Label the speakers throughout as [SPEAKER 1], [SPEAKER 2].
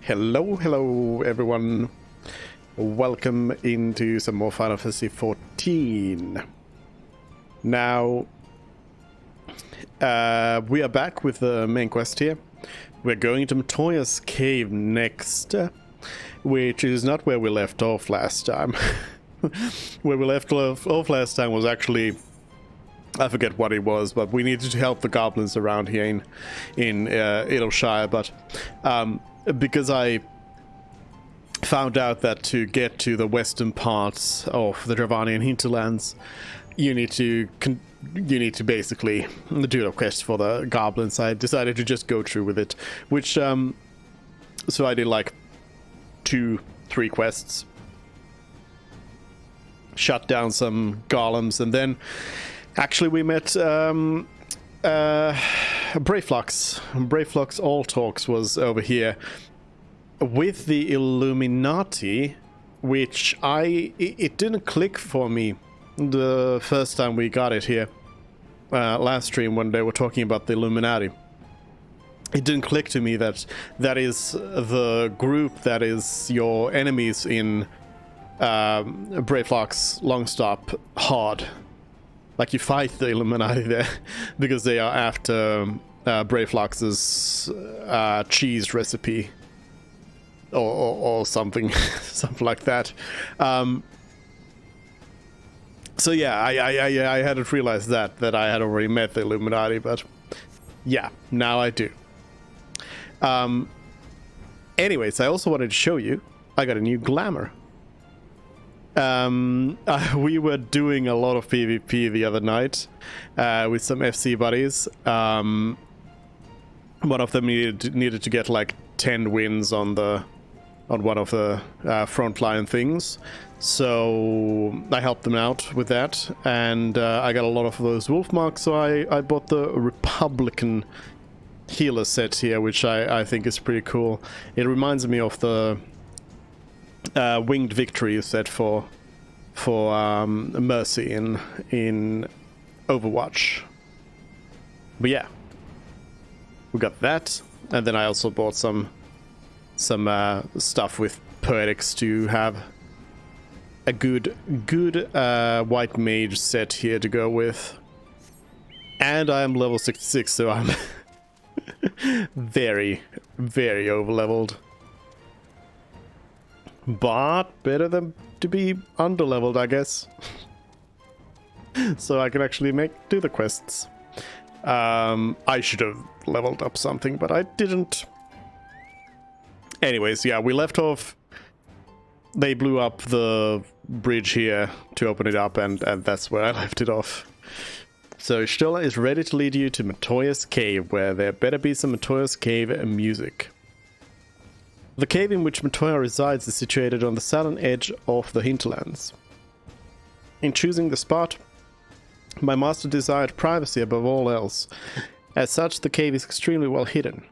[SPEAKER 1] Hello everyone. Welcome into some more Final Fantasy XIV. Now, we are back with the main quest here. We're going to Matoya's cave next, which is not where we left off last time. Where we left off last time was actually, I forget what it was, but we needed to help the goblins around here in Idleshire, but because I found out that to get to the western parts of the Dravanian hinterlands, you need to basically do the quest for the goblins. I decided to just go through with it, which so I did like 2-3 quests, shut down some golems, and then actually we met Brayflux All Talks was over here with the Illuminati, which it didn't click for me the first time we got it here last stream when they were talking about the Illuminati. It didn't click to me that that is the group that is your enemies in Brayflux Longstop hard. Like, you fight the Illuminati there because they are after Brayflux's cheese recipe or something, something like that. So yeah, I hadn't realized that I had already met the Illuminati, but yeah, now I do. Anyways, I also wanted to show you I got a new glamour. We were doing a lot of PvP the other night with some FC buddies. One of them needed to get like 10 wins on one of the frontline things, so I helped them out with that, and I got a lot of those wolf marks, so I bought the Republican healer set here, which I think is pretty cool. It reminds me of the Winged Victory set for Mercy in Overwatch. But yeah, we got that, and then I also bought some stuff with Poetics to have a good white mage set here to go with. And I am level 66, so I'm very overleveled. But better than to be underleveled, I guess. So I can actually do the quests. I should have leveled up something, but I didn't. Anyways, yeah, we left off. They blew up the bridge here to open it up, and that's where I left it off. So Stola is ready to lead you to Matoya's cave, where there better be some Matoya's cave music. The cave in which Matoya resides is situated on the southern edge of the hinterlands. In choosing the spot, my master desired privacy above all else. As such, the cave is extremely well hidden.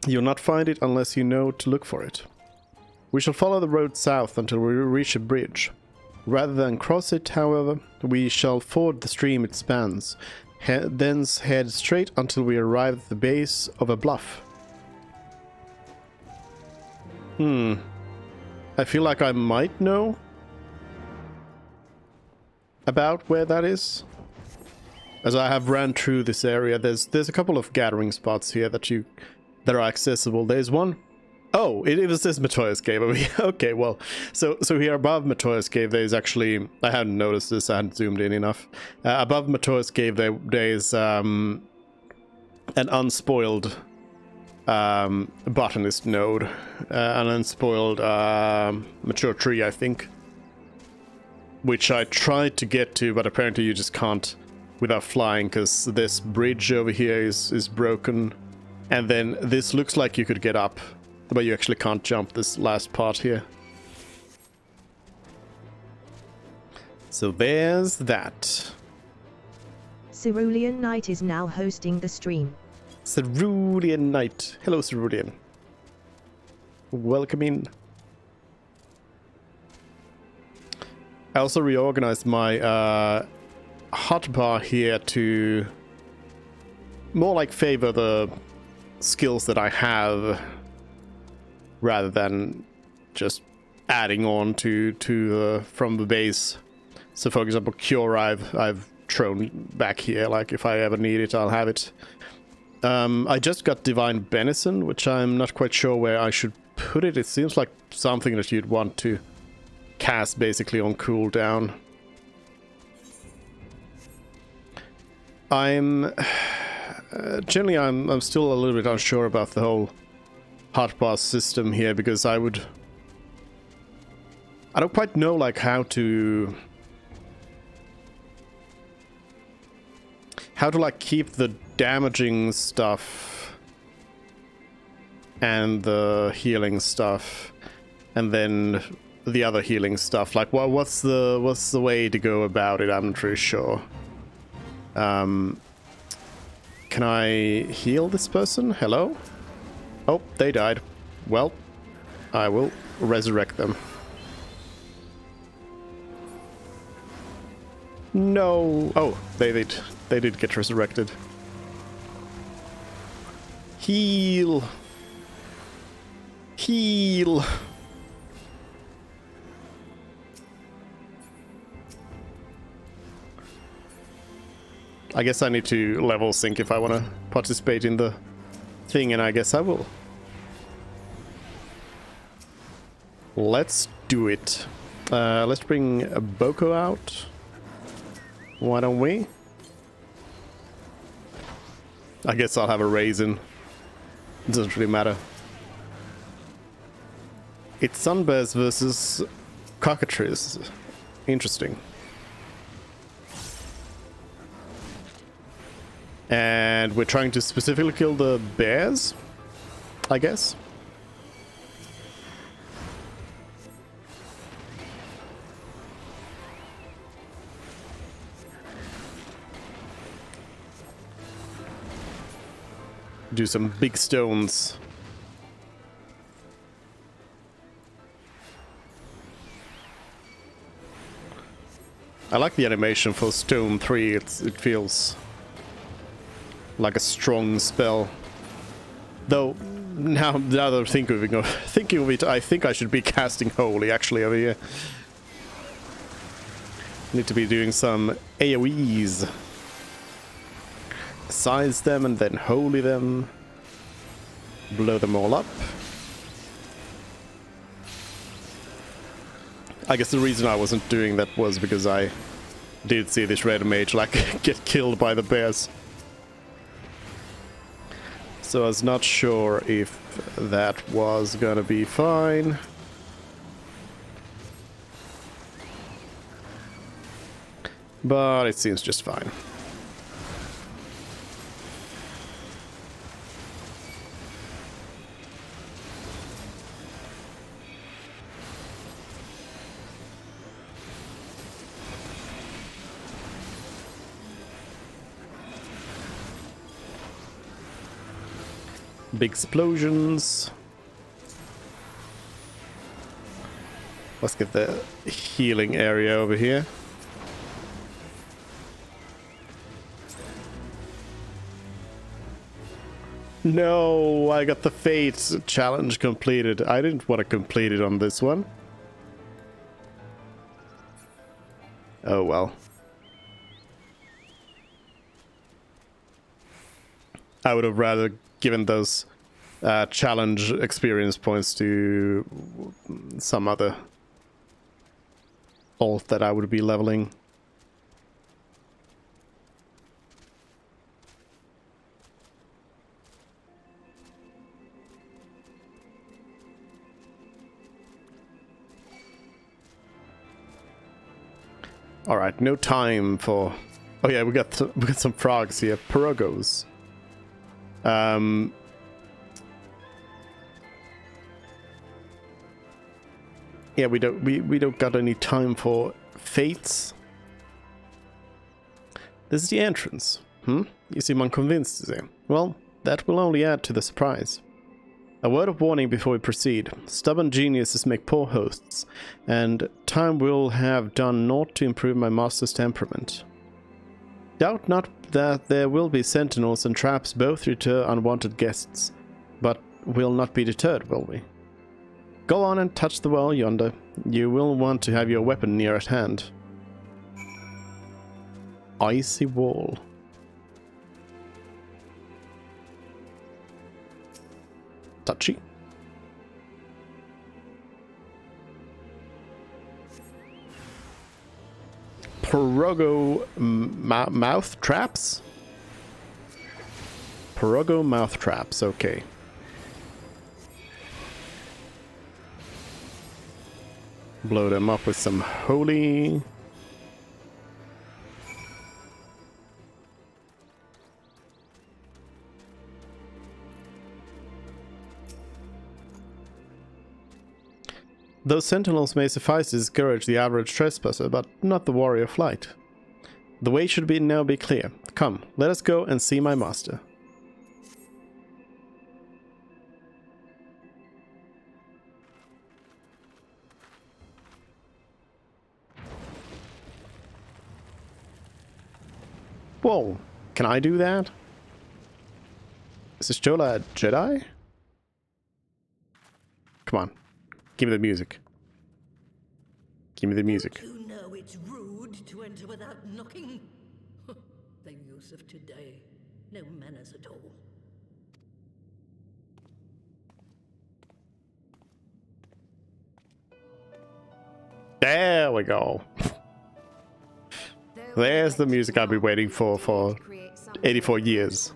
[SPEAKER 1] You'll not find it unless you know to look for it. We shall follow the road south until we reach a bridge. Rather than cross it, however, we shall ford the stream it spans, thence head straight until we arrive at the base of a bluff. I feel like I might know about where that is, as I have ran through this area. There's a couple of gathering spots here that are accessible. There's one. Oh, it was this Matoya's cave over here. Okay, well, so here above Matoya's cave, there's actually, I hadn't noticed this, I hadn't zoomed in enough. Above Matoya's cave, there's an unspoiled botanist node, an unspoiled mature tree, I think, which I tried to get to, but apparently you just can't without flying, because this bridge over here is broken, and then this looks like you could get up, but you actually can't jump this last part here. So there's that.
[SPEAKER 2] Cerulean Knight is now hosting the stream.
[SPEAKER 1] Cerulean Knight. Hello, Cerulean. Welcome in. I also reorganized my hotbar here to more like favor the skills that I have rather than just adding on to from the base. So for example, Cure I've thrown back here, like if I ever need it, I'll have it. I just got Divine Benison, which I'm not quite sure where I should put it. It seems like something that you'd want to cast basically on cooldown. Generally I'm still a little bit unsure about the whole hotbar system here, because I don't quite know like how to like keep the damaging stuff and the healing stuff and then the other healing stuff. Like what's the way to go about it? I'm not really sure. Can I heal this person? Hello? Oh, they died. Well, I will resurrect them. No. Oh, they did get resurrected. Heal. Heal. I guess I need to level sync if I want to participate in the thing, and I guess I will. Let's do it. Let's bring Boko out. Why don't we? I guess I'll have a raisin. It doesn't really matter. It's Sunbears versus Cockatrice. Interesting. And we're trying to specifically kill the bears, I guess. Do some big stones. I like the animation for Stone 3. It feels like a strong spell. Though now that I'm thinking of it, I think I should be casting Holy actually over here. Need to be doing some AoEs. Size them and then holy them. Blow them all up. I guess the reason I wasn't doing that was because I did see this red mage like get killed by the bears. So I was not sure if that was gonna be fine. But it seems just fine. Big explosions. Let's get the healing area over here. No, I got the Fate challenge completed. I didn't want to complete it on this one. Oh well. I would have rather given those challenge experience points to some other alt that I would be leveling. All right, no time for. Oh yeah, we got some frogs here, pirogos. Yeah, we don't got any time for fates. This is the entrance. You seem unconvinced, is it? Well, that will only add to the surprise. A word of warning before we proceed. Stubborn geniuses make poor hosts, and time will have done naught to improve my master's temperament. Doubt not that there will be sentinels and traps both to deter unwanted guests, but we'll not be deterred, will we? Go on and touch the wall yonder. You will want to have your weapon near at hand. Icy wall. Touchy. Porogo mouth traps? Porogo mouth traps, okay. Blow them up with some holy. Those sentinels may suffice to discourage the average trespasser, but not the warrior of light. The way should now be clear. Come, let us go and see my master. Whoa, can I do that? Is this Jola a Jedi? Come on, give me the music. Give me the music.
[SPEAKER 3] Don't you know it's rude to enter without knocking? The youth of today, no manners at all.
[SPEAKER 1] There we go. There's the music I've been waiting for 84 years.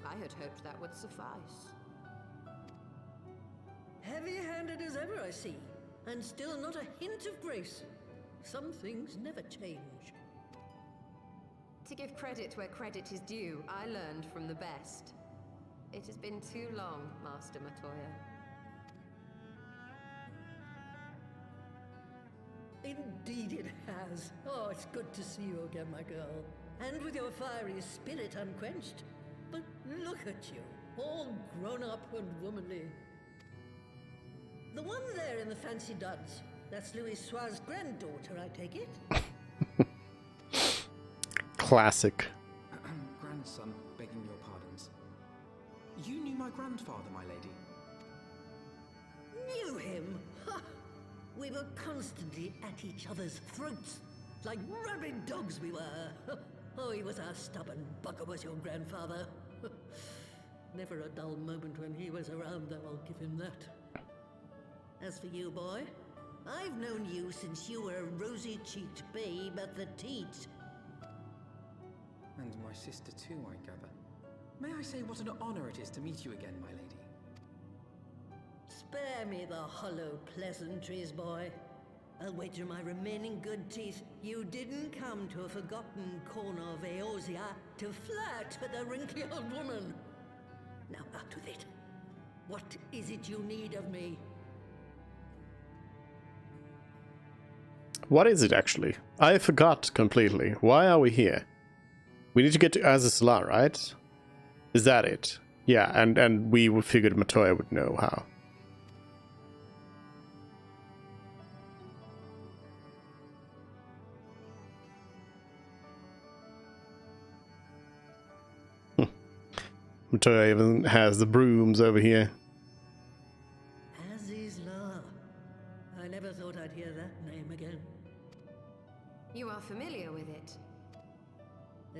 [SPEAKER 4] I had hoped that would suffice.
[SPEAKER 3] Heavy-handed as ever, I see, and still not a hint of grace. Some things never change.
[SPEAKER 4] To give credit where credit is due, I learned from the best. It has been too long, Master Matoya.
[SPEAKER 3] Indeed it has. Oh, it's good to see you again, my girl. And with your fiery spirit unquenched. But look at you, all grown up and womanly. The one there in the fancy duds, that's Louis Soir's granddaughter, I take it?
[SPEAKER 1] Classic.
[SPEAKER 5] Grandson, begging your pardons. You knew my grandfather, my lady.
[SPEAKER 3] Knew him? Ha! We were constantly at each other's throats, like rabid dogs we were. Oh, he was a stubborn bugger, was your grandfather. Never a dull moment when he was around, though, I'll give him that. As for you, boy, I've known you since you were a rosy-cheeked babe at the teat.
[SPEAKER 5] And my sister too, I gather. May I say what an honor it is to meet you again, my lady?
[SPEAKER 3] Spare me the hollow pleasantries, boy. I'll wager my remaining good teeth you didn't come to a forgotten corner of Eorzea to flirt with a wrinkly old woman. Now out with it. What is it you need of me?
[SPEAKER 1] What is it actually? I forgot completely. Why are we here? We need to get to Azazla, right? Is that it? Yeah, and we figured Matoya would know how. Matoya even has the brooms over here.
[SPEAKER 3] Azizla. I never thought I'd hear that name again.
[SPEAKER 4] You are familiar with it.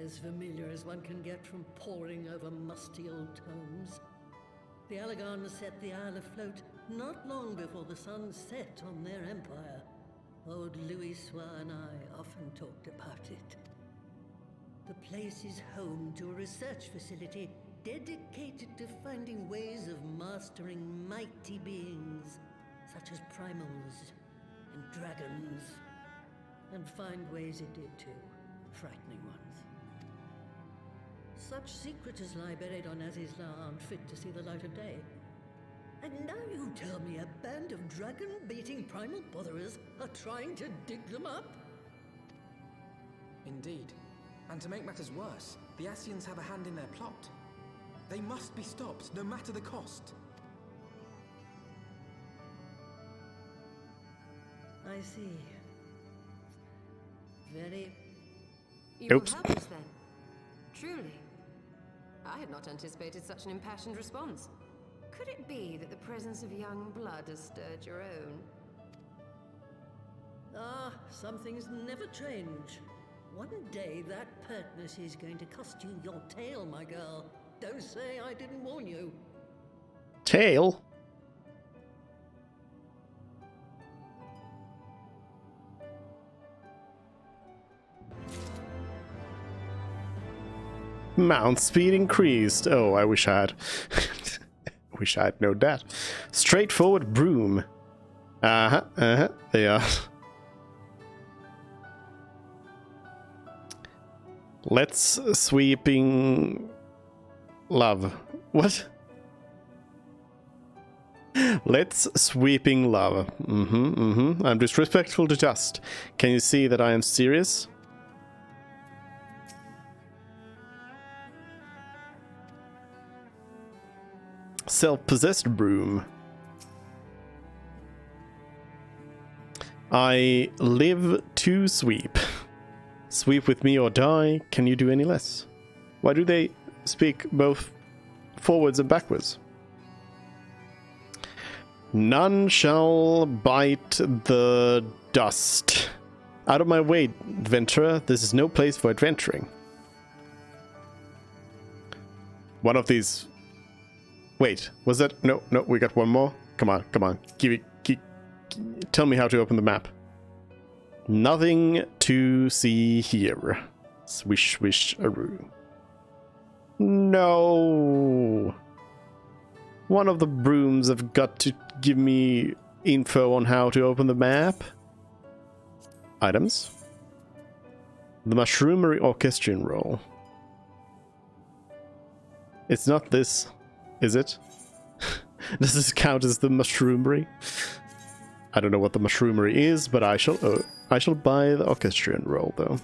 [SPEAKER 3] As familiar as one can get from poring over musty old tomes. The Allagans set the Isle afloat not long before the sun set on their empire. Old Louis Soir and I often talked about it. The place is home to a research facility dedicated to finding ways of mastering mighty beings, such as primals and dragons. And find ways it did too, frightening ones. Such secrets as lie buried on Azizla aren't fit to see the light of day. And now you tell me a band of dragon-baiting primal botherers are trying to dig them up?
[SPEAKER 5] Indeed. And to make matters worse, the Asians have a hand in their plot. They must be stopped, no matter the cost.
[SPEAKER 3] I see. Very...
[SPEAKER 4] You
[SPEAKER 1] Oops.
[SPEAKER 4] will help us then? Truly? I had not anticipated such an impassioned response. Could it be that the presence of young blood has stirred your own?
[SPEAKER 3] Ah, some things never change. One day that pertness is going to cost you your tail, my girl. Don't say I didn't warn you.
[SPEAKER 1] Tail? Mount speed increased. Oh, I wish I had. Wish I had known that. Straightforward broom. They are. Let's sweeping love. What? Let's sweeping love. I'm disrespectful to dust. Can you see that I am serious? Self-possessed broom. I live to sweep. Sweep with me or die. Can you do any less? Why do they speak both forwards and backwards? None shall bite the dust. Out of my way, adventurer. This is no place for adventuring. One of these... Wait, was that... No, we got one more. Come on. Tell me how to open the map. Nothing to see here. Swish, swish-aroo. No. One of the brooms have got to give me info on how to open the map. Items. The mushroomery orchestrion roll. It's not this, is it? Does this count as the mushroomery? I don't know what the mushroomery is, but I shall buy the orchestrion roll though.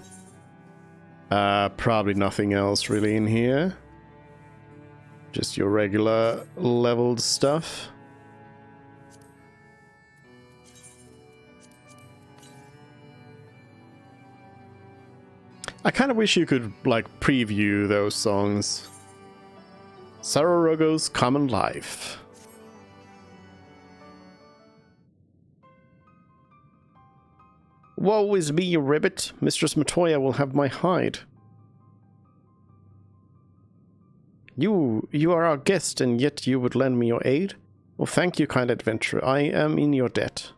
[SPEAKER 1] Probably nothing else really in here. Just your regular leveled stuff. I kind of wish you could, like, preview those songs. Sarorogo's Common Life. Woe is me, ribbit. Mistress Matoya will have my hide. You are our guest, and yet you would lend me your aid? Well, thank you, kind adventurer. I am in your debt.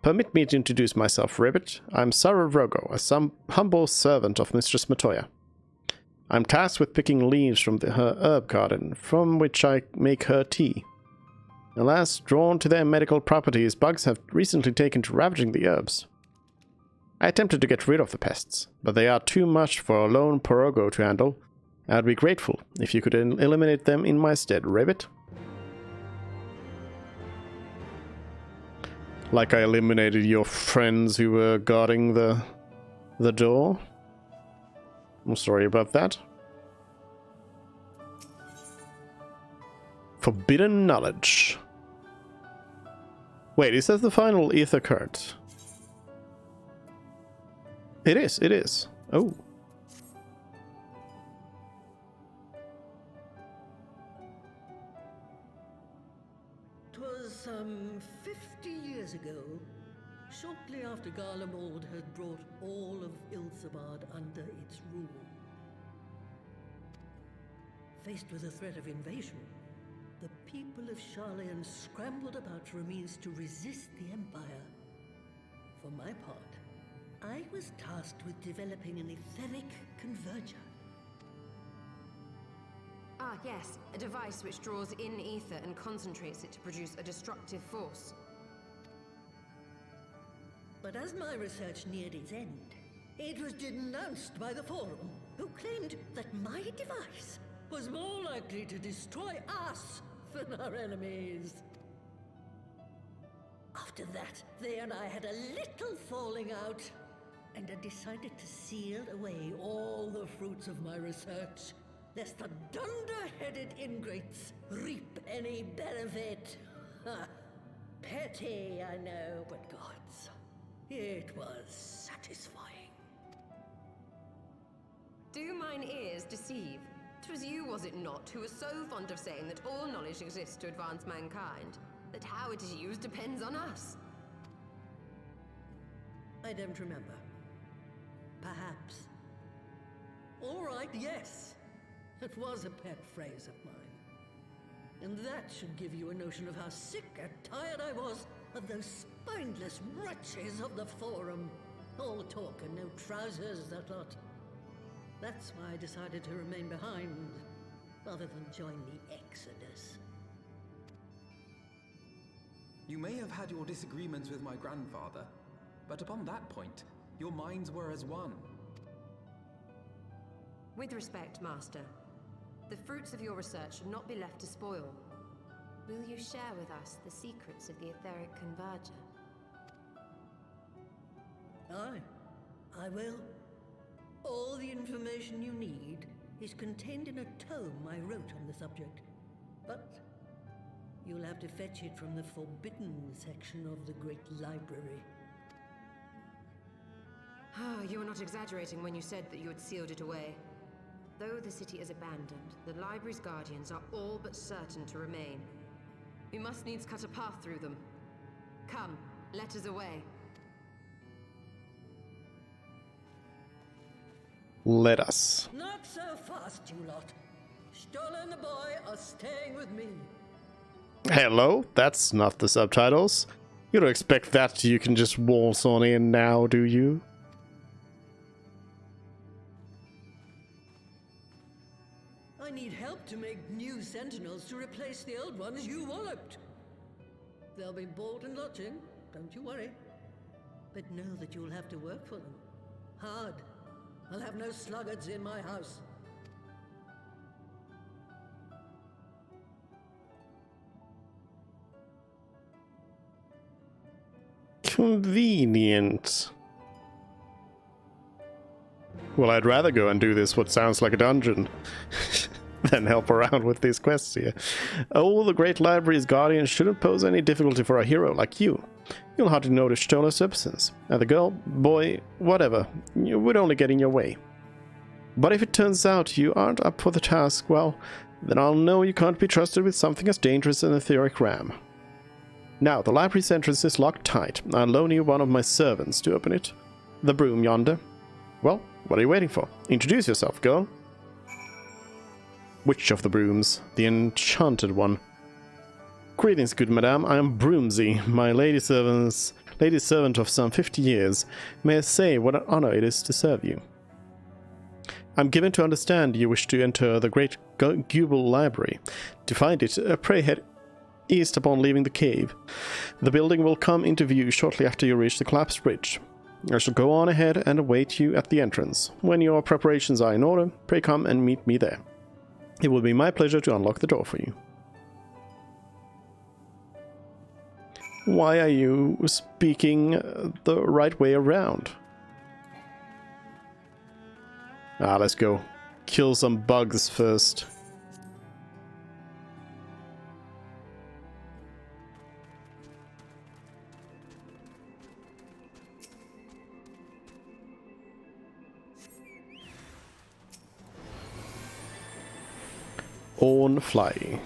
[SPEAKER 1] Permit me to introduce myself, Ribbit. I'm Sarorogo, a humble servant of Mistress Matoya. I'm tasked with picking leaves from her herb garden, from which I make her tea. Alas, drawn to their medical properties, bugs have recently taken to ravaging the herbs. I attempted to get rid of the pests, but they are too much for a lone Porogo to handle. I'd be grateful if you could eliminate them in my stead, Ribbit. Like I eliminated your friends who were guarding the door. I'm sorry about that. Forbidden knowledge. Wait, is that the final ether card? It is. Oh.
[SPEAKER 3] Twas 50 years ago, shortly after Garlemald had brought all of Ilsabard under its rule. Faced with the threat of invasion, the people of Sharlayan scrambled about for a means to resist the Empire. For my part, I was tasked with developing an etheric converger.
[SPEAKER 4] Ah, yes, a device which draws in ether and concentrates it to produce a destructive force.
[SPEAKER 3] But as my research neared its end, it was denounced by the Forum, who claimed that my device was more likely to destroy us than our enemies. After that, they and I had a little falling out, and I decided to seal away all the fruits of my research, lest the dunder-headed ingrates reap any benefit. Ha! Petty, I know, but gods, it was satisfying.
[SPEAKER 4] Do mine ears deceive? was you, was it not, who was so fond of saying that all knowledge exists to advance mankind, that how it is used depends on us?
[SPEAKER 3] I don't remember. Perhaps. All right, yes. It was a pet phrase of mine. And that should give you a notion of how sick and tired I was of those spineless wretches of the Forum. All talk and no trousers, that lot. That's why I decided to remain behind, rather than join the Exodus.
[SPEAKER 5] You may have had your disagreements with my grandfather, but upon that point, your minds were as one.
[SPEAKER 4] With respect, Master, the fruits of your research should not be left to spoil. Will you share with us the secrets of the etheric converger?
[SPEAKER 3] I will. All the information you need is contained in a tome I wrote on the subject. But you'll have to fetch it from the forbidden section of the Great Library.
[SPEAKER 4] Ah, you were not exaggerating when you said that you had sealed it away. Though the city is abandoned, the library's guardians are all but certain to remain. We must needs cut a path through them. Come, let us away.
[SPEAKER 1] Let us.
[SPEAKER 3] Not so fast, you lot. Stola and the boy are staying with me.
[SPEAKER 1] Hello? That's not the subtitles. You don't expect that you can just waltz on in now, do you?
[SPEAKER 3] I need help to make new sentinels to replace the old ones you walloped. They'll be board and lodging, don't you worry. But know that you'll have to work for them. Hard. I'll have no sluggards in my house.
[SPEAKER 1] Convenient. Well, I'd rather go and do this, what sounds like a dungeon, than help around with these quests here. Oh, the Great Library's guardian shouldn't pose any difficulty for a hero like you. You'll hardly notice Stola's absence. And the girl, boy, whatever, you would only get in your way. But if it turns out you aren't up for the task, well, then I'll know you can't be trusted with something as dangerous as an etheric ram. Now, the library's entrance is locked tight. I'll loan you one of my servants to open it. The broom yonder. Well, what are you waiting for? Introduce yourself, girl. Which of the brooms? The enchanted one. Greetings, good madame. I am Broomsy, my lady servant of some 50 years. May I say what an honor it is to serve you? I'm given to understand you wish to enter the great Gubal Library. To find it, pray head east upon leaving the cave. The building will come into view shortly after you reach the collapsed bridge. I shall go on ahead and await you at the entrance. When your preparations are in order, pray come and meet me there. It will be my pleasure to unlock the door for you. Why are you speaking the right way around? Let's go. Kill some bugs first. On fly.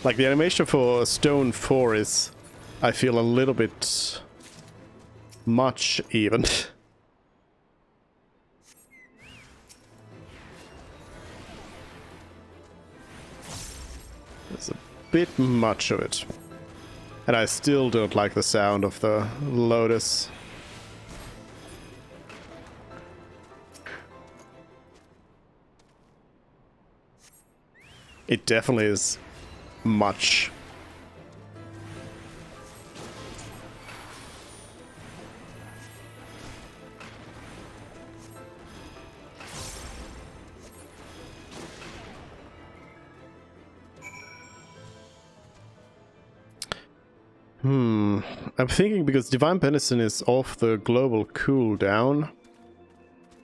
[SPEAKER 1] Like, the animation for Stone 4 is, I feel, a little bit much, even. There's a bit much of it. And I still don't like the sound of the Lotus. It definitely is much. I'm thinking because Divine Benison is off the global cooldown,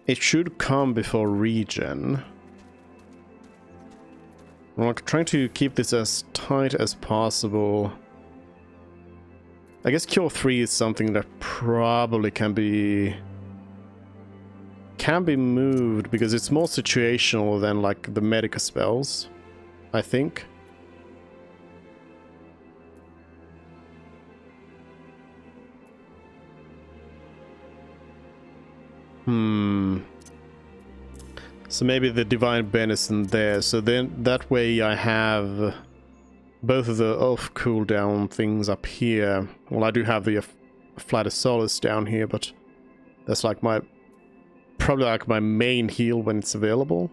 [SPEAKER 1] it should come before regen. I'm trying to keep this as tight as possible. I guess Cure 3 is something that probably can be moved because it's more situational than like the Medica spells, I think. So maybe the Divine Benison there, so then that way I have both of the off cooldown things up here. Well, I do have the Flight of Solace down here, but that's like my probably like my main heal when it's available.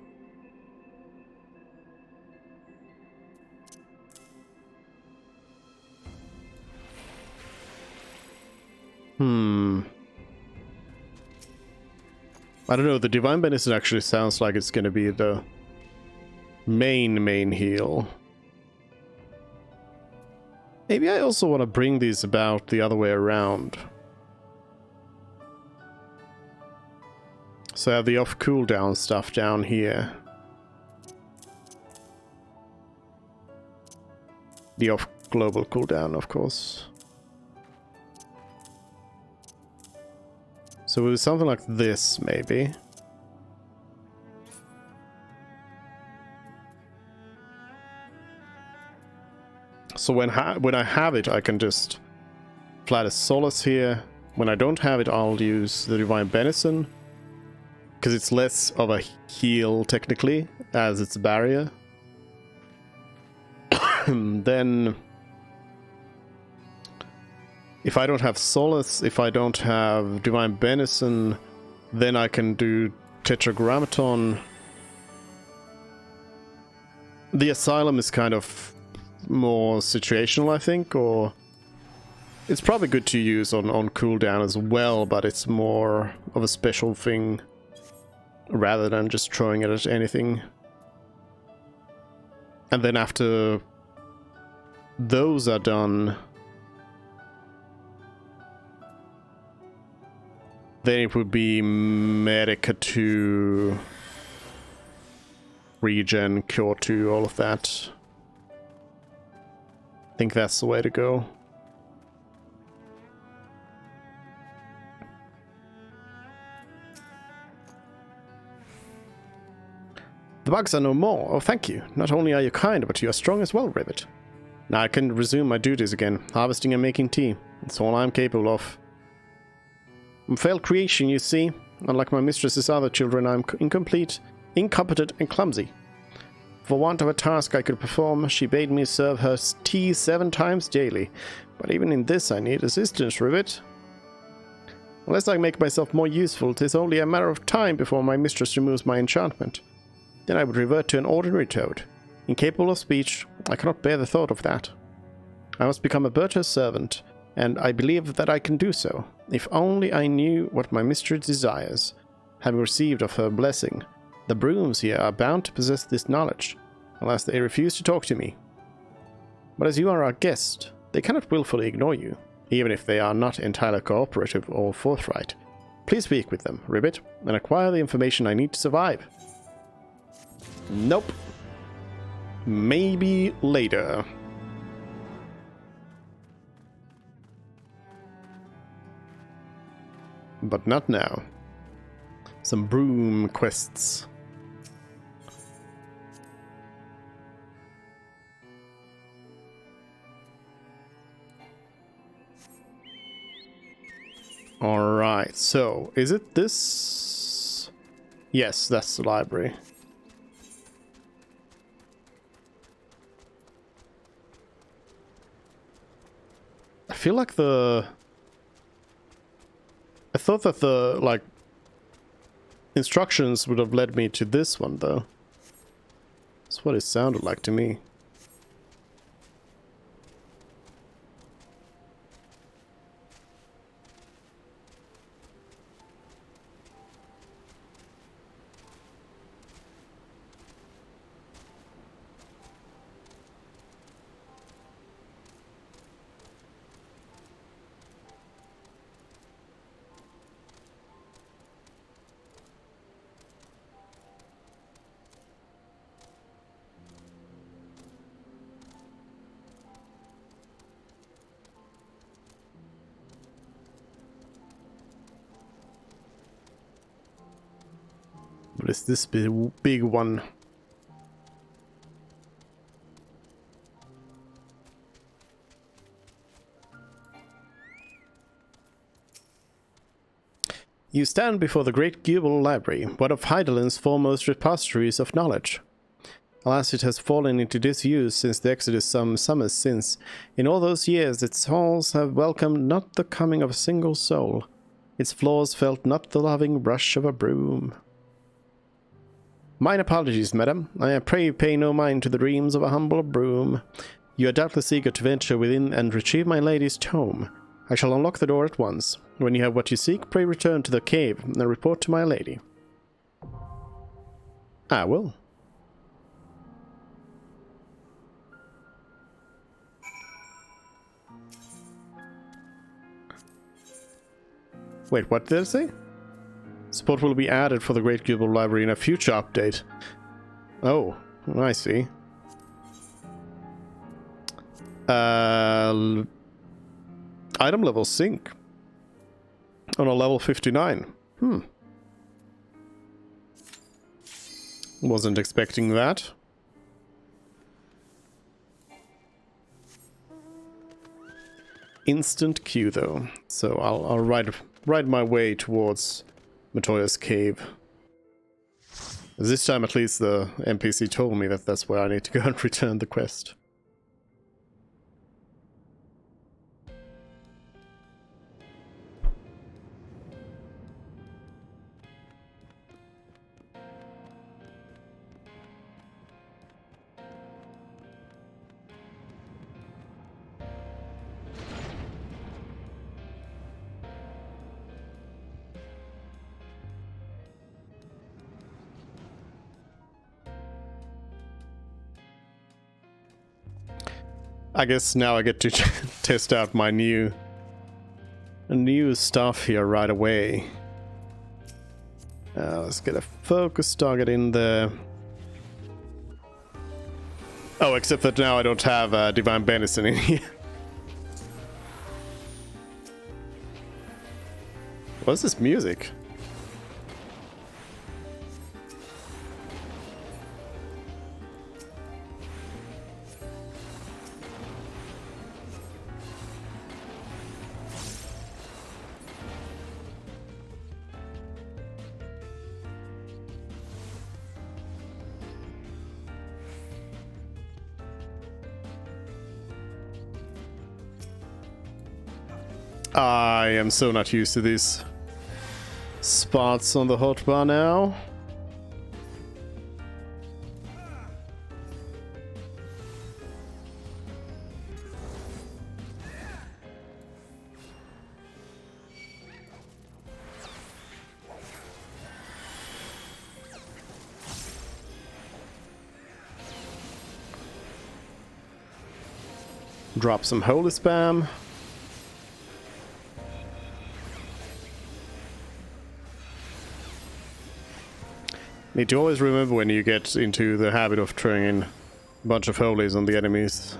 [SPEAKER 1] I don't know, the Divine Benison actually sounds like it's gonna be the main heal. Maybe I also want to bring these about the other way around. So I have the off cooldown stuff down here. The off global cooldown, of course. So with something like this, maybe. So when I have it, I can just Flight of Solace here. When I don't have it, I'll use the Divine Benison, because it's less of a heal, technically, as it's a barrier. Then, if I don't have Solace, if I don't have Divine Benison, then I can do Tetragrammaton. The Asylum is kind of more situational, I think, or it's probably good to use on cooldown as well, but it's more of a special thing rather than just throwing it at anything. And then after those are done, then it would be Medica 2, Regen, Cure 2, all of that. I think that's the way to go. The bugs are no more. Oh, thank you. Not only are you kind, but you are strong as well, Rivet. Now I can resume my duties again, harvesting and making tea. That's all I'm capable of. I'm failed creation, you see. Unlike my mistress's other children, I'm incomplete, incompetent, and clumsy. For want of a task I could perform, she bade me serve her tea 7 times daily. But even in this I need assistance, Rivet. Unless I make myself more useful, 'tis only a matter of time before my mistress removes my enchantment. Then I would revert to an ordinary toad. Incapable of speech, I cannot bear the thought of that. I must become a Berta's servant, and I believe that I can do so. If only I knew what my mistress desires. Having received of her blessing, the brooms here are bound to possess this knowledge, unless they refuse to talk to me. But as you are our guest, they cannot willfully ignore you, even if they are not entirely cooperative or forthright. Please speak with them, Ribbit, and acquire the information I need to survive. Nope. Maybe later. But not now. Some broom quests. Alright, so is it this? Yes, that's the library. I feel like I thought that the, like, instructions would have led me to this one, though. That's what it sounded like to me. is this big one? You stand before the Great Gubal Library, one of Heidelin's foremost repositories of knowledge. Alas, it has fallen into disuse since the Exodus some summers since. In all those years, its halls have welcomed not the coming of a single soul. Its floors felt not the loving brush of a broom. Mine apologies, madam. I pray you pay no mind to the dreams of a humble broom. You are doubtless eager to venture within and retrieve my lady's tome. I shall unlock the door at once. When you have what you seek, pray return to the cave and report to my lady. I will. Wait, what did it say? Support will be added for the Great Gubal Library in a future update. Oh, I see. Item level sync. On a level 59. Wasn't expecting that. Instant queue though. So I'll ride my way towards Matoya's cave. This time at least the NPC told me that that's where I need to go and return the quest. I guess now I get to test out my new stuff here right away. Let's get a focus target in there. Oh, except that now I don't have Divine Benison in here. What's this music? I am so not used to these spots on the hotbar now. Drop some holy spam. Need to always remember when you get into the habit of throwing in a bunch of holies on the enemies,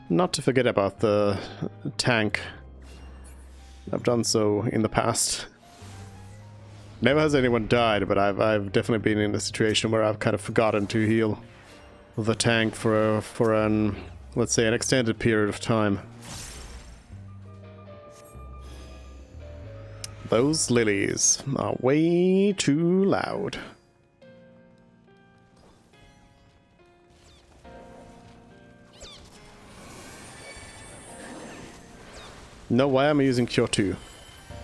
[SPEAKER 1] not to forget about the tank. I've done so in the past. Never has anyone died, but I've definitely been in a situation where I've kind of forgotten to heal the tank for an, let's say, an extended period of time. Those lilies are way too loud. No, why am I using Cure 2?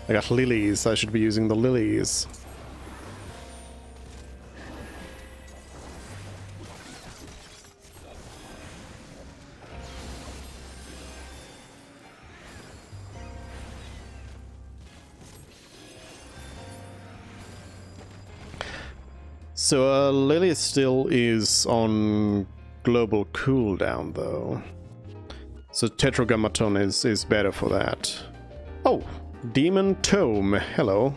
[SPEAKER 1] I got lilies, I should be using the lilies. So Lily still is on global cooldown though. So Tetragrammaton is better for that. Oh, Demon Tome. Hello.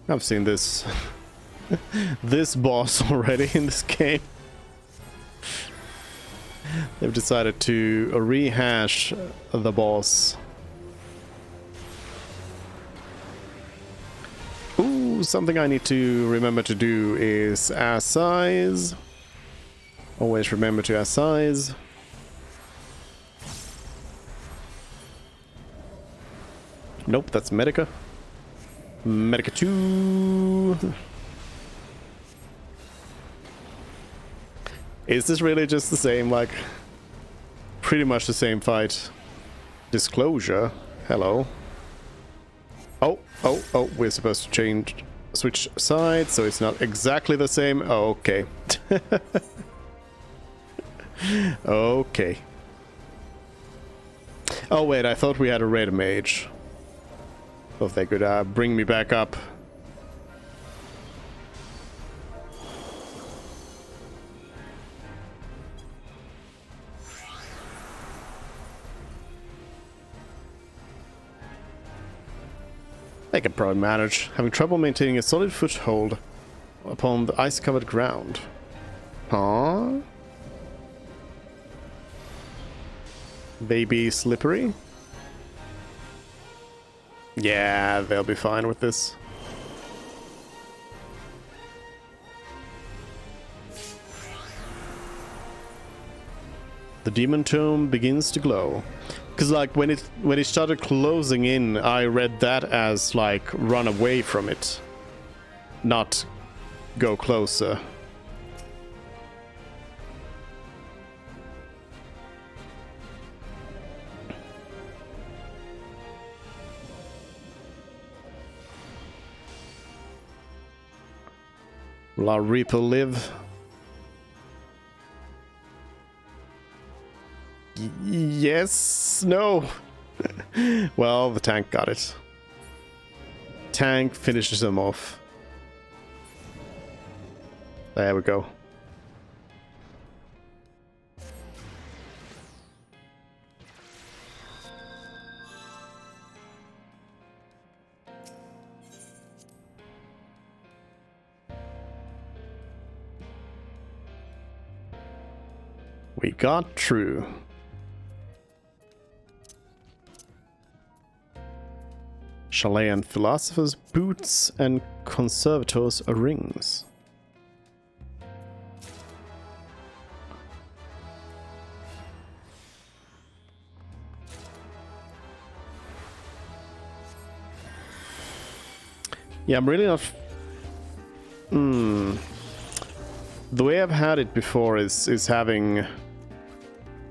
[SPEAKER 1] I've seen this this boss already in this game. They've decided to rehash the boss. Ooh. Ooh, something I need to remember to do is air size. Always remember to air size. Nope, that's Medica. Medica 2. Is this really just the same, like, pretty much the same fight? Disclosure. Hello. Oh, we're supposed to switch sides, so it's not exactly the same. Oh, okay. Okay. Oh, wait, I thought we had a red mage. Oh, if they could bring me back up. I can probably manage. Having trouble maintaining a solid foothold upon the ice-covered ground. Huh? Baby slippery? Yeah, they'll be fine with this. The demon tome begins to glow. Because like when it started closing in, I read that as like run away from it, not go closer. Will our Reaper live? Yes, no. Well, the tank got it. Tank finishes them off. There we go. We got through. Chilean philosophers' boots and conservators' rings. Yeah, I'm really not... The way I've had it before is having...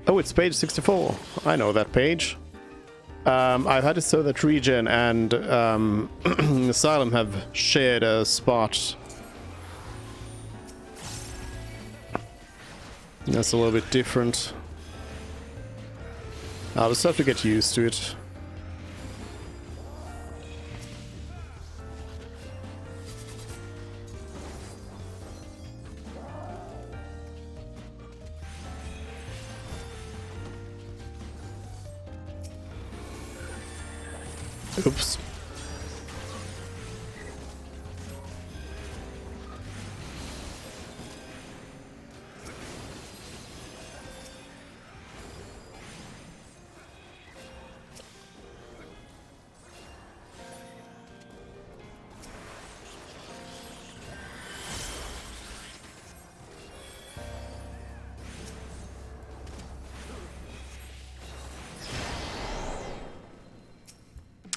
[SPEAKER 1] Oh, it's page 64. I know that page. I've had it so that Regen and Asylum have shared a spot. That's a little bit different. I'll just have to get used to it. Oops.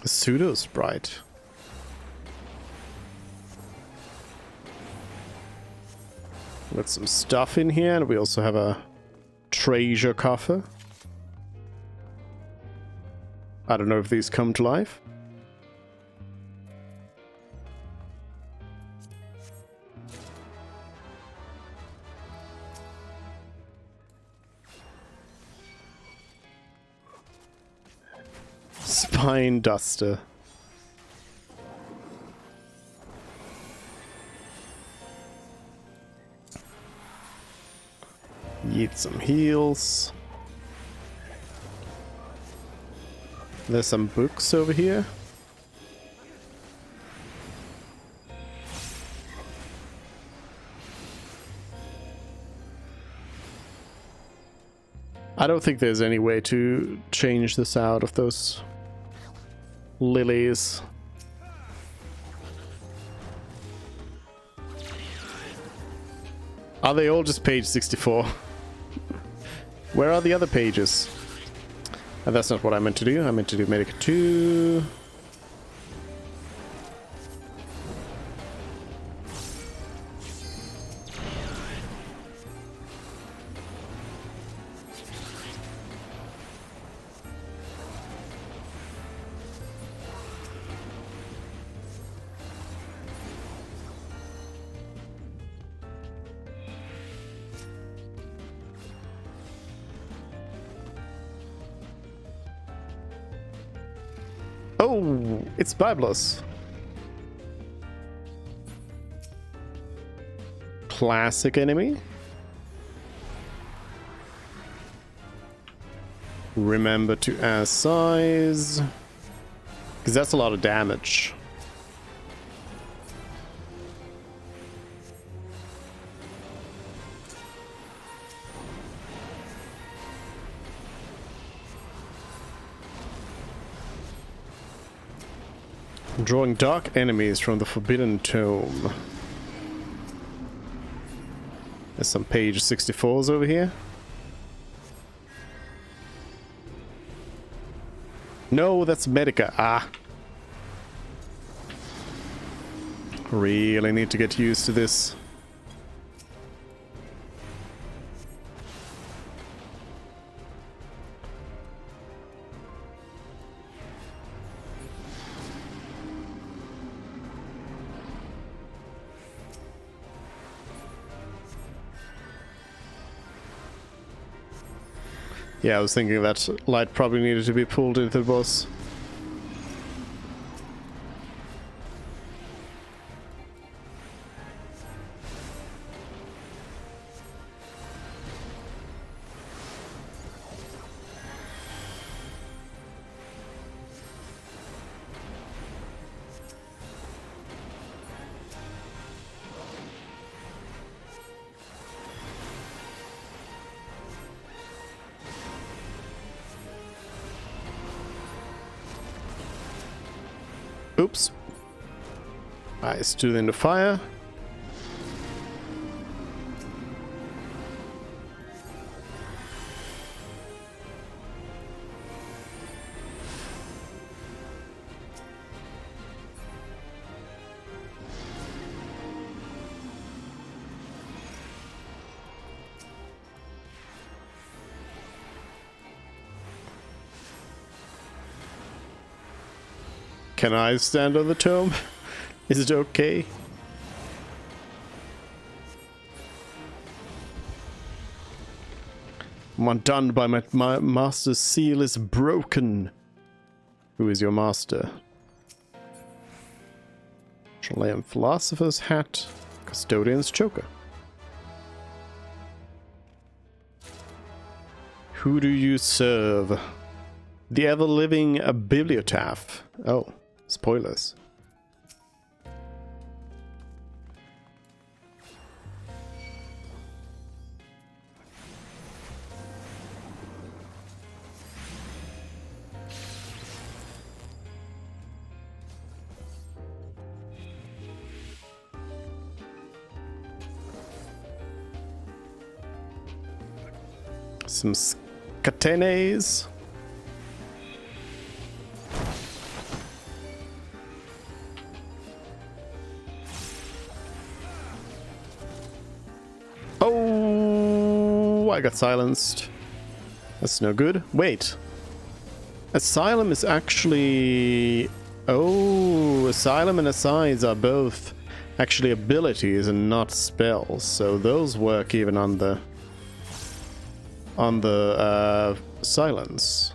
[SPEAKER 1] Pseudo sprite. Got some stuff in here, and we also have a treasure coffer. I don't know if these come to life. Spine duster. Eat some heals. There's some books over here. I don't think there's any way to change this out of those lilies. Are they all just page 64? Where are the other pages? That's not what I meant to do. I meant to do Medic 2. Oh, it's Biblos. Classic enemy. Remember to add size, because that's a lot of damage. Drawing dark enemies from the Forbidden Tome. There's some page 64s over here. No, that's Medica. Ah. Really need to get used to this. Yeah, I was thinking that light probably needed to be pulled into the boss. Oops. I stood in the fire. Can I stand on the tomb? Is it okay? I'm undone by my master's seal is broken. Who is your master? Chilean philosopher's hat, custodian's choker. Who do you serve? The ever-living bibliotaph. Oh. Spoilers. Some scatenes. Oh, I got silenced. That's no good. Wait. Asylum is actually... Oh, Asylum and Assigns are both actually abilities and not spells. So those work even on the... silence.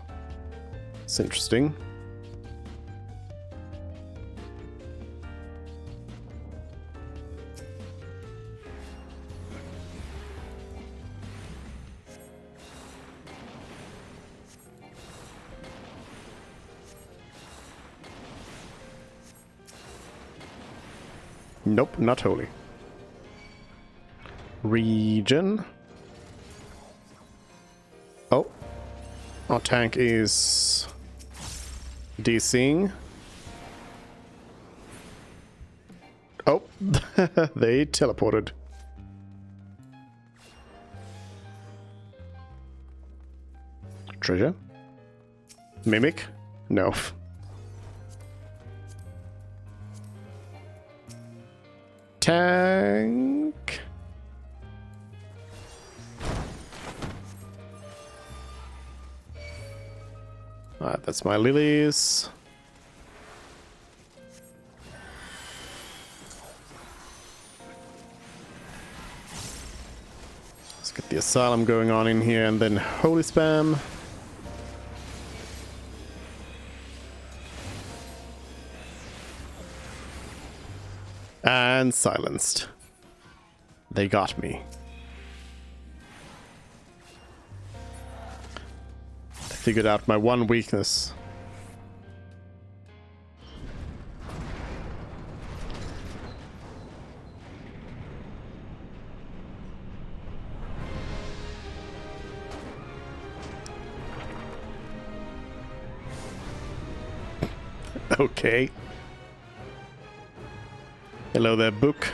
[SPEAKER 1] It's interesting. Nope, not holy. Region. Oh. Our tank is DCing. Oh, they teleported. Treasure? Mimic? No. Tank. Alright, that's my lilies. Let's get the asylum going on in here and then holy spam. And silenced. They got me. They figured out my one weakness. Okay. Hello there, book.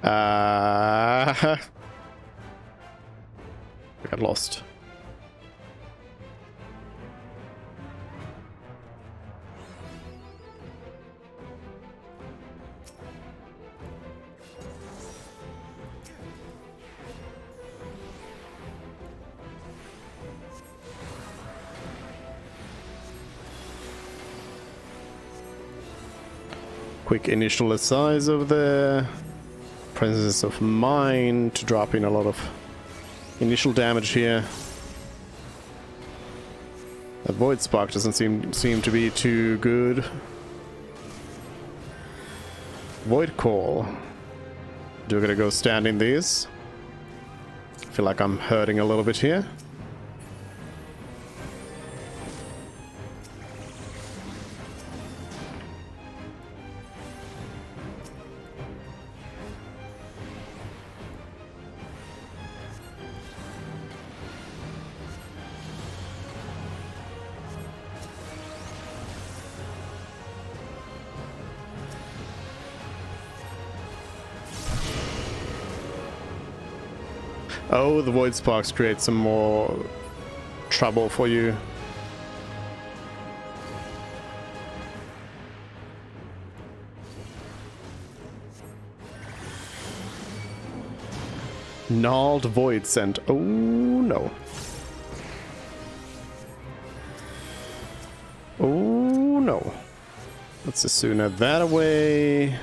[SPEAKER 1] I got lost. Quick initial size over there. Presence of Mind to drop in a lot of initial damage here. That Void Spark doesn't seem to be too good. Void Call. Do I gotta go stand in these? I feel like I'm hurting a little bit here. Oh, the Void Sparks create some more trouble for you. Gnarled Void Scent. Oh no. Oh no. Let's just sooner that away.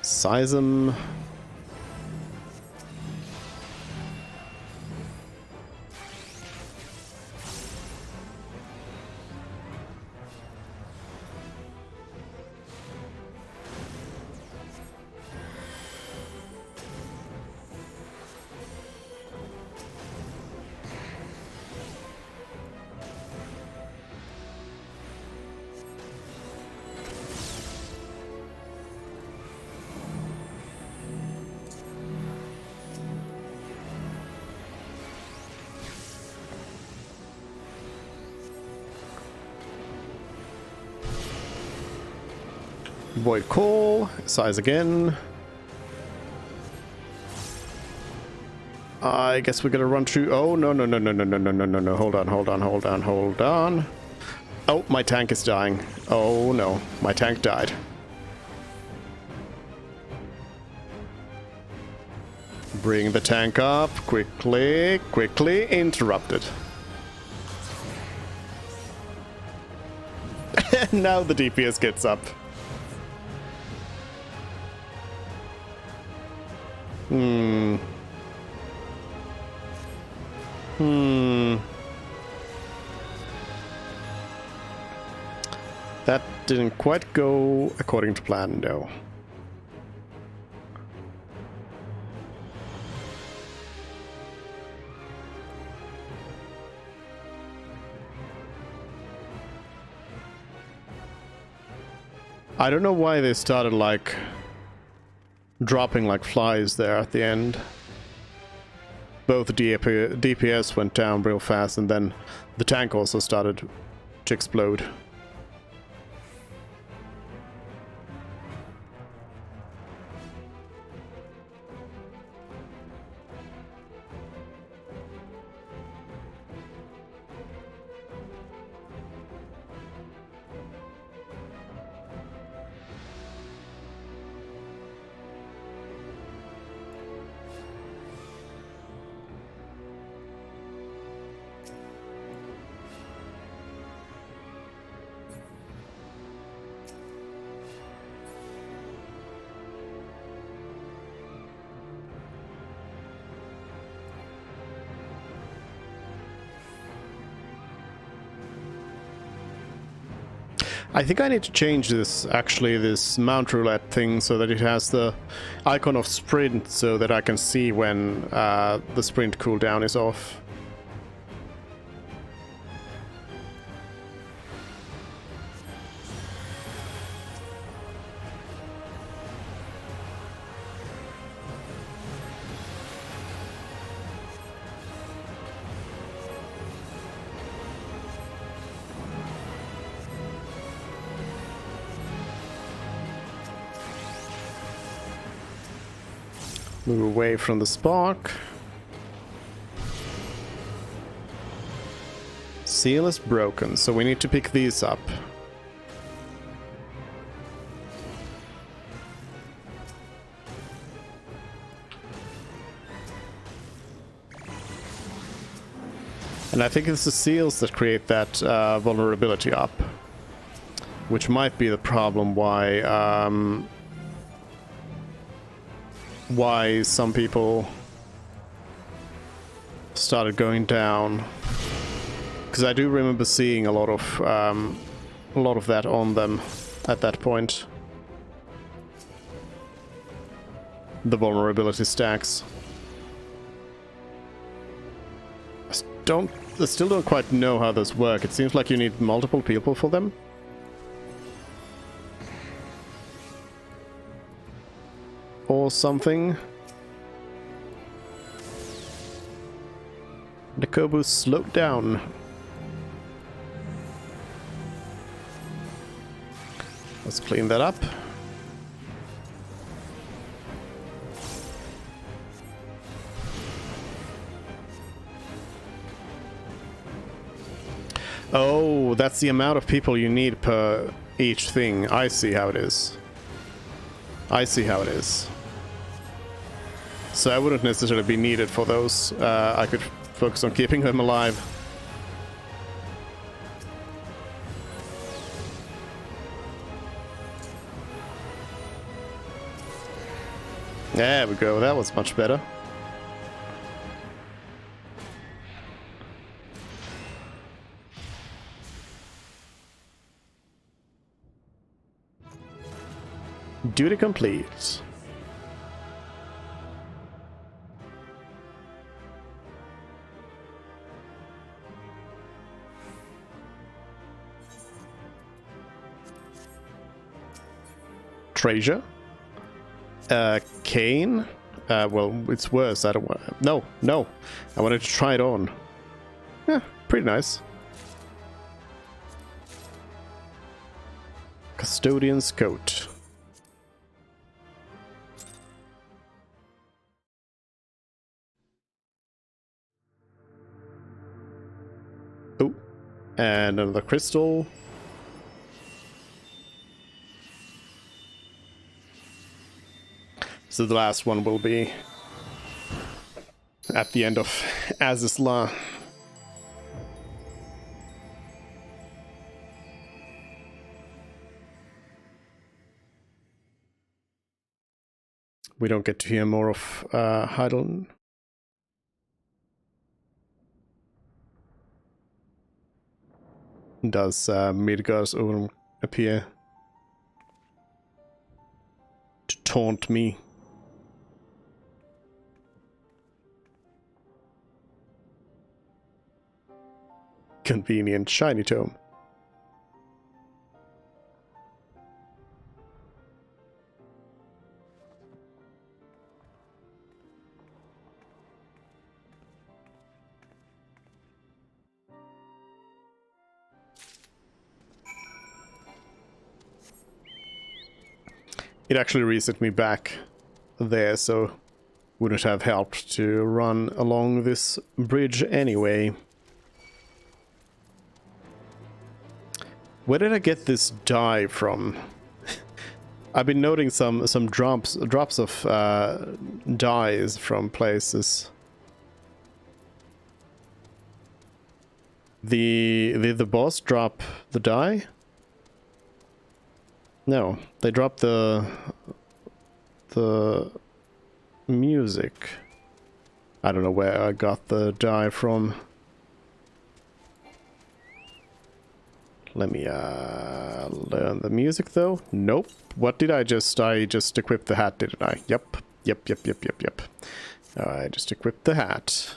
[SPEAKER 1] Size them. Void Call, size again. I guess we're gonna run through. Oh no no no no no no no no no no! Hold on, hold on, hold on, hold on. Oh, my tank is dying. Oh no, my tank died. Bring the tank up quickly, quickly. Interrupted. Now the DPS gets up. That didn't quite go according to plan, no. I don't know why they started like dropping like flies there at the end. Both the DPS went down real fast and then the tank also started to explode. I think I need to change this, actually, this mount roulette thing, so that it has the icon of sprint, so that I can see when the sprint cooldown is off. Move away from the spark. Seal is broken, so we need to pick these up. And I think it's the seals that create that vulnerability up, which might be the problem why some people started going down, because I do remember seeing a lot of that on them at that point. The vulnerability stacks. I still don't quite know how those work. It seems like you need multiple people for them. Or something. The Kobu slowed down. Let's clean that up. Oh, that's the amount of people you need per each thing. I see how it is. I see how it is. So I wouldn't necessarily be needed for those. I could focus on keeping them alive. There we go, that was much better. Duty complete. Treasure. Cane. Well, it's worse. I don't want. No, no. I wanted to try it on. Yeah, pretty nice. Custodian's coat. Oh, and another crystal. So the last one will be at the end of Azizla. We don't get to hear more of Heidel. Does Midgard's Orm appear to taunt me? Convenient shiny tome. It actually reset me back there, so wouldn't have helped to run along this bridge anyway. Where did I get this dye from? I've been noting some drops of dyes from places. Did the boss drop the dye? No, they dropped the music. I don't know where I got the dye from. Let me learn the music though. Nope. What did I just equipped the hat, didn't I? Yep. Yep. I just equipped the hat.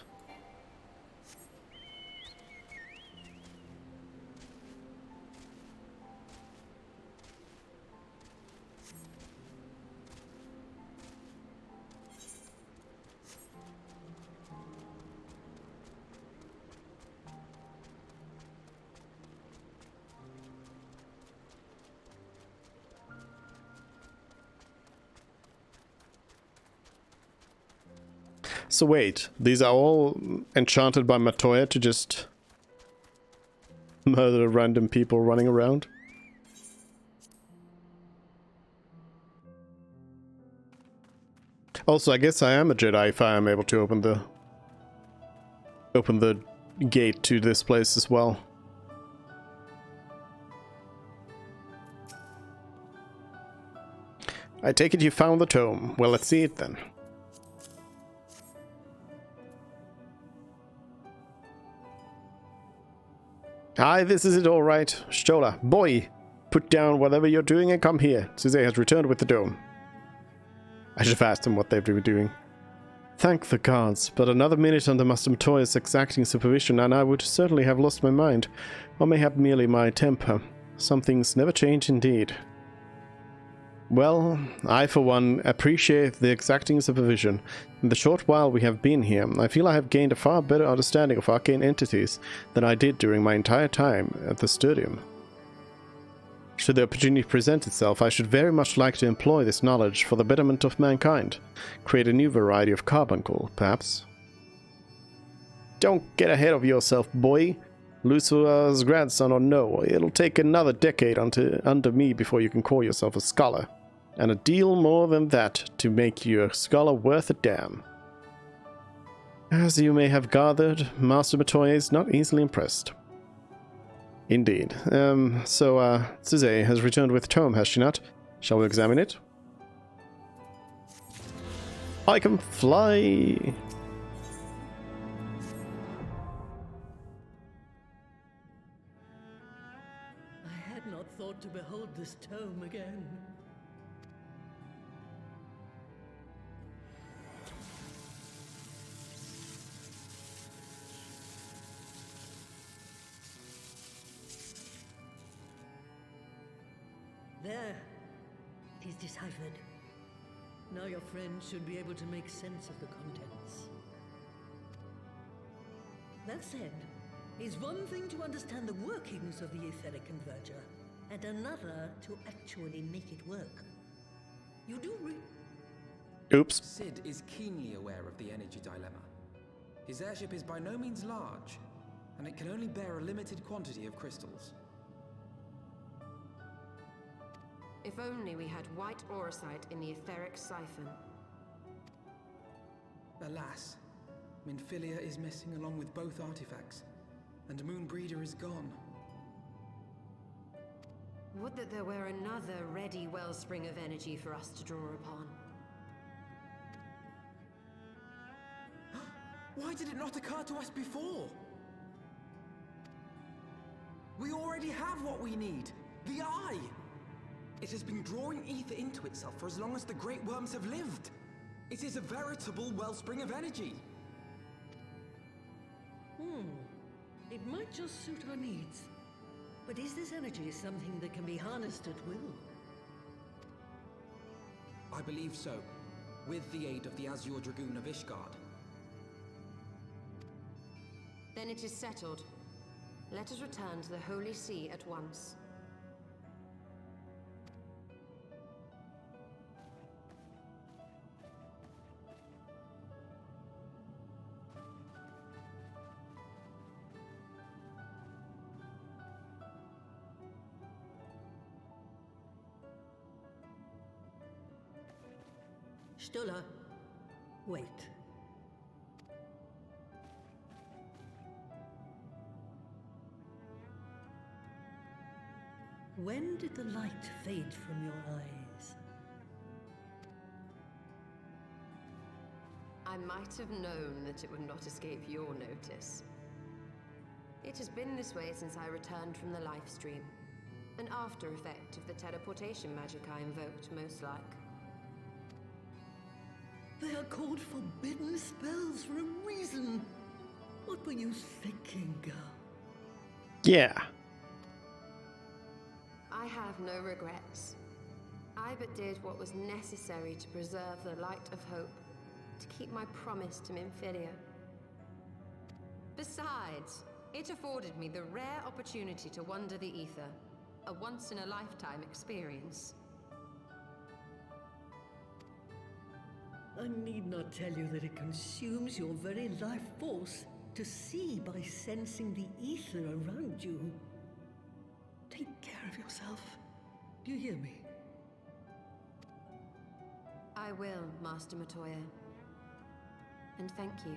[SPEAKER 1] So wait, these are all enchanted by Matoya to just murder random people running around? Also, I guess I am a Jedi if I am able to open the gate to this place as well. I take it you found the tome. Well, let's see it then. Hi, this is it all right. Stola, boy, put down whatever you're doing and come here. Suze has returned with the dome. I should have asked him what they've been doing. Thank the gods, but another minute under Master Matoya's exacting supervision and I would certainly have lost my mind, or mayhap merely my temper. Some things never change indeed. Well, I for one appreciate the exacting supervision. In the short while we have been here, I feel I have gained a far better understanding of arcane entities than I did during my entire time at the Studium. Should the opportunity present itself, I should very much like to employ this knowledge for the betterment of mankind. Create a new variety of carbuncle, perhaps. Don't get ahead of yourself, boy. Lucifer's grandson or no, it'll take another decade under me before you can call yourself a scholar. And a deal more than that to make you a scholar worth a damn. As you may have gathered, Master Matoya is not easily impressed. Indeed. So Suze has returned with tome, has she not? Shall we examine it? I can fly!
[SPEAKER 3] I had not thought to behold this tome again. There. It is deciphered. Now your friend should be able to make sense of the contents. That said, it's one thing to understand the workings of the etheric converger, and another to actually make it work. You do
[SPEAKER 1] Oops.
[SPEAKER 5] Sid is keenly aware of the energy dilemma. His airship is by no means large, and it can only bear a limited quantity of crystals.
[SPEAKER 4] If only we had white auracite in the etheric siphon.
[SPEAKER 5] Alas, Minfilia is missing along with both artifacts, and Moonbreeder is gone.
[SPEAKER 4] Would that there were another ready wellspring of energy for us to draw upon.
[SPEAKER 5] Why did it not occur to us before? We already have what we need, the Eye! It has been drawing ether into itself for as long as the Great Worms have lived. It is a veritable wellspring of energy.
[SPEAKER 3] It might just suit our needs. But is this energy something that can be harnessed at will?
[SPEAKER 5] I believe so, with the aid of the Azure Dragoon of Ishgard.
[SPEAKER 4] Then it is settled. Let us return to the Holy See at once.
[SPEAKER 3] Stola, wait. When did the light fade from your eyes?
[SPEAKER 4] I might have known that it would not escape your notice. It has been this way since I returned from the life stream. An after effect of the teleportation magic I invoked, most like.
[SPEAKER 3] They are called forbidden spells for a reason. What were you thinking, girl?
[SPEAKER 1] Yeah.
[SPEAKER 4] I have no regrets. I but did what was necessary to preserve the light of hope, to keep my promise to Minfilia. Besides, it afforded me the rare opportunity to wander the ether, a once-in-a-lifetime experience.
[SPEAKER 3] I need not tell you that it consumes your very life force to see by sensing the ether around you. Take care of yourself. Do you hear me?
[SPEAKER 4] I will, Master Matoya. And thank you.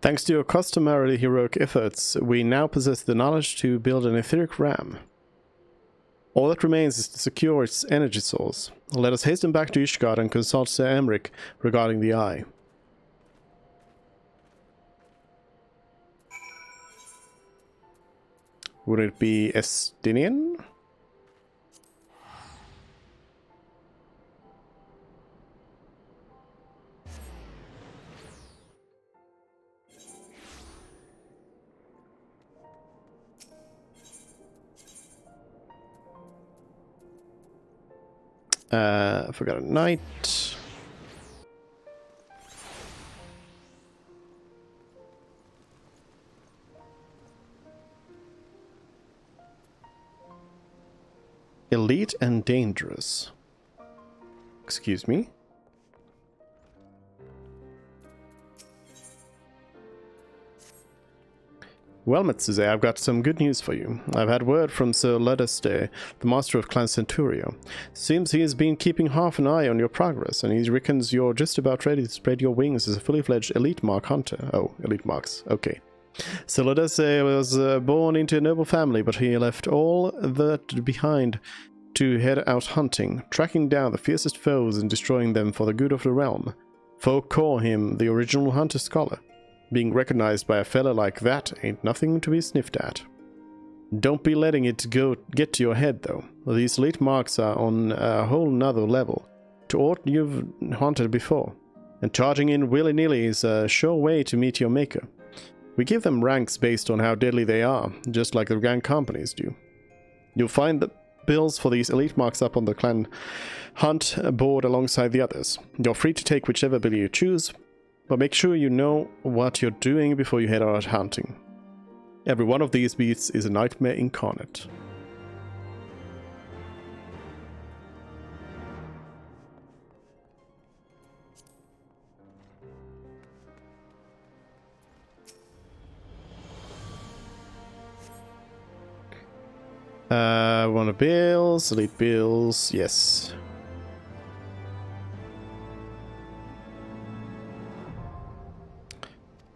[SPEAKER 1] Thanks to your customarily heroic efforts, we now possess the knowledge to build an etheric ram. All that remains is to secure its energy source. Let us hasten back to Ishgard and consult Sir Emric regarding the eye. Would it be Estinian? Forgotten Knight. Elite and dangerous. Excuse me. Well, Metsuze, I've got some good news for you. I've had word from Sir Ledeste, the master of Clan Centurio. Seems he has been keeping half an eye on your progress, and he reckons you're just about ready to spread your wings as a fully fledged elite mark hunter. Oh, elite marks. Okay. Sir Ledeste was born into a noble family, but he left all that behind to head out hunting, tracking down the fiercest foes and destroying them for the good of the realm. Folk call him the original hunter scholar. Being recognized by a fella like that ain't nothing to be sniffed at. Don't be letting it get to your head, though. These elite marks are on a whole nother level to what you've hunted before, and charging in willy-nilly is a sure way to meet your maker. We give them ranks based on how deadly they are, just like the gang companies do. You'll find the bills for these elite marks up on the clan hunt board alongside the others. You're free to take whichever bill you choose, but make sure you know what you're doing before you head out hunting. Every one of these beasts is a nightmare incarnate. One of bills, elite bills, yes.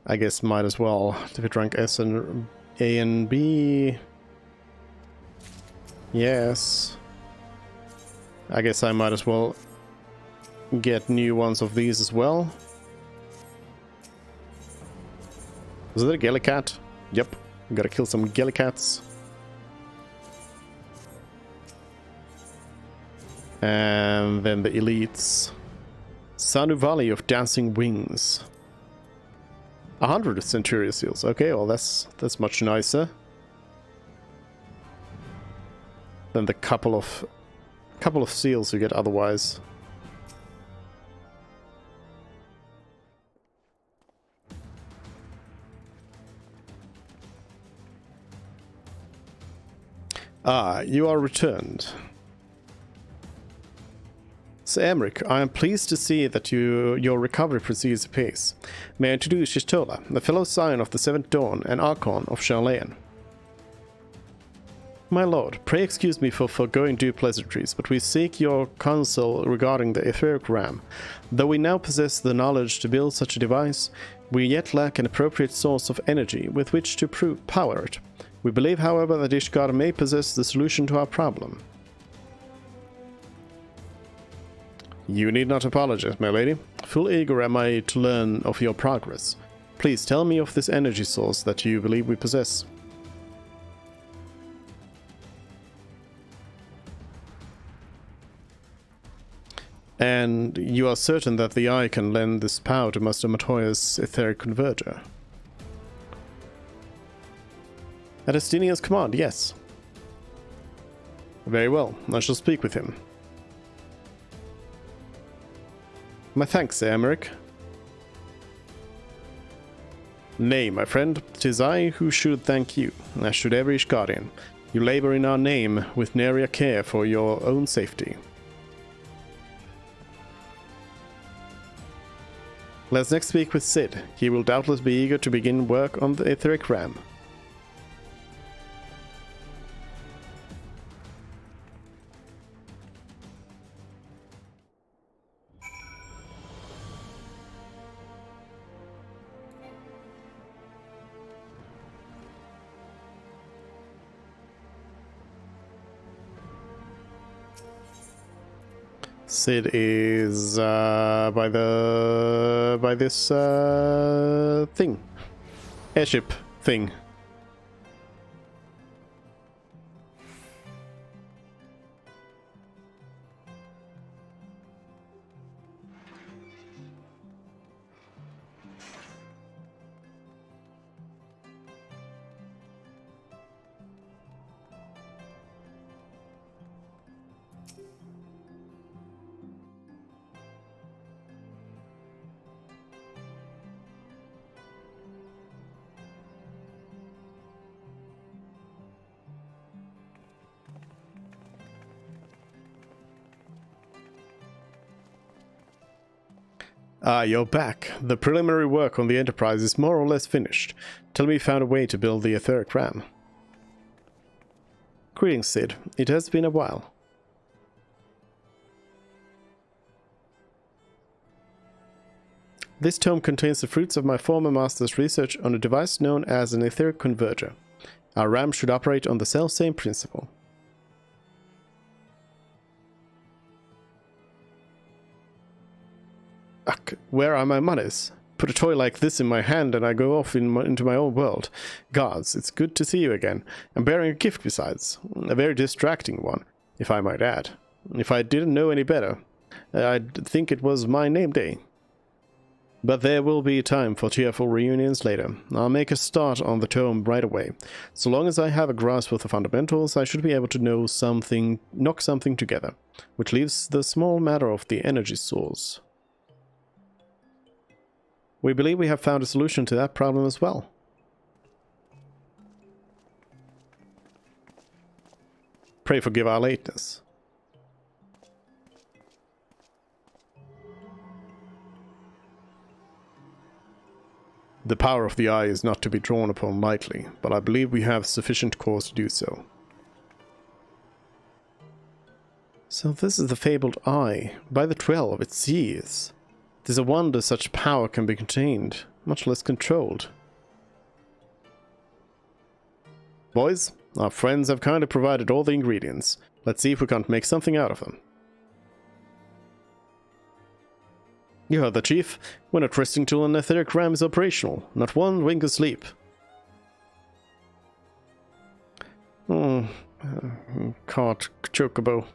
[SPEAKER 1] I guess might as well defeat rank S and A and B. Yes. I guess I might as well get new ones of these as well. Was it a Gellicat? Yep. Gotta kill some Gellicats. And then the elites. Sanu Valley of Dancing Wings. 100 Centuria seals. Okay, well that's much nicer than the couple of seals you get otherwise. Ah, you are returned. Sir Emric, I am pleased to see that your recovery proceeds apace. May I introduce Y'shtola, the fellow scion of the Seventh Dawn and Archon of Sharlayan. My lord, pray excuse me for foregoing due pleasantries, but we seek your counsel regarding the etheric ram. Though we now possess the knowledge to build such a device, we yet lack an appropriate source of energy with which to power it. We believe, however, that Ishgard may possess the solution to our problem. You need not apologize, my lady. Full eager am I to learn of your progress. Please tell me of this energy source that you believe we possess. And you are certain that the Eye can lend this power to Master Matoya's etheric converger? At Estinia's command, yes. Very well, I shall speak with him. My thanks, Emmerich. Nay, my friend, 'tis I who should thank you, as should every Ishgardian. You labor in our name with nary a care for your own safety. Let's next speak with Sid. He will doubtless be eager to begin work on the etheric ram. Sid is by this thing, airship thing. Ah, you're back. The preliminary work on the Enterprise is more or less finished. Tell me you found a way to build the etheric ram. Greetings, Sid. It has been a while. This tome contains the fruits of my former master's research on a device known as an etheric converger. Our ram should operate on the self-same principle. Ugh, where are my monies? Put a toy like this in my hand and I go off into my own world. Gods, it's good to see you again. I'm bearing a gift besides. A very distracting one, if I might add. If I didn't know any better, I'd think it was my name day. But there will be time for tearful reunions later. I'll make a start on the tome right away. So long as I have a grasp of the fundamentals, I should be able to knock something together, which leaves the small matter of the energy source. We believe we have found a solution to that problem as well. Pray forgive our lateness. The power of the Eye is not to be drawn upon lightly, but I believe we have sufficient cause to do so. So this is the fabled Eye. By the 12, it sees. 'Tis a wonder such power can be contained, much less controlled. Boys, our friends have kindly provided all the ingredients. Let's see if we can't make something out of them. You heard the chief. We're not resting till an etheric ram is operational. Not one wink of sleep. Caught chocobo.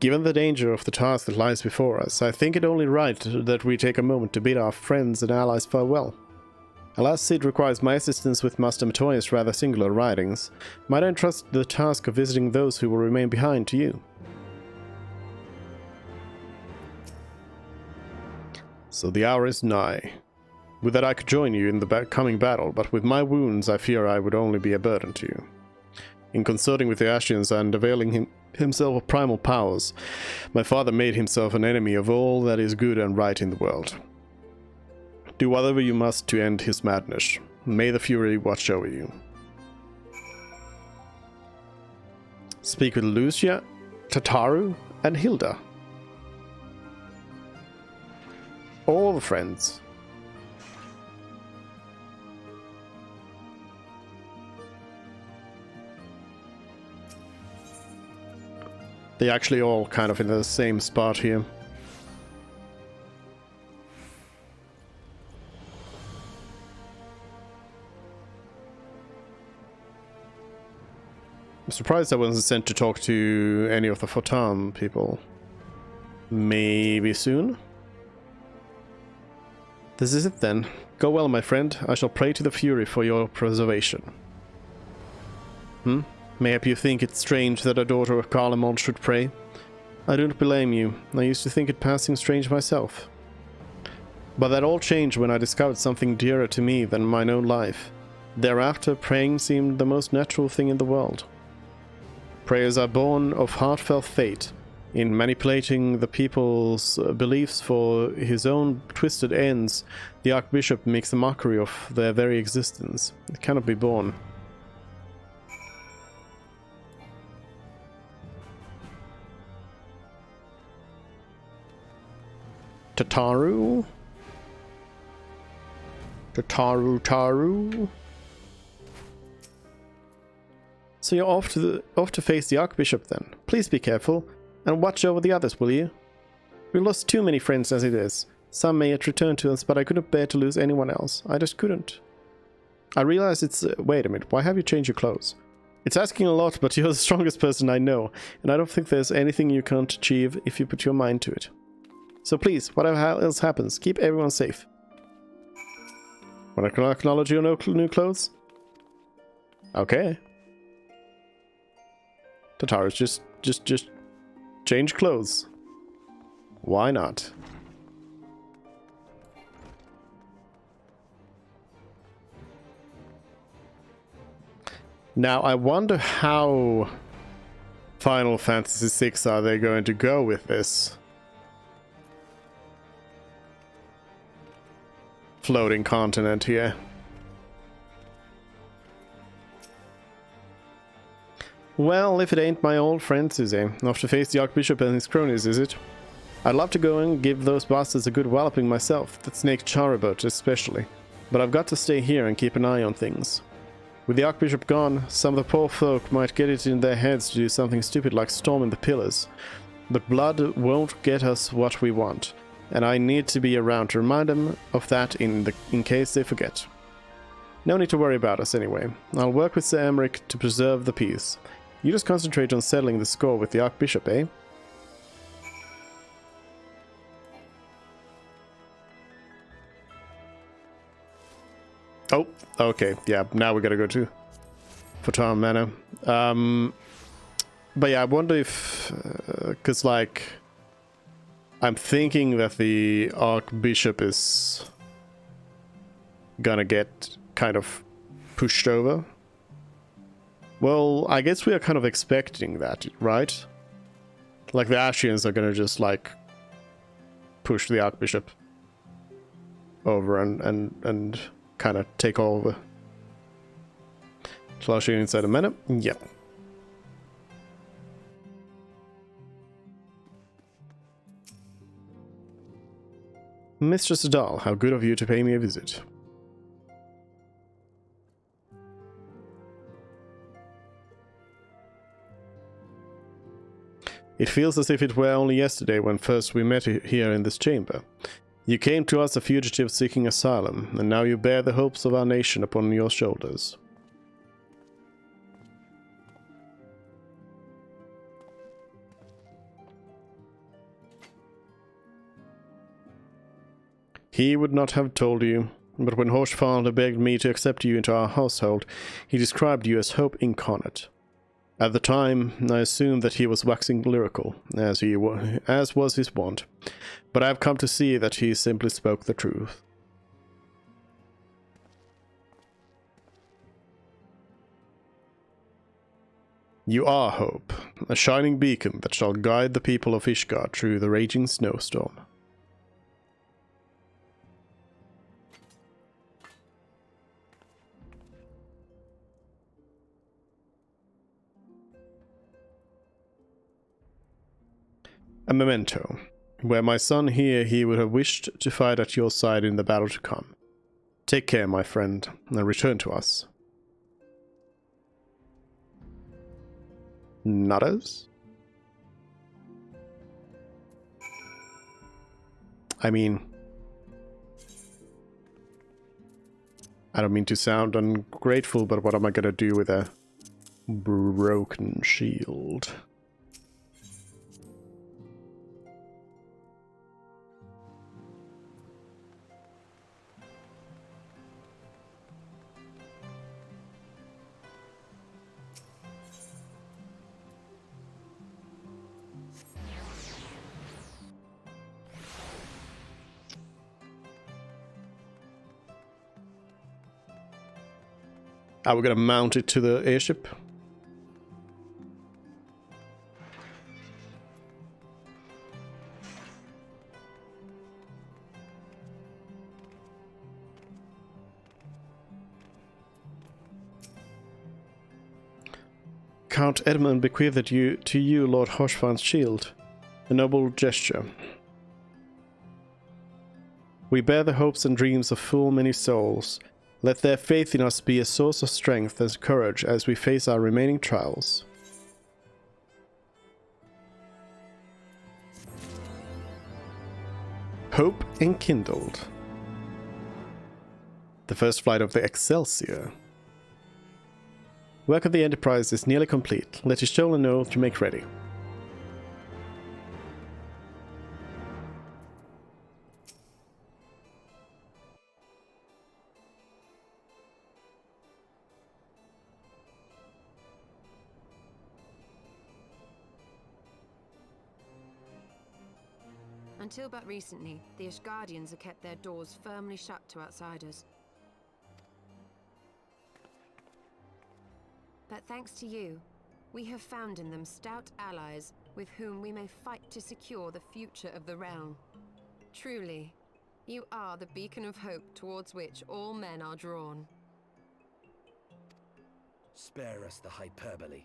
[SPEAKER 1] Given the danger of the task that lies before us, I think it only right that we take a moment to bid our friends and allies farewell. Alas, Sid requires my assistance with Master Matoya's rather singular writings. Might I entrust the task of visiting those who will remain behind to you? So the hour is nigh. With that I could join you in the coming battle, but with my wounds I fear I would only be a burden to you. In consorting with the Ashians and availing himself of primal powers, my father made himself an enemy of all that is good and right in the world. Do whatever you must to end his madness. May the Fury watch over you. Speak with Lucia, Tataru, and Hilda. All the friends. They're actually all kind of in the same spot here. I'm surprised I wasn't sent to talk to any of the Fotam people. Maybe soon? This is it then. Go well, my friend. I shall pray to the Fury for your preservation. Mayhap you think it strange that a daughter of Garlemald should pray? I don't blame you. I used to think it passing strange myself. But that all changed when I discovered something dearer to me than mine own life. Thereafter, praying seemed the most natural thing in the world. Prayers are born of heartfelt faith. In manipulating the people's beliefs for his own twisted ends, the Archbishop makes a mockery of their very existence. It cannot be borne. Tataru? Tataru. So you're off to face the Archbishop then. Please be careful, and watch over the others, will you? We lost too many friends as it is. Some may yet return to us, but I couldn't bear to lose anyone else. I just couldn't. I realize it's... wait a minute, why have you changed your clothes? It's asking a lot, but you're the strongest person I know, and I don't think there's anything you can't achieve if you put your mind to it. So please, whatever else happens, keep everyone safe. Wanna acknowledge your new clothes? Okay. Tataru's just change clothes. Why not? Now I wonder how Final Fantasy VI are they going to go with this floating continent here. Well, if it ain't my old friend Suze, off to face the Archbishop and his cronies, is it? I'd love to go and give those bastards a good walloping myself, that snake Charibot especially, but I've got to stay here and keep an eye on things. With the Archbishop gone, some of the poor folk might get it in their heads to do something stupid like storming the pillars, but blood won't get us what we want, and I need to be around to remind them of that in case they forget. No need to worry about us anyway. I'll work with Sir Emmerich to preserve the peace. You just concentrate on settling the score with the Archbishop, eh? Oh, okay. Yeah, now we gotta go to Fotam Manor. But yeah, I wonder if... because, like... I'm thinking that the Archbishop is gonna get kind of pushed over. Well, I guess we are kind of expecting that, right? Like the Ashians are gonna just like push the Archbishop over and kind of take over. Shall I show you inside a minute? Yep. Mistress Adal, how good of you to pay me a visit. It feels as if it were only yesterday when first we met here in this chamber. You came to us a fugitive seeking asylum, and now you bear the hopes of our nation upon your shoulders. He would not have told you, but when Horsfather begged me to accept you into our household, he described you as hope incarnate. At the time, I assumed that he was waxing lyrical, as was his wont, but I have come to see that he simply spoke the truth. You are hope, a shining beacon that shall guide the people of Ishgard through the raging snowstorm. A memento. Were my son here, he would have wished to fight at your side in the battle to come. Take care, my friend, and return to us. Nutters? I mean, I don't mean to sound ungrateful, but what am I gonna do with a broken shield? Are we gonna mount it to the airship? Count Edmund bequeathed to you Lord Hoshvan's shield. A noble gesture. We bear the hopes and dreams of full many souls. Let their faith in us be a source of strength and courage as we face our remaining trials. Hope enkindled. The first flight of the Excelsior. Work of the Enterprise is nearly complete. Let your Stolen know to make ready.
[SPEAKER 4] Until but recently, the Ishgardians have kept their doors firmly shut to outsiders. But thanks to you, we have found in them stout allies with whom we may fight to secure the future of the realm. Truly, you are the beacon of hope towards which all men are drawn.
[SPEAKER 6] Spare us the hyperbole.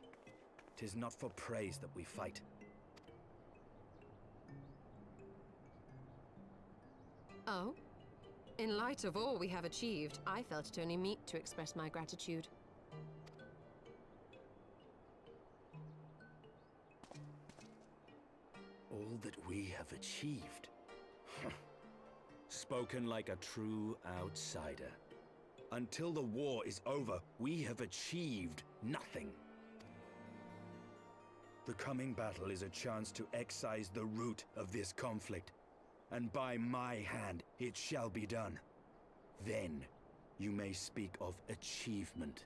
[SPEAKER 6] 'Tis not for praise that we fight.
[SPEAKER 4] Oh? In light of all we have achieved, I felt it only meet to express my gratitude.
[SPEAKER 6] All that we have achieved. Spoken like a true outsider. Until the war is over, we have achieved nothing. The coming battle is a chance to excise the root of this conflict. And by my hand it shall be done. Then you may speak of achievement.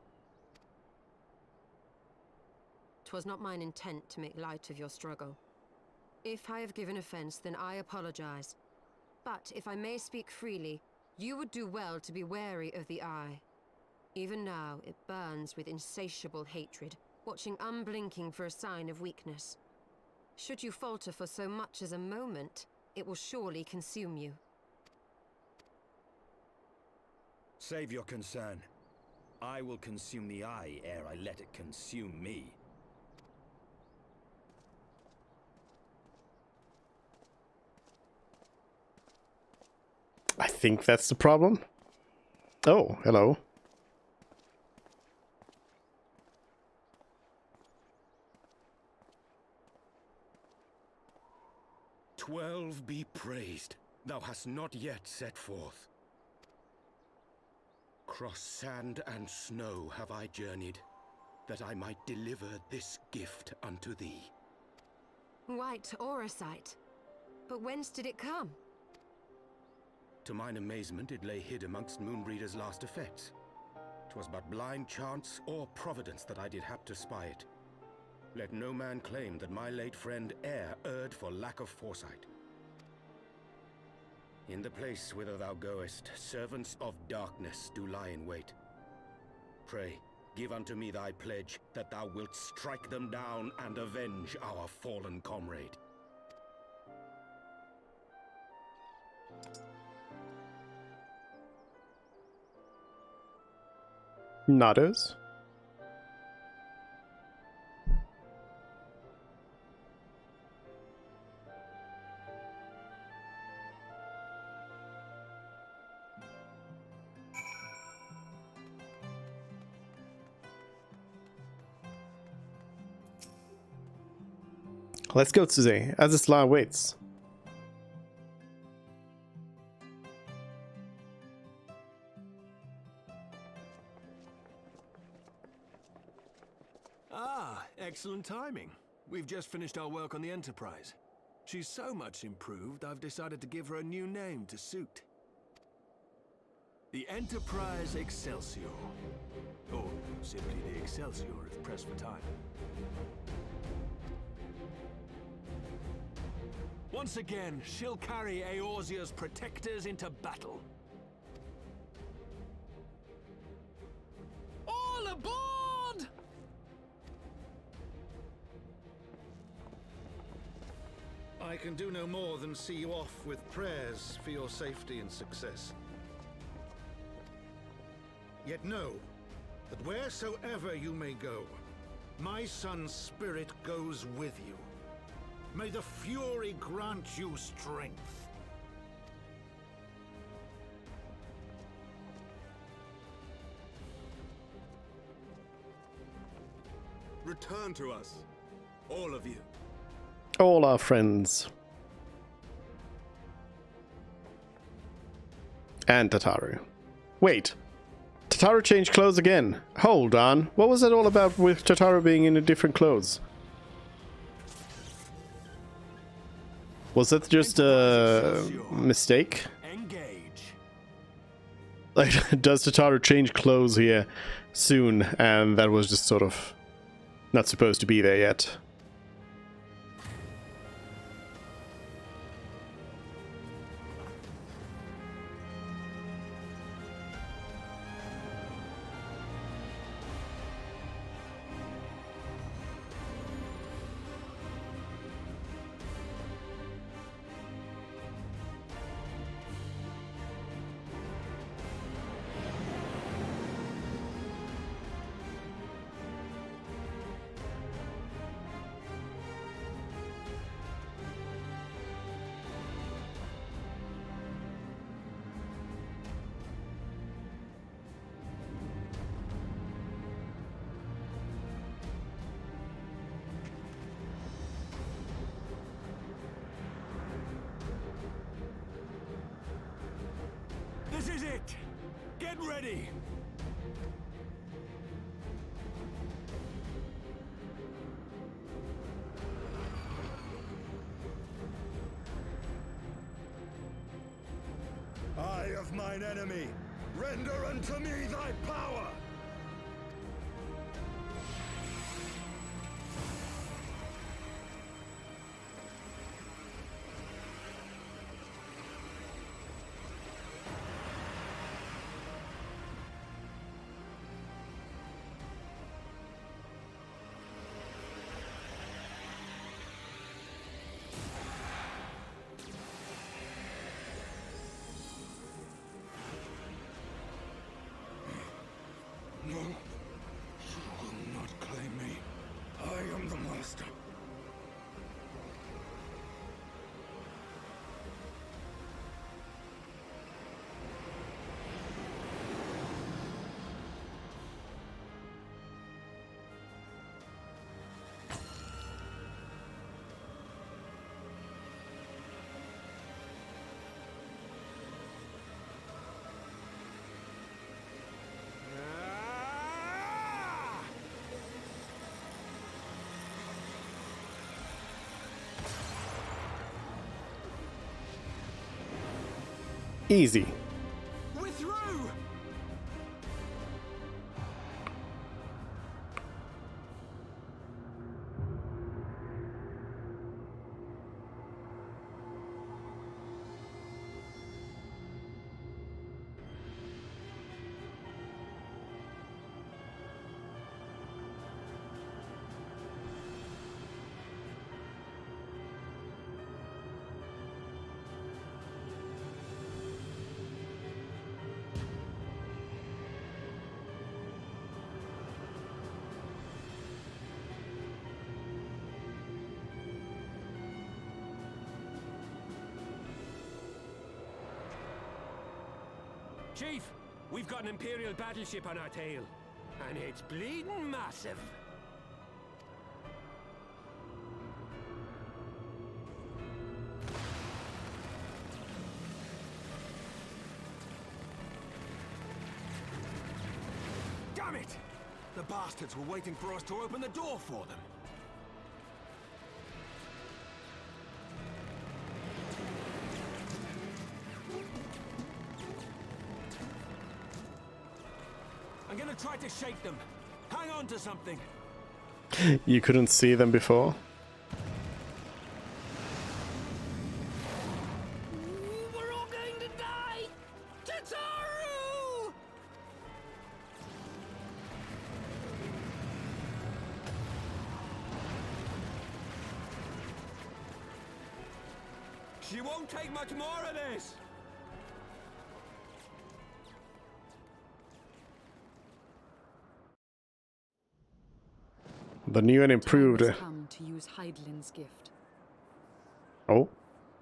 [SPEAKER 4] 'Twas not mine intent to make light of your struggle. If I have given offense, then I apologize. But if I may speak freely, you would do well to be wary of the Eye. Even now, it burns with insatiable hatred, watching unblinking for a sign of weakness. Should you falter for so much as a moment, it will surely consume you.
[SPEAKER 6] Save your concern. I will consume the Eye ere I let it consume me.
[SPEAKER 1] I think that's the problem. Oh, hello.
[SPEAKER 6] "12 be praised, thou hast not yet set forth. Cross sand and snow have I journeyed, that I might deliver this gift unto thee."
[SPEAKER 4] White Auracite. But whence did it come?
[SPEAKER 6] To mine amazement, it lay hid amongst Moonbreeder's last effects. 'Twas but blind chance or providence that I did hap to spy it. Let no man claim that my late friend e'er erred for lack of foresight. In the place whither thou goest, servants of darkness do lie in wait. Pray, Give unto me thy pledge that thou wilt strike them down and avenge our fallen comrade.
[SPEAKER 1] Nodders. Let's go, Suze, as Isla waits.
[SPEAKER 7] Ah, excellent timing. We've just finished our work on the Enterprise. She's so much improved, I've decided to give her a new name to suit. The Enterprise Excelsior. Or simply the Excelsior if pressed for time. Once again, she'll carry Eorzea's protectors into battle. All aboard!
[SPEAKER 8] I can do no more than see you off with prayers for your safety and success. Yet know that wheresoever you may go, my son's spirit goes with you. May the Fury grant you strength.
[SPEAKER 7] Return to us, all of you.
[SPEAKER 1] All our friends. And Tataru. Wait. Tataru changed clothes again. Hold on. What was that all about with Tataru being in a different clothes? Was that just a mistake?
[SPEAKER 7] Engage.
[SPEAKER 1] Like, does Tataru change clothes here soon, and that was just sort of not supposed to be there yet?
[SPEAKER 7] This is it! Get ready!
[SPEAKER 6] Eye of mine enemy, render unto me thy power!
[SPEAKER 8] No, you will not claim me. I am the master.
[SPEAKER 1] Easy.
[SPEAKER 7] We're through! Chief, we've got an Imperial battleship on our tail. And it's bleeding massive. Damn it! The bastards were waiting for us to open the door for them. I'm gonna try to shake them. Hang on to something.
[SPEAKER 1] You couldn't see them before?
[SPEAKER 7] We're all going to die! Tataru! She won't take much more of this!
[SPEAKER 1] The new and improved...
[SPEAKER 9] Come to use Hydaelyn's gift.
[SPEAKER 1] Oh.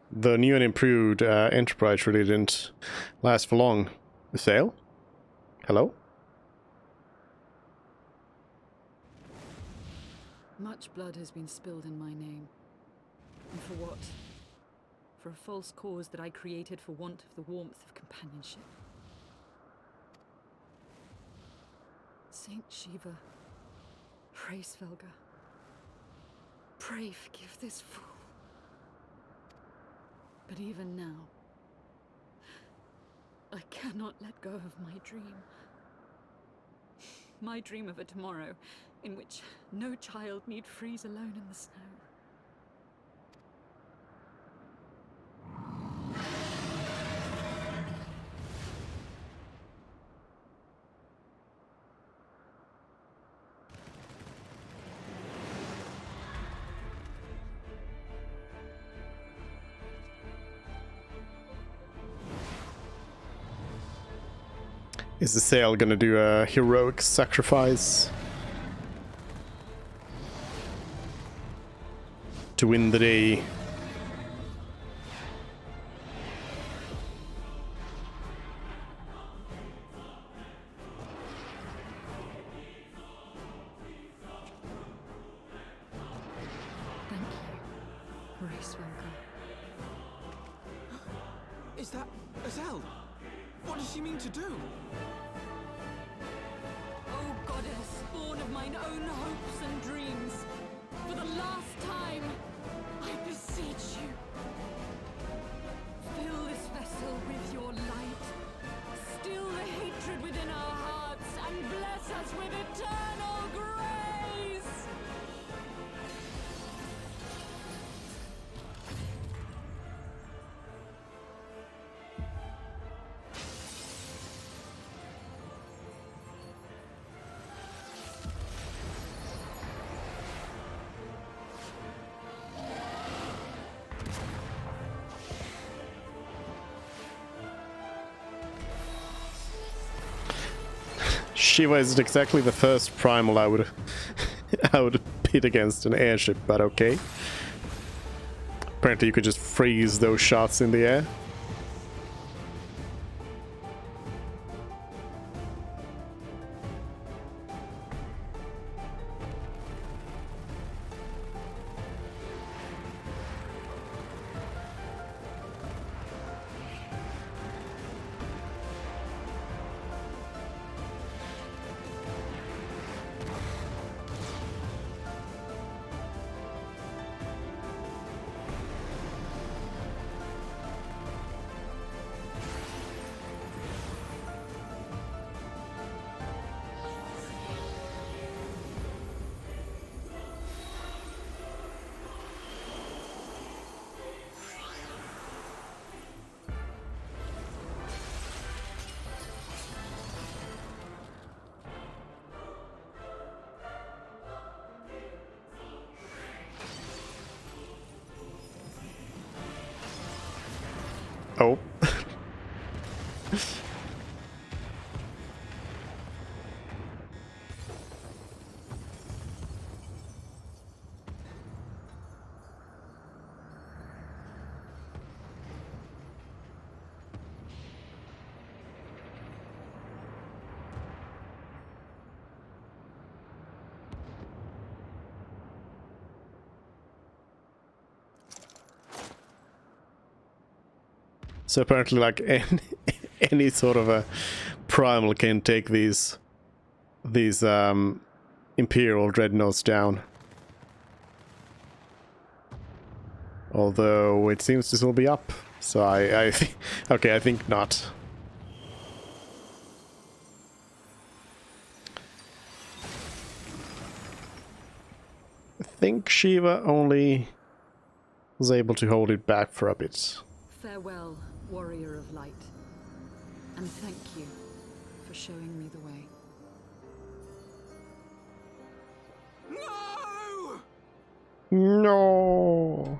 [SPEAKER 1] The new and improved Enterprise really didn't last for long. The sale? Hello?
[SPEAKER 9] Much blood has been spilled in my name. And for what? For a false cause that I created for want of the warmth of companionship. Saint Shiva, pray Svelga. Pray forgive this fool. But even now, I cannot let go of my dream. My dream of a tomorrow in which no child need freeze alone in the snow.
[SPEAKER 1] Is the Sail gonna do a heroic sacrifice to win the day?
[SPEAKER 9] Thank you, Race Welker.
[SPEAKER 5] Is that Azelle? What does she mean to do?
[SPEAKER 9] Oh goddess, born of mine own hopes and dreams, for the last time, I beseech you. Fill this vessel with your light, still the hatred within our hearts, and bless us with eternal grace!
[SPEAKER 1] Shiva isn't exactly the first primal I would I would pit against an airship, but okay. Apparently you could just freeze those shots in the air. Oh. So apparently, like, any sort of a primal can take these Imperial dreadnoughts down. Although it seems this will be up, so I think okay, I think not. I think Shiva only was able to hold it back for a bit.
[SPEAKER 9] Farewell, warrior of light. And thank you for showing me the way.
[SPEAKER 5] No!
[SPEAKER 1] No.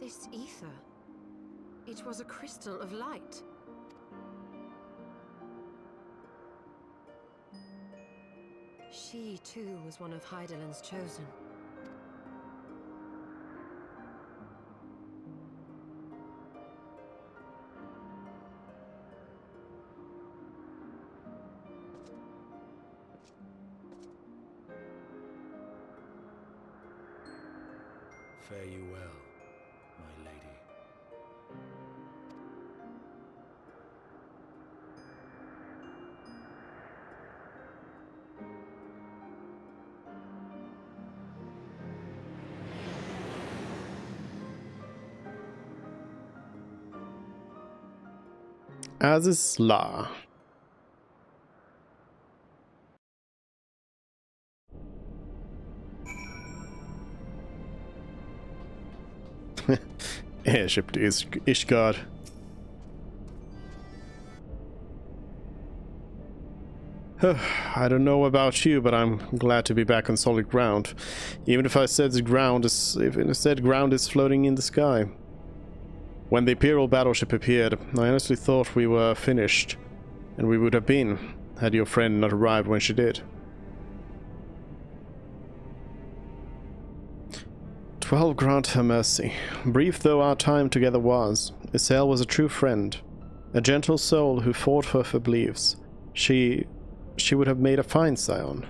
[SPEAKER 4] This ether. It was a crystal of light. She, too, was one of Hydaelyn's chosen.
[SPEAKER 6] Fare you well, my lady.
[SPEAKER 1] As is law. Airship to Ishgard. I don't know about you, but I'm glad to be back on solid ground. Even if I said the ground is, ground is floating in the sky. When the Imperial battleship appeared, I honestly thought we were finished, and we would have been, had your friend not arrived when she did. 12 grant her mercy. Brief though our time together was, Iselle was a true friend, a gentle soul who fought for her beliefs. She would have made a fine scion.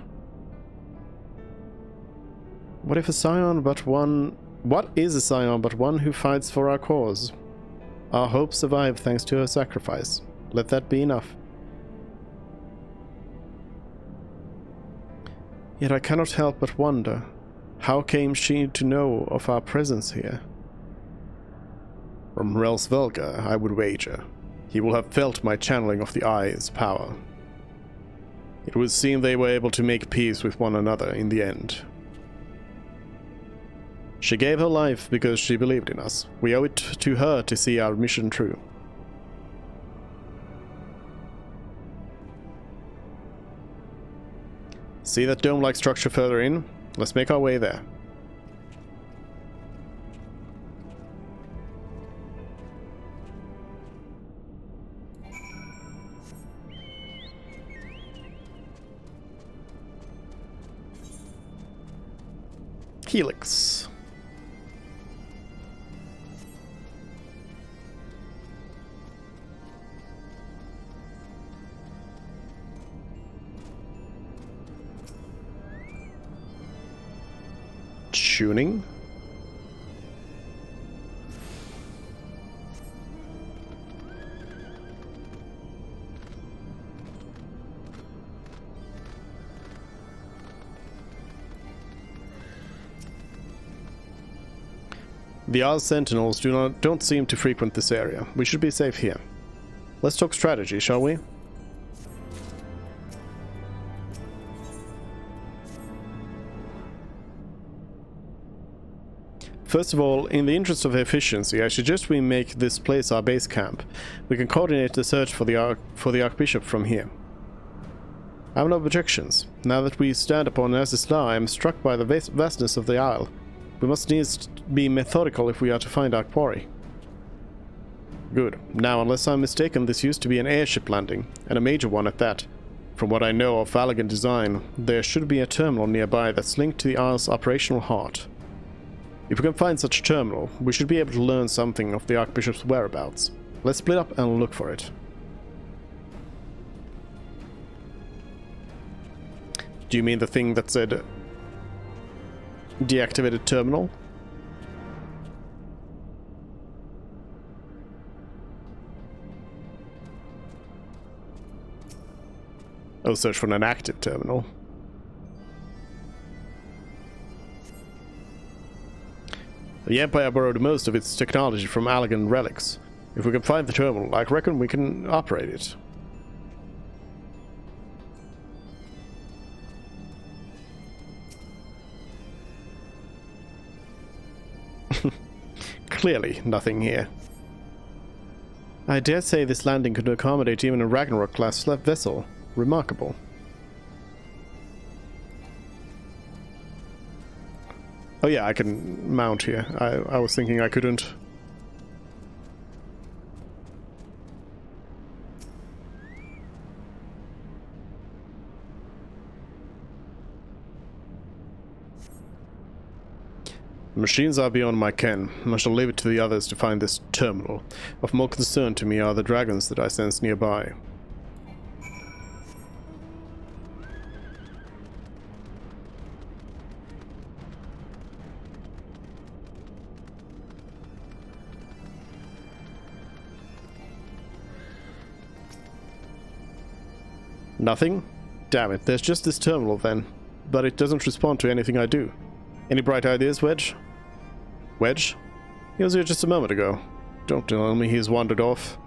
[SPEAKER 1] What is a scion but one who fights for our cause? Our hopes survive thanks to her sacrifice. Let that be enough. Yet I cannot help but wonder, how came she to know of our presence here? From Relsvelga, I would wager. He will have felt my channeling of the Eye's power. It would seem they were able to make peace with one another in the end. She gave her life because she believed in us. We owe it to her to see our mission through. See that dome-like structure further in? Let's make our way there. Helix. Tuning. The Oz Sentinels don't seem to frequent this area. We should be safe here. Let's talk strategy, shall we? First of all, in the interest of efficiency, I suggest we make this place our base camp. We can coordinate the search for the Archbishop from here. I have no objections. Now that we stand upon Azizla, I am struck by the vastness of the Isle. We must needs be methodical if we are to find our quarry. Good. Now, unless I'm mistaken, this used to be an airship landing, and a major one at that. From what I know of Valagan design, there should be a terminal nearby that's linked to the Isle's operational heart. If we can find such a terminal, we should be able to learn something of the Archbishop's whereabouts. Let's split up and look for it. Do you mean the thing that said deactivated terminal? Oh, search for an active terminal. The Empire borrowed most of its technology from Allegan relics. If we can find the terminal, I reckon we can operate it. Clearly, nothing here. I dare say this landing could accommodate even a Ragnarok-class vessel. Remarkable. Oh yeah, I can mount here. I was thinking I couldn't. Machines are beyond my ken. I shall leave it to the others to find this terminal. Of more concern to me are the dragons that I sense nearby. Nothing? Damn it, there's just this terminal then. But it doesn't respond to anything I do. Any bright ideas, Wedge? Wedge? He was here just a moment ago. Don't tell me he's wandered off.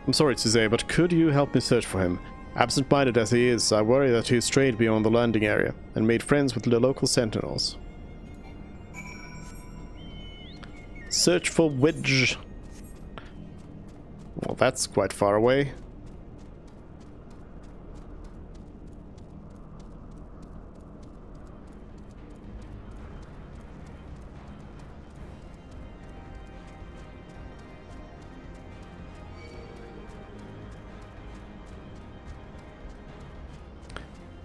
[SPEAKER 1] I'm sorry to say, but could you help me search for him? Absent-minded as he is, I worry that he's strayed beyond the landing area and made friends with the local sentinels. Search for Wedge. Well, that's quite far away.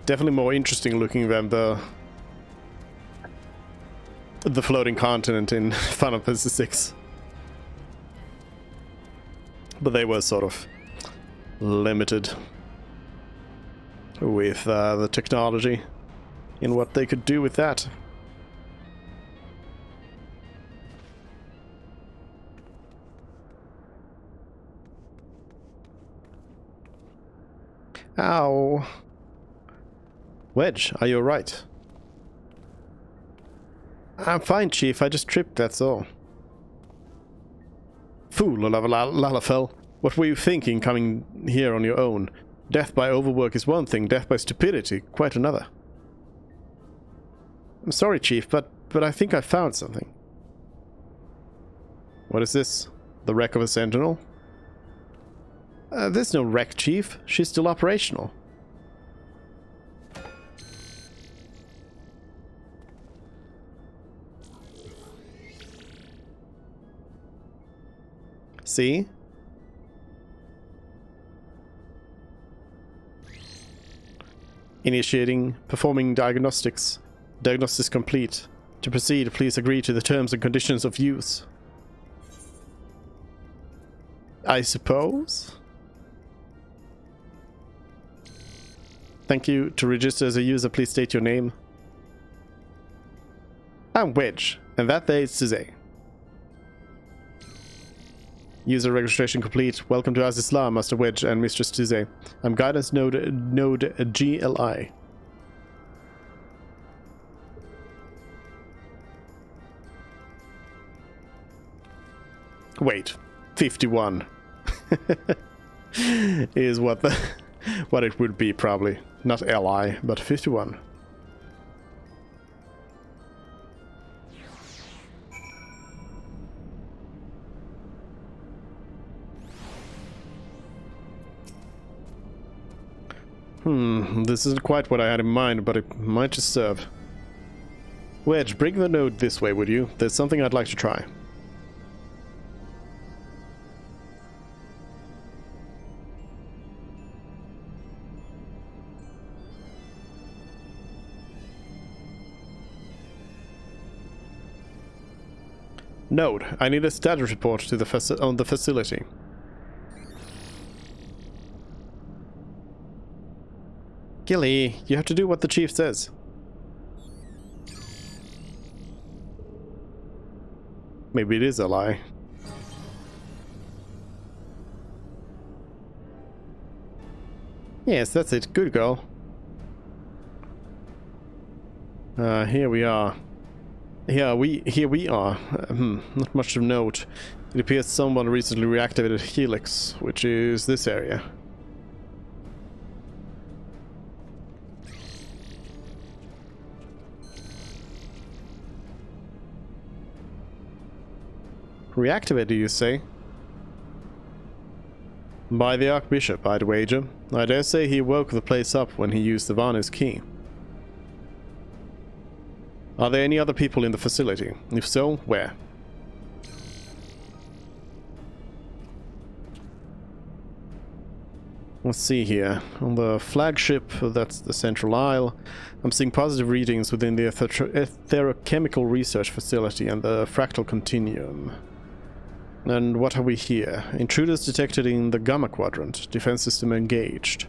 [SPEAKER 1] Definitely more interesting looking than the floating continent in Final Fantasy VI. But they were sort of limited with the technology in what they could do with that. Ow. Wedge, are you alright? I'm fine, Chief. I just tripped, that's all. Fool, Lalafell. What were you thinking coming here on your own? Death by overwork is one thing, death by stupidity, quite another. I'm sorry, Chief, but I think I found something. What is this? The wreck of a sentinel? There's no wreck, Chief. She's still operational. See? Initiating, performing diagnostics. Diagnosis complete. To proceed, please agree to the terms and conditions of use. I suppose? Thank you. To register as a user, please state your name. I'm Wedge, and that there is Suze. User registration complete. Welcome to Azizla, Master Wedge and Mistress Suze. I'm Guidance Node GLI. Wait, 51 is what it would be probably. Not LI, but 51. This isn't quite what I had in mind, but it might just serve. Wedge, bring the node this way, would you? There's something I'd like to try. Node, I need a status report to on the facility. Gilly, you have to do what the chief says. Maybe it is a lie. Yes, that's it. Good girl. Here we are. Here we are. Not much of note. It appears someone recently reactivated Helix, which is this area. Reactivated, you say? By the Archbishop, I'd wager. I dare say he woke the place up when he used the Varnus key. Are there any other people in the facility? If so, where? Let's see here. On the flagship, that's the Central Isle, I'm seeing positive readings within the Etherochemical Research Facility and the Fractal Continuum. And what have we here? Intruders detected in the Gamma Quadrant. Defense system engaged.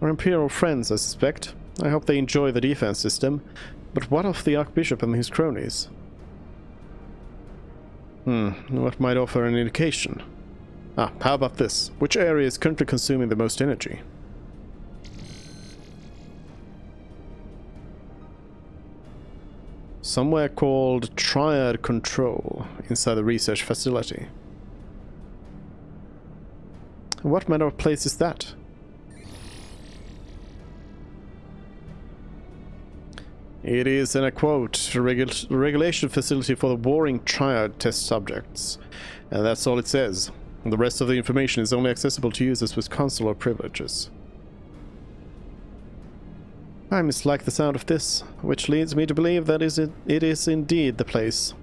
[SPEAKER 1] Our Imperial friends, I suspect. I hope they enjoy the defense system. But what of the Archbishop and his cronies? What might offer an indication? How about this? Which area is currently consuming the most energy? Somewhere called Triad Control, inside the research facility. What manner of place is that? It is, and I quote, a regulation facility for the warring triad test subjects. And that's all it says. The rest of the information is only accessible to users with consular privileges. I mislike the sound of this, which leads me to believe that it is indeed the place.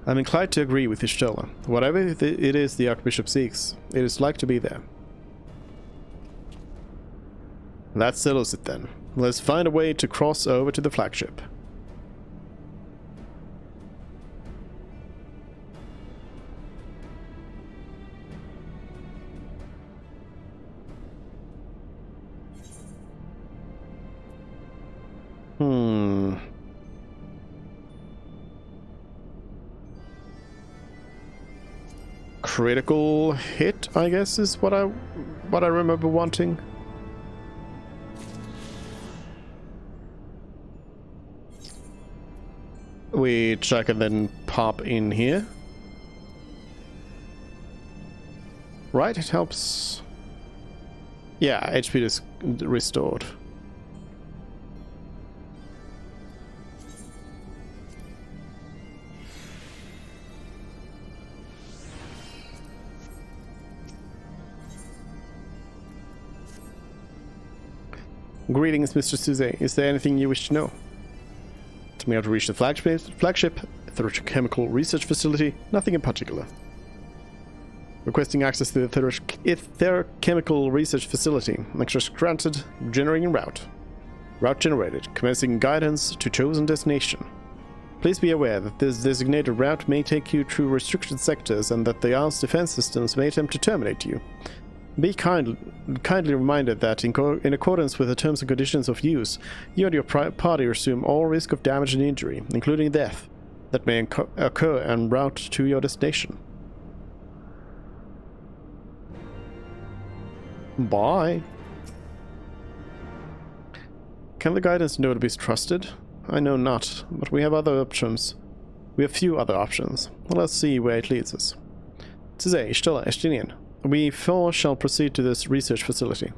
[SPEAKER 1] I'm inclined to agree with Y'shtola. Whatever it is the Archbishop seeks, it is like to be there. That settles it then. Let's find a way to cross over to the flagship. Critical hit, I guess, is what I remember wanting. Which I can then pop in here. Right, it helps. Yeah, HP is restored. Greetings, Mr. Suze. Is there anything you wish to know? Tell me how to reach the flagship, Etherochemical Research Facility, nothing in particular. Requesting access to the Etherochemical Research Facility. Access granted, generating route. Route generated, commencing guidance to chosen destination. Please be aware that this designated route may take you through restricted sectors and that the Isle's defense systems may attempt to terminate you. Be kindly reminded that in accordance with the terms and conditions of use, you and your party assume all risk of damage and injury, including death, that may occur en route to your destination. Bye. Can the guidance node be trusted? I know not, but we have other options. We have few other options. Let's see where it leads us. Today, Y'shtola, Estinian. We four shall proceed to this research facility.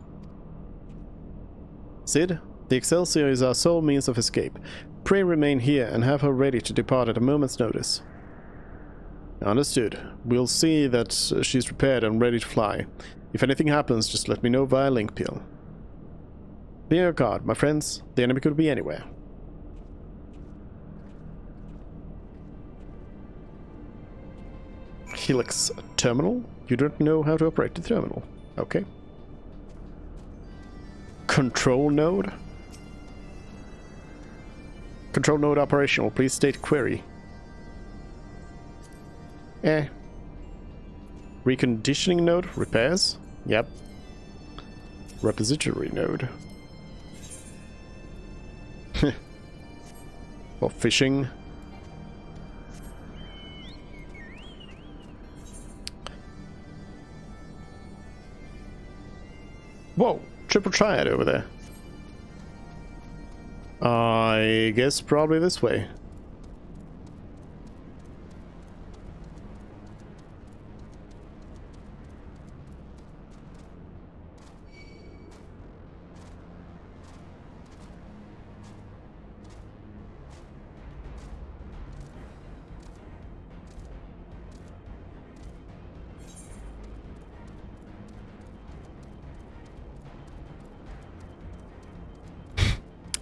[SPEAKER 1] Sid, the Excelsior is our sole means of escape. Pray remain here and have her ready to depart at a moment's notice. Understood. We'll see that she's prepared and ready to fly. If anything happens, just let me know via link peel. Be on your guard, my friends. The enemy could be anywhere. Helix terminal? You don't know how to operate the terminal. Okay. Control node? Control node operational. Please state query. Reconditioning node. Repairs. Yep. Repository node. For fishing. Whoa! Triple triad over there. I guess probably this way.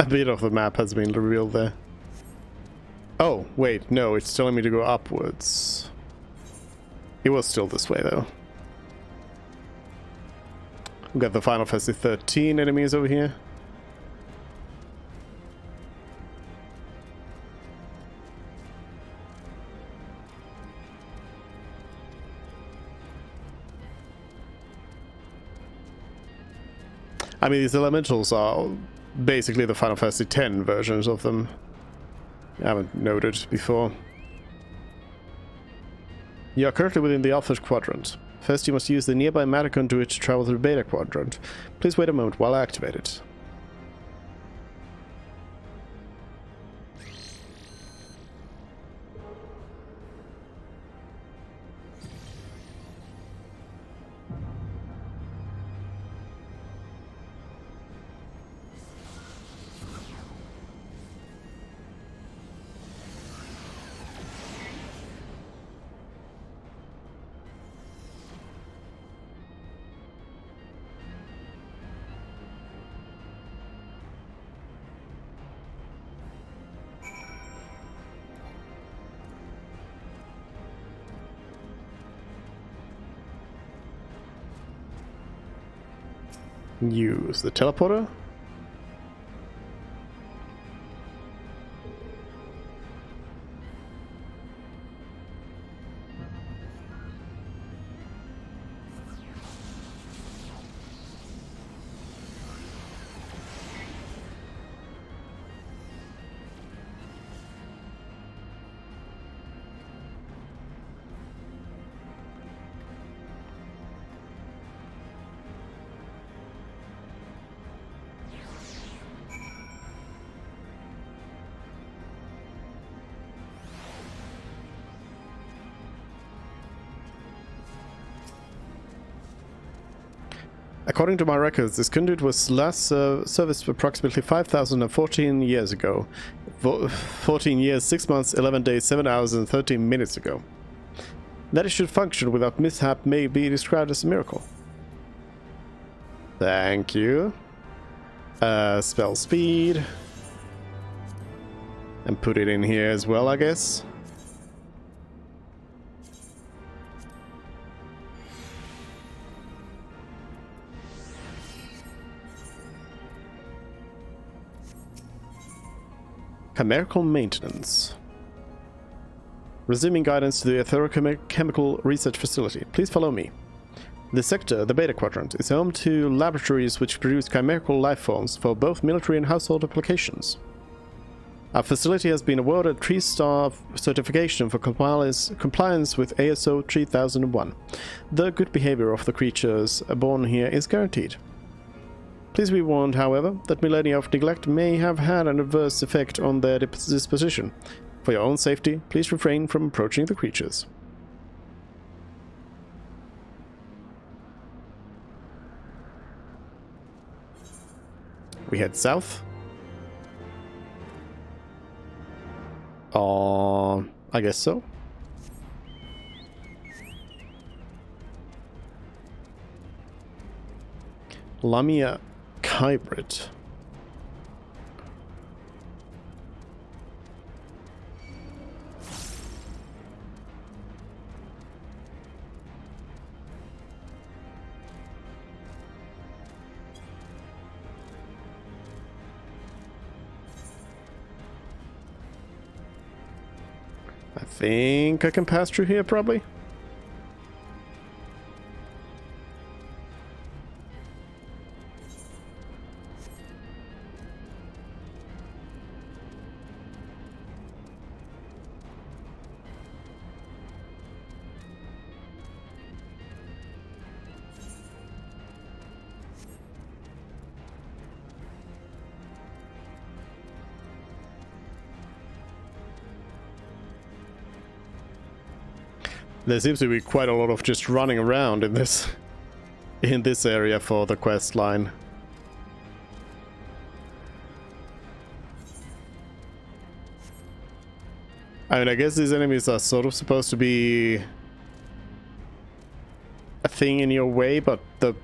[SPEAKER 1] A bit of the map has been revealed there. Oh, wait, no, it's telling me to go upwards. It was still this way, though. We've got the Final Fantasy 13 enemies over here. I mean, these elementals are basically the Final Fantasy X versions of them. I haven't noted before. You are currently within the Alpha Quadrant. First, you must use the nearby matter conduit to travel to the Beta Quadrant. Please wait a moment while I activate it. Use the teleporter. According to my records, this conduit was last serviced approximately 5,014 years ago. 14 years, 6 months, 11 days, 7 hours, and 13 minutes ago. That it should function without mishap may be described as a miracle. Thank you. Spell speed. And put it in here as well, I guess. Chimerical maintenance. Resuming guidance to the Etherochemical Research Facility. Please follow me. The sector, the Beta Quadrant, is home to laboratories which produce chimerical life forms for both military and household applications. Our facility has been awarded 3-star certification for compliance with ASO 3001. The good behavior of the creatures born here is guaranteed. Please be warned, however, that millennia of neglect may have had an adverse effect on their disposition. For your own safety, please refrain from approaching the creatures. We head south. I guess so. Lamia Hybrid. I think I can pass through here, probably. There seems to be quite a lot of just running around in this area for the quest line. I mean, I guess these enemies are sort of supposed to be a thing in your way, but the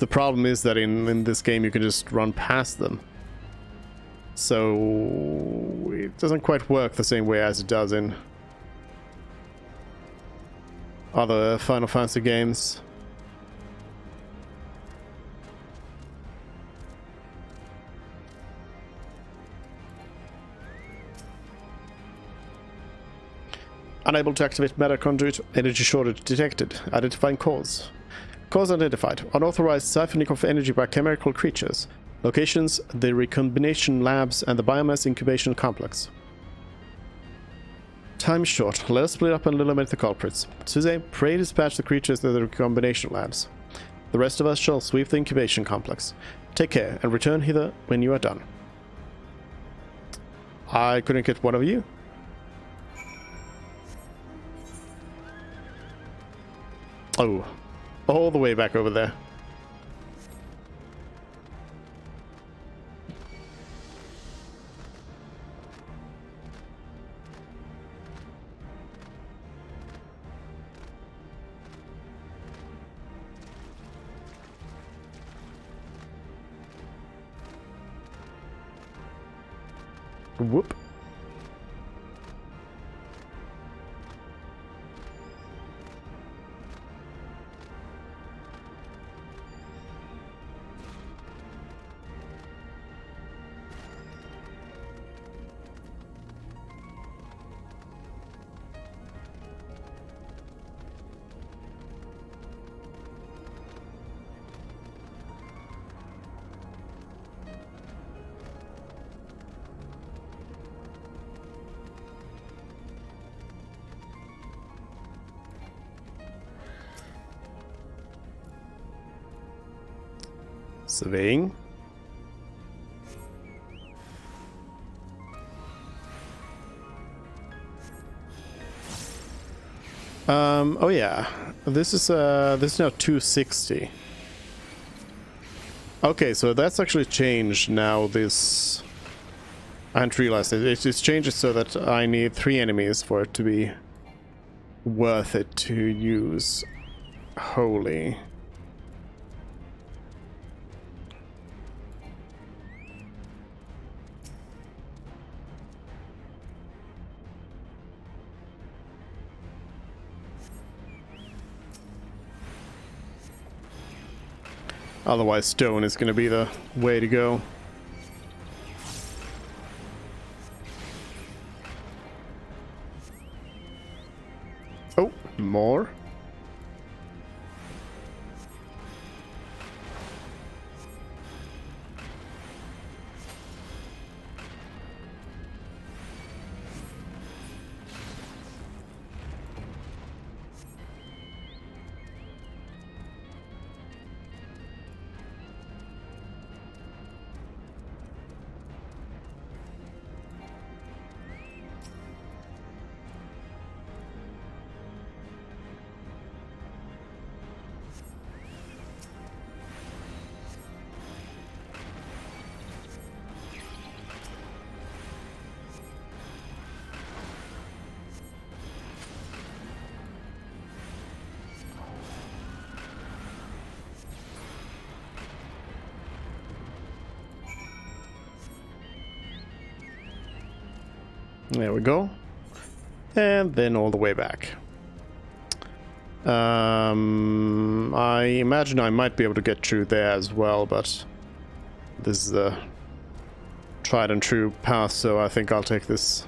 [SPEAKER 1] problem is that in this game you can just run past them. So it doesn't quite work the same way as it does in other Final Fantasy games. Unable to activate meta conduit, energy shortage detected. Identifying cause. Cause identified. Unauthorized siphoning of energy by chemical creatures. Locations: the recombination labs and the biomass incubation complex. Time is short. Let us split up and eliminate the culprits. Suze, pray dispatch the creatures to the recombination labs. The rest of us shall sweep the incubation complex. Take care and return hither when you are done. I couldn't get one of you. Oh, all the way back over there. Whoop. Surveying. Oh yeah, this is now 260. Okay, so that's actually changed now. This I hadn't realized it. It's changed so that I need 3 enemies for it to be worth it to use Holy. Otherwise, stone is going to be the way to go. Oh, more. There we go. And then all the way back. I imagine I might be able to get through there as well, but this is the tried and true path, so I think I'll take this.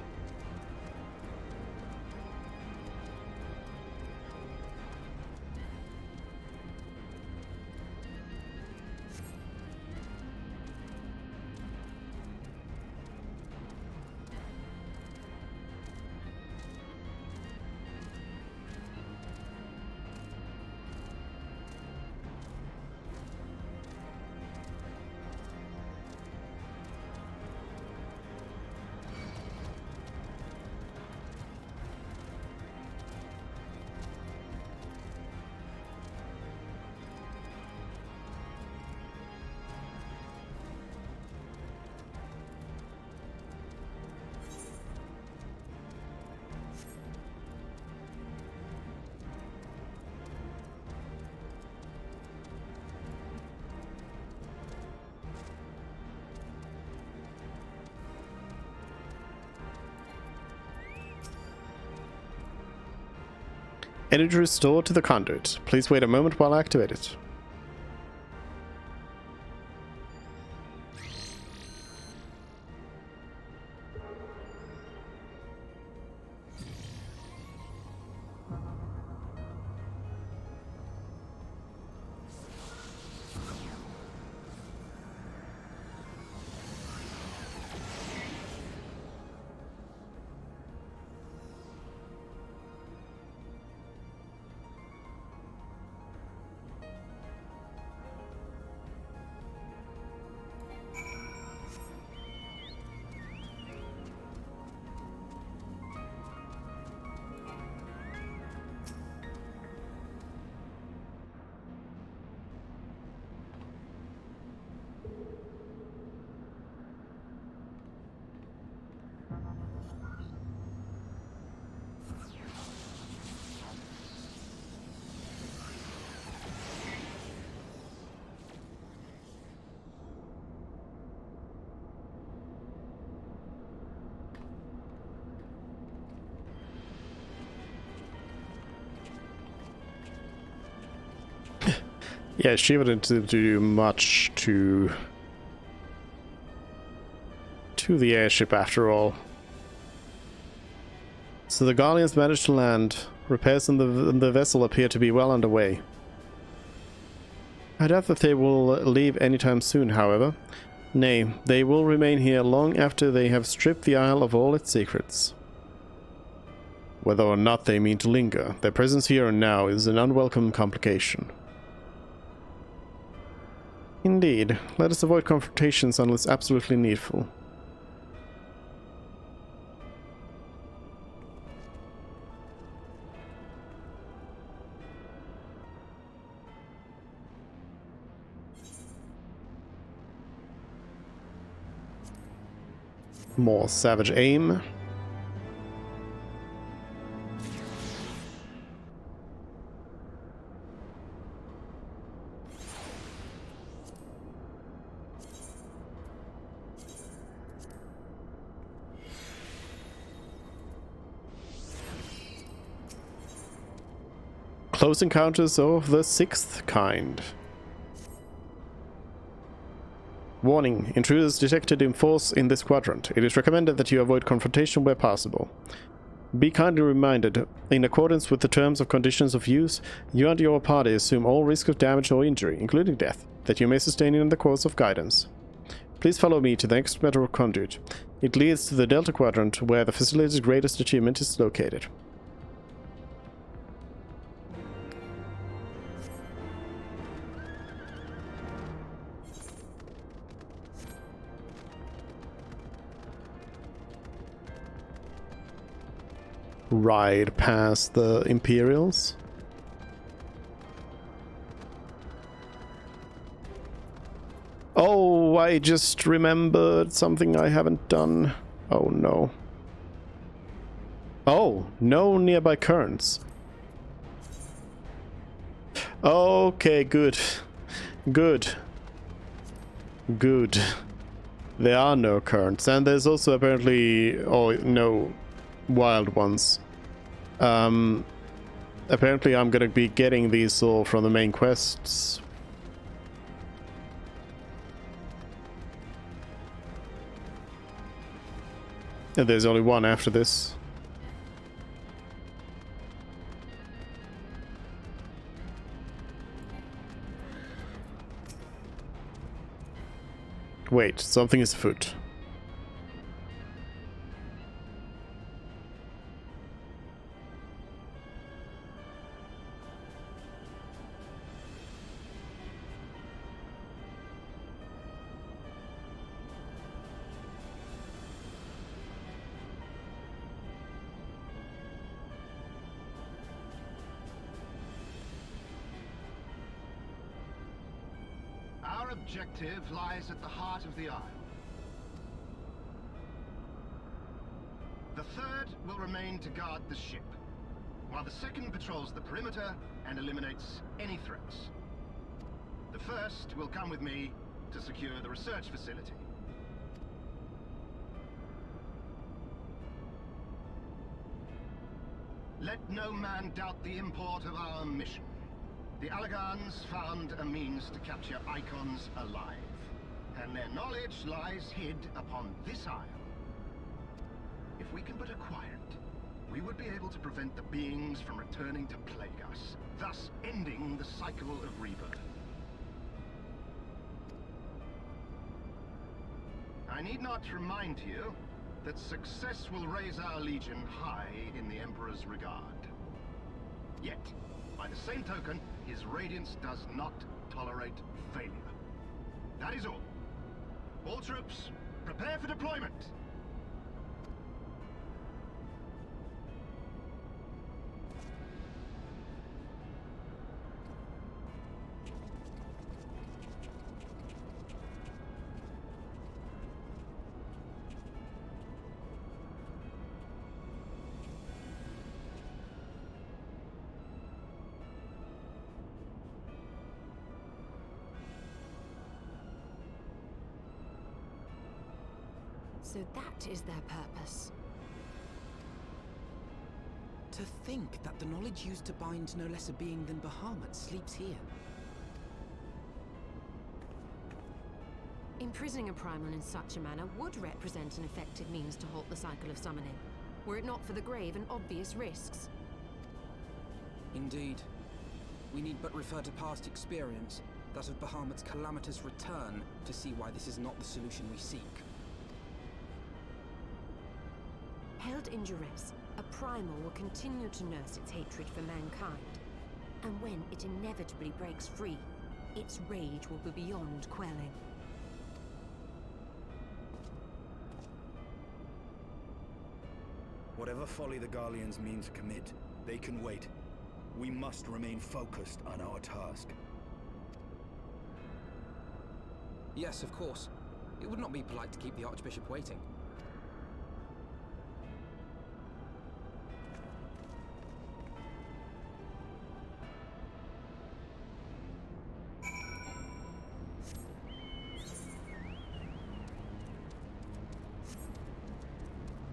[SPEAKER 1] Energy restored to the conduit. Please wait a moment while I activate it. Yeah, she didn't do much to the airship after all. So the Guardians managed to land. Repairs on the vessel appear to be well underway. I doubt that they will leave anytime soon, however. Nay, they will remain here long after they have stripped the Isle of all its secrets. Whether or not they mean to linger, their presence here and now is an unwelcome complication. Indeed, let us avoid confrontations unless absolutely needful. More savage aim. Close encounters of the 6th kind. Warning, intruders detected in force in this quadrant. It is recommended that you avoid confrontation where possible. Be kindly reminded, in accordance with the terms and conditions of use, you and your party assume all risk of damage or injury, including death, that you may sustain in the course of guidance. Please follow me to the next metal conduit. It leads to the Delta Quadrant, where the facility's greatest achievement is located. Ride past the Imperials. Oh, I just remembered something I haven't done. Oh no. Oh, no nearby currents. Okay, good. Good. Good. There are no currents, and there's also apparently... oh, no wild ones. Apparently I'm gonna be getting these all from the main quests. And there's only one after this. Wait, something is afoot.
[SPEAKER 10] Our objective lies at the heart of the Isle. The third will remain to guard the ship, while the second patrols the perimeter and eliminates any threats. The first will come with me to secure the research facility. Let no man doubt the import of our mission. The Alagans found a means to capture icons alive, and their knowledge lies hid upon this isle. If we can but acquire it, we would be able to prevent the beings from returning to plague us, thus ending the cycle of rebirth. I need not remind you that success will raise our legion high in the Emperor's regard. Yet, by the same token, his radiance does not tolerate failure. That is all. All troops, prepare for deployment!
[SPEAKER 4] So that is their purpose.
[SPEAKER 5] To think that the knowledge used to bind no less a being than Bahamut sleeps here.
[SPEAKER 4] Imprisoning a primal in such a manner would represent an effective means to halt the cycle of summoning, were it not for the grave and obvious risks.
[SPEAKER 5] Indeed. We need but refer to past experience, that of Bahamut's calamitous return, to see why this is not the solution we seek.
[SPEAKER 4] Held in duress, a primal will continue to nurse its hatred for mankind. And when it inevitably breaks free, its rage will be beyond quelling.
[SPEAKER 11] Whatever folly the Garleans mean to commit, they can wait. We must remain focused on our task.
[SPEAKER 5] Yes, of course. It would not be polite to keep the Archbishop waiting.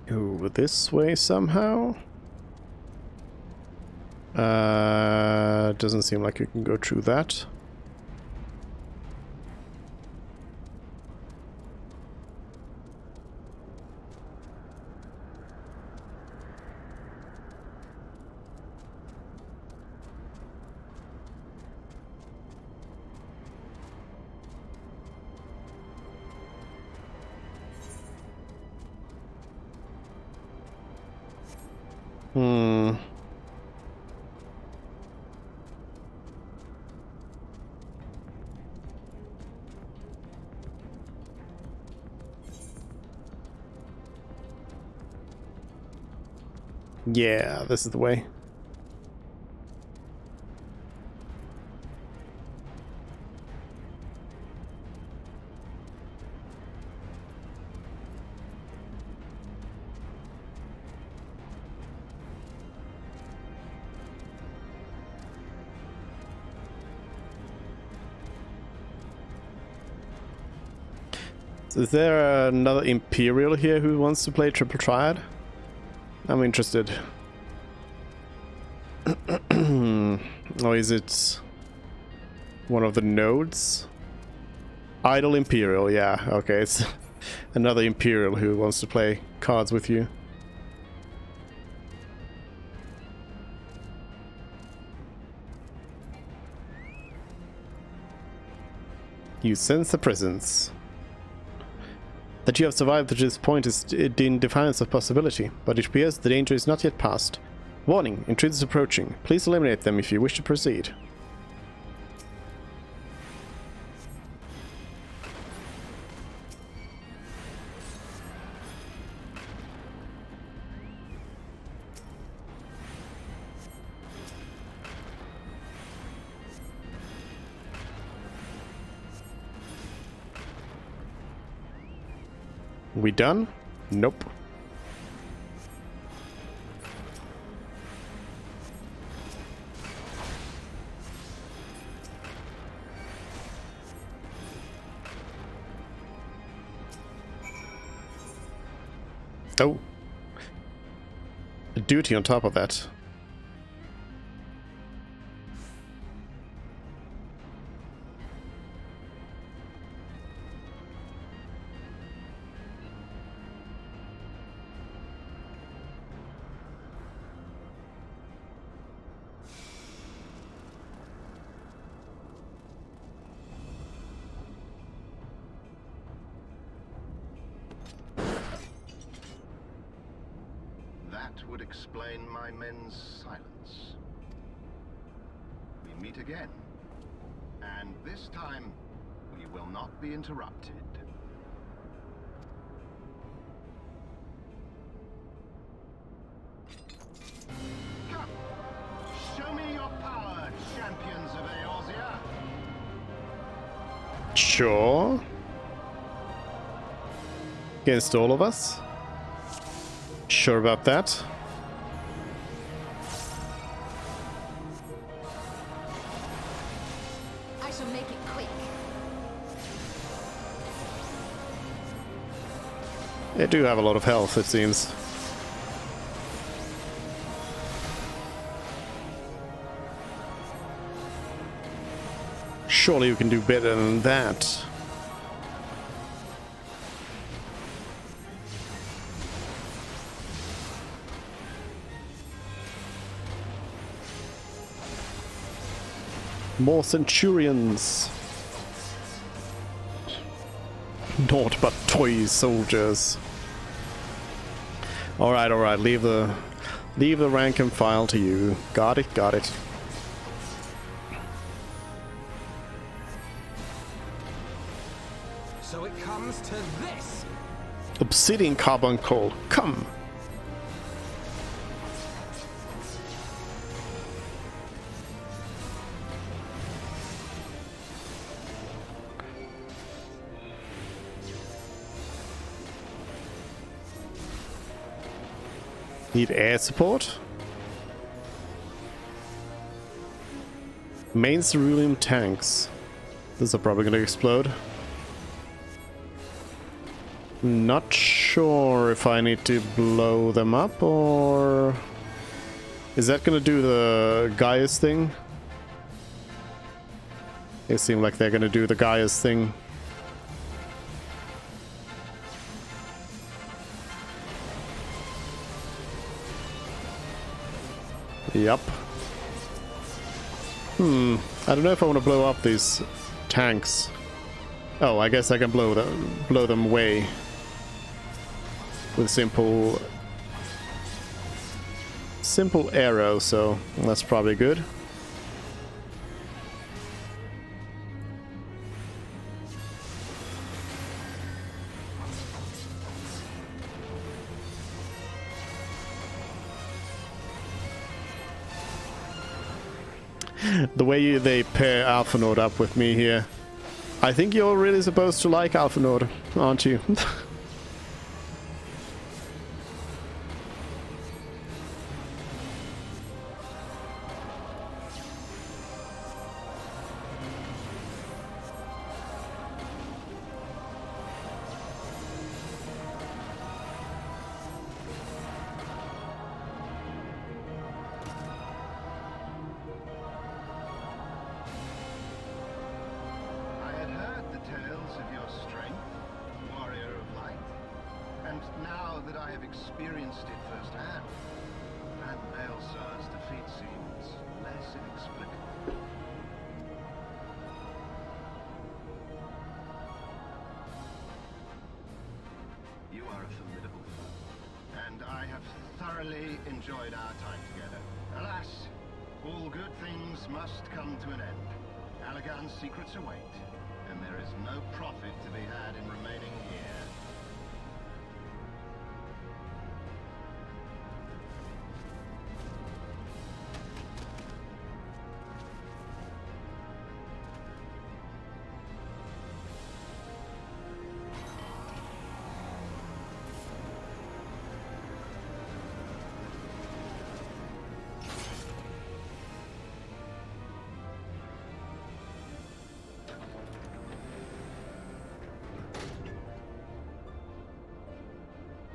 [SPEAKER 1] Over this way somehow? Doesn't seem like you can go through that. Yeah, this is the way. So is there another Imperial here who wants to play Triple Triad? I'm interested. Or is it one of the nodes? Idle Imperial, yeah, okay, it's another Imperial who wants to play cards with you. You sense a presence. That you have survived to this point is in defiance of possibility, but it appears the danger is not yet past. Warning, intruders approaching. Please eliminate them if you wish to proceed. We done? Nope. Oh. A duty on top of that.
[SPEAKER 10] would explain my men's silence. We meet again, and this time we will not be interrupted. Come, show me your power, champions of Eorzea.
[SPEAKER 1] Sure. Against all of us? Sure about that.
[SPEAKER 4] I shall make it quick.
[SPEAKER 1] They do have a lot of health, it seems. Surely you can do better than that. More centurions. Naught but toy soldiers. Alright, alright, leave the rank and file to you. Got it, got it.
[SPEAKER 5] So it comes to this!
[SPEAKER 1] Obsidian carbuncle, come! Need air support? Main cerulean tanks. These are probably gonna explode. Not sure if I need to blow them up or... Is that gonna do the Gaius thing? They seem like they're gonna do the Gaius thing. Yep. I don't know if I want to blow up these tanks. Oh, I guess I can blow them away with simple arrow, so that's probably good. The way they pair Alphanord up with me here. I think you're really supposed to like Alphanord, aren't you?
[SPEAKER 10] Experienced it firsthand, and Baelsar's defeat seems less inexplicable. You are a formidable foe, and I have thoroughly enjoyed our time together. Alas, all good things must come to an end. Allegan's secrets await, and there is no profit to be had in remaining here.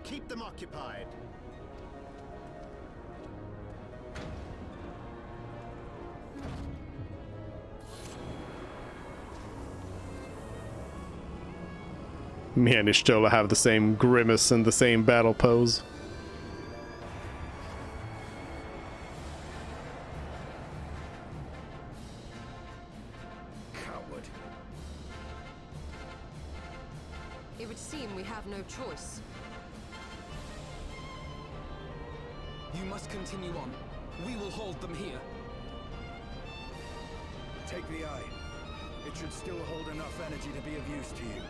[SPEAKER 8] Keep them occupied.
[SPEAKER 1] Me and Ishtola have the same grimace and the same battle pose.
[SPEAKER 11] Coward.
[SPEAKER 4] It would seem we have no choice.
[SPEAKER 5] You must continue on. We will hold them here.
[SPEAKER 11] Take the eye. It should still hold enough energy to be of use to you.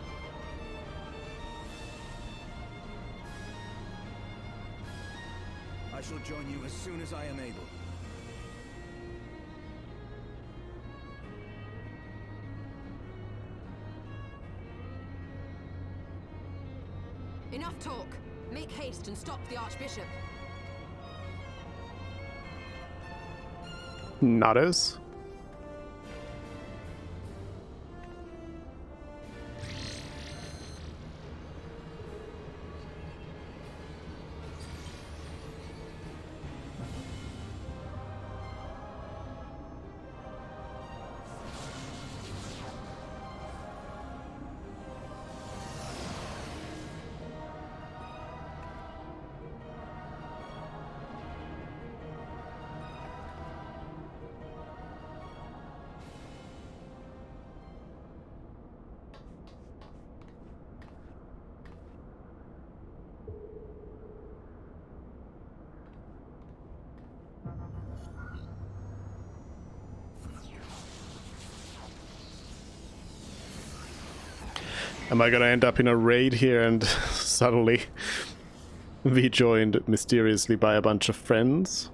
[SPEAKER 11] I shall join you as soon as I am able.
[SPEAKER 4] Enough talk. Make haste and stop the Archbishop.
[SPEAKER 1] Nutters. Am I gonna end up in a raid here and suddenly be joined mysteriously by a bunch of friends?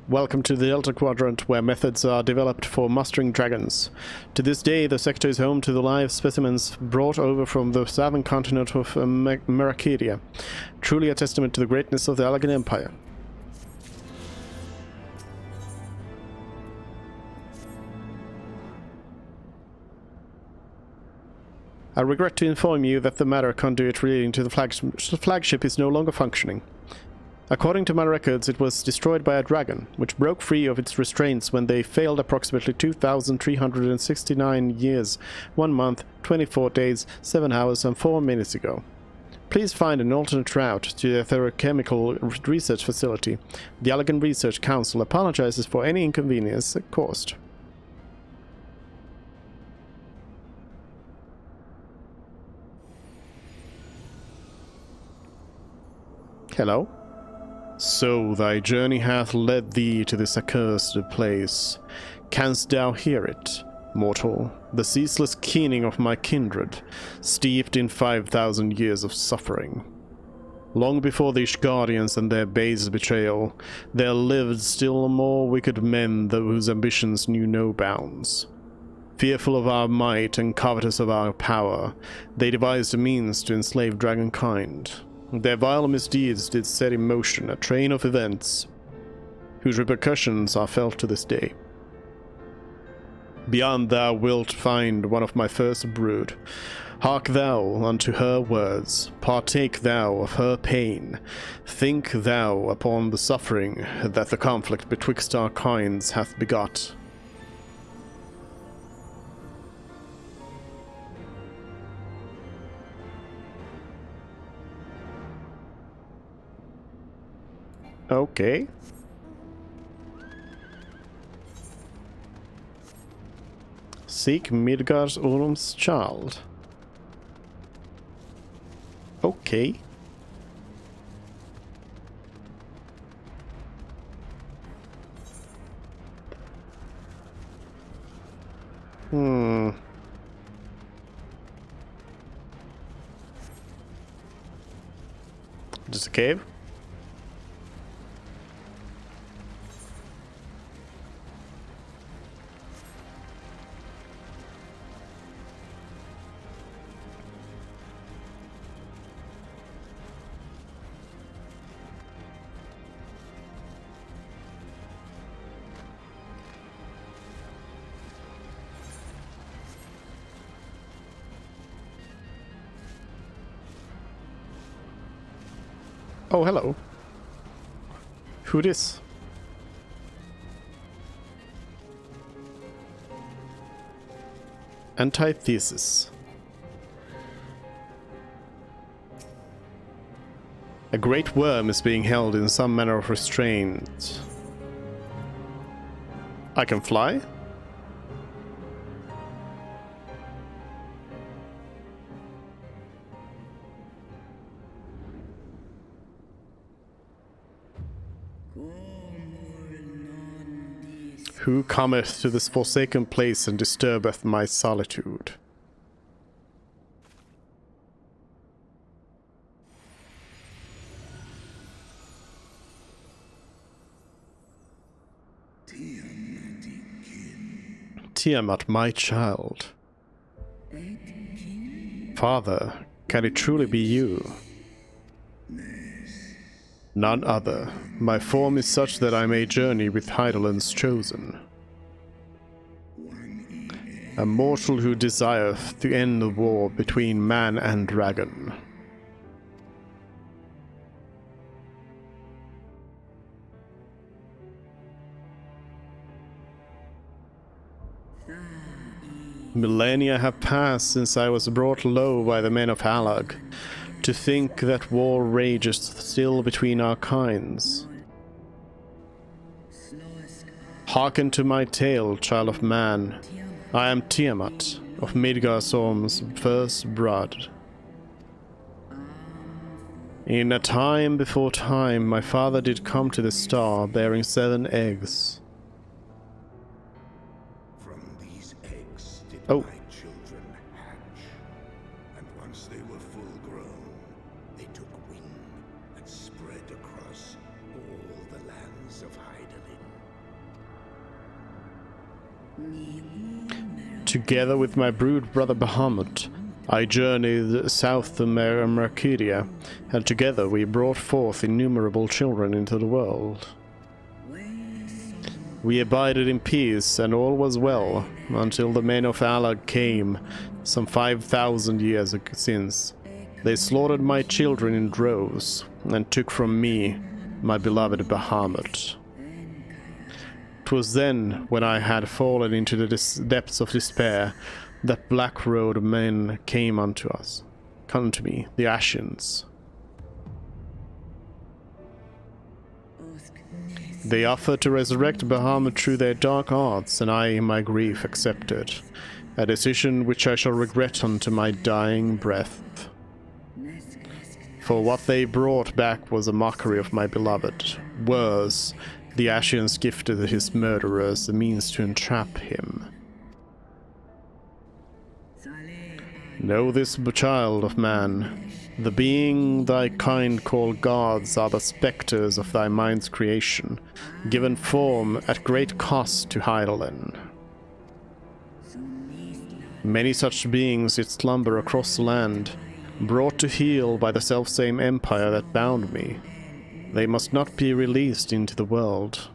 [SPEAKER 1] Welcome to the Delta Quadrant, where methods are developed for mustering dragons. To this day, the sector is home to the live specimens brought over from the southern continent of Meracadia. Truly a testament to the greatness of the Allegan Empire. I regret to inform you that the matter conduit relating to the flagship is no longer functioning. According to my records, it was destroyed by a dragon, which broke free of its restraints when they failed approximately 2,369 years, 1 month, 24 days, 7 hours and 4 minutes ago. Please find an alternate route to the Therochemical Research Facility. The Allegan Research Council apologizes for any inconvenience caused. Hello? So thy journey hath led thee to this accursed place. Canst thou hear it, mortal? The ceaseless keening of my kindred, steeped in 5,000 years of suffering. Long before these guardians and their base betrayal, there lived still more wicked men whose ambitions knew no bounds. Fearful of our might and covetous of our power, they devised a means to enslave dragonkind. Their vile misdeeds did set in motion a train of events whose repercussions are felt to this day. Beyond thou wilt find one of my first brood. Hark thou unto her words, partake thou of her pain, think thou upon the suffering that the conflict betwixt our kinds hath begot. Okay. Seek Midgard's Orm's child. Okay. Just a cave? Oh, hello. Who this? Antithesis. A great worm is being held in some manner of restraint. I can fly? Who cometh to this forsaken place and disturbeth my solitude? Tiamat, my child. Father, can it truly be you? None other. My form is such that I may journey with Heidelland's chosen. A mortal who desireth to end the war between man and dragon. Millennia have passed since I was brought low by the men of Halag. To think that war rages still between our kinds. Hearken to my tale, child of man. I am Tiamat, of Midgardsorm's first blood. In a time before time, my father did come to the star, bearing 7 eggs.
[SPEAKER 8] From these eggs did
[SPEAKER 1] Oh.
[SPEAKER 8] my children hatch, and once they were full grown, they took wing and spread across all the lands of Hydaelyn.
[SPEAKER 1] Together with my brood brother Bahamut, I journeyed south to Mercuria, and together we brought forth innumerable children into the world. We abided in peace, and all was well, until the men of Alag came, some 5,000 years since. They slaughtered my children in droves, and took from me my beloved Bahamut. 'Twas then, when I had fallen into the depths of despair, that black-robed men came unto me, the Ashians. They offered to resurrect Bahamut through their dark arts, and I, in my grief, accepted, a decision which I shall regret unto my dying breath. For what they brought back was a mockery of my beloved. Worse, the Ashians gifted his murderers the means to entrap him. Know this, child of man. The being thy kind call gods are the spectres of thy mind's creation, given form at great cost to Hydaelyn. Many such beings did slumber across the land, brought to heel by the selfsame empire that bound me. They must not be released into the world.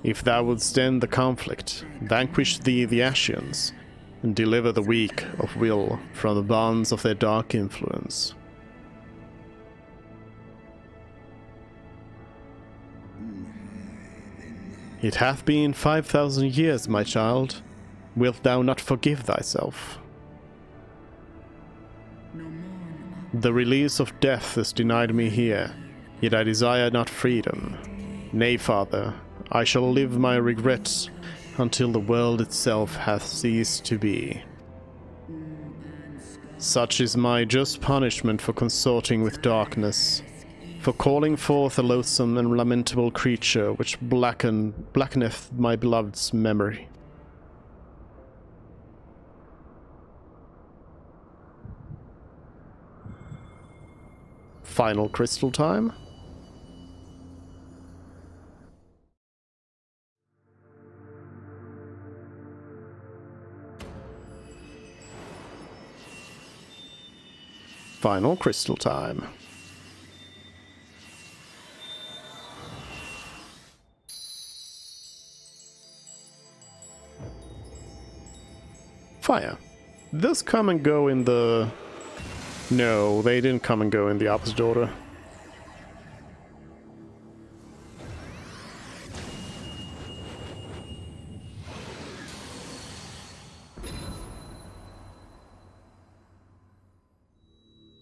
[SPEAKER 1] If thou wouldst end the conflict, vanquish thee the Ashians, and deliver the weak of will from the bonds of their dark influence. It hath been 5,000 years, my child. Wilt thou not forgive thyself? The release of death is denied me here, yet I desire not freedom. Nay, father, I shall live my regrets until the world itself hath ceased to be. Such is my just punishment for consorting with darkness, for calling forth a loathsome and lamentable creature which blackeneth my beloved's memory. Final crystal time. Final crystal time. Fire. This come and go in the... No, they didn't come and go in the opposite order.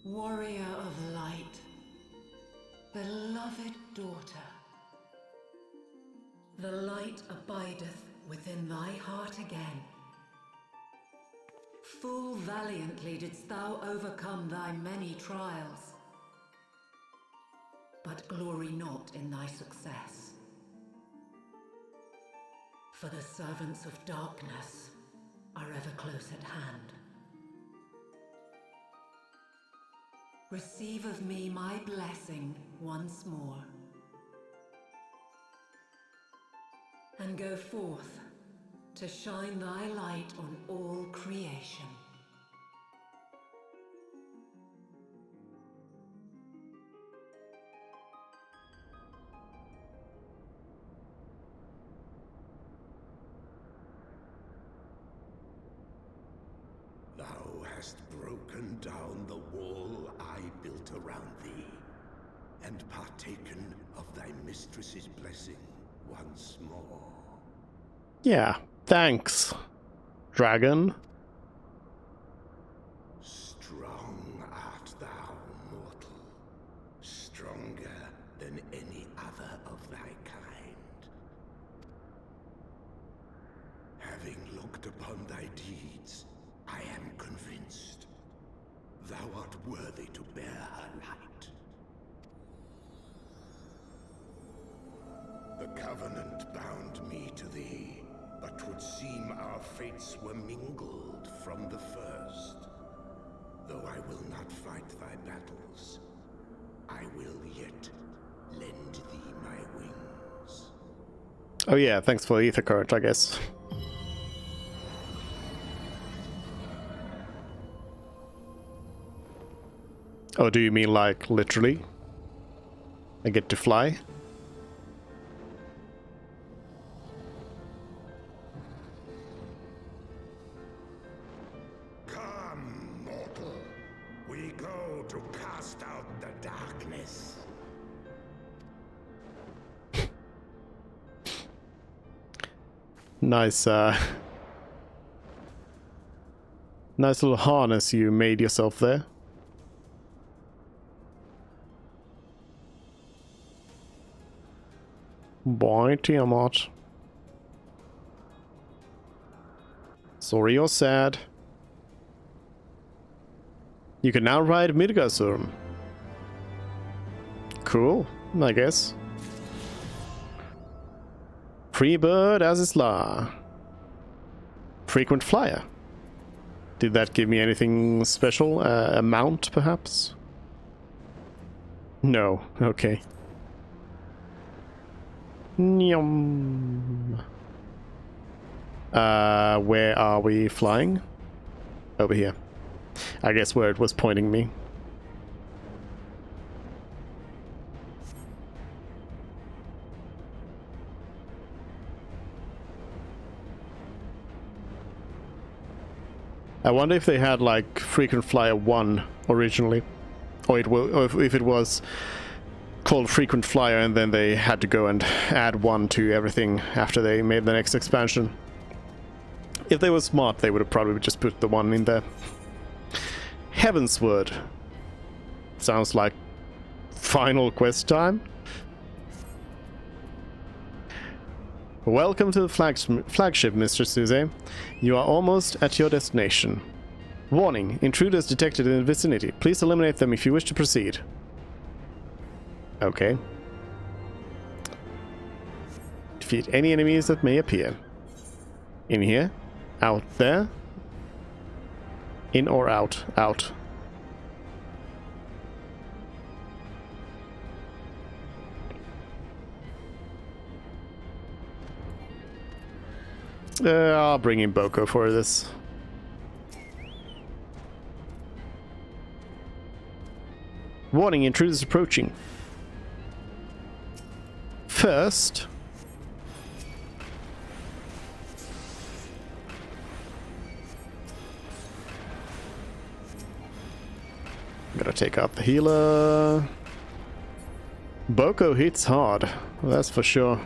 [SPEAKER 3] Warrior of light,
[SPEAKER 12] The light abideth within thy heart again. Full valiantly didst thou overcome thy many trials, but glory not in thy success. For the servants of darkness are ever close at hand. Receive of me my blessing once more, and go forth to shine thy light on all creation.
[SPEAKER 13] Thou hast broken down the wall I built around thee, and partaken of thy mistress's blessing once more.
[SPEAKER 1] Yeah, thanks, dragon.
[SPEAKER 13] Strong art thou, mortal. Stronger than any other of thy kind. Having looked upon thy deeds, I am convinced thou art worthy to bear her light. The Covenant bound me to thee, but 'twould seem our fates were mingled from the first. Though I will not fight thy battles, I will yet lend thee my wings.
[SPEAKER 1] Oh yeah, thanks for the ether current, I guess. Oh, do you mean like literally? I get to fly?
[SPEAKER 13] Come, mortal. We go to cast out the darkness.
[SPEAKER 1] Nice, nice little harness you made yourself there. Boy, Tiamat. Sorry you're sad. You can now ride Midgardsorm. Cool, I guess. Free bird as is law. Frequent flyer. Did that give me anything special? A mount, perhaps? No, okay. Nyum. Where are we flying? Over here. I guess where it was pointing me. I wonder if they had like Frequent Flyer 1 originally, or if it was called Frequent Flyer and then they had to go and add 1 to everything after they made the next expansion. If they were smart, they would have probably just put the 1 in there. Heavensward. Sounds like final quest time. Welcome to the flagship, Mr. Suze. You are almost at your destination. Warning, intruders detected in the vicinity. Please eliminate them if you wish to proceed. Okay. Defeat any enemies that may appear. In here? Out there? In or out? Out. I'll bring in Boko for this. Warning, intruders approaching. First... I'm gonna take out the healer. Boko hits hard, that's for sure.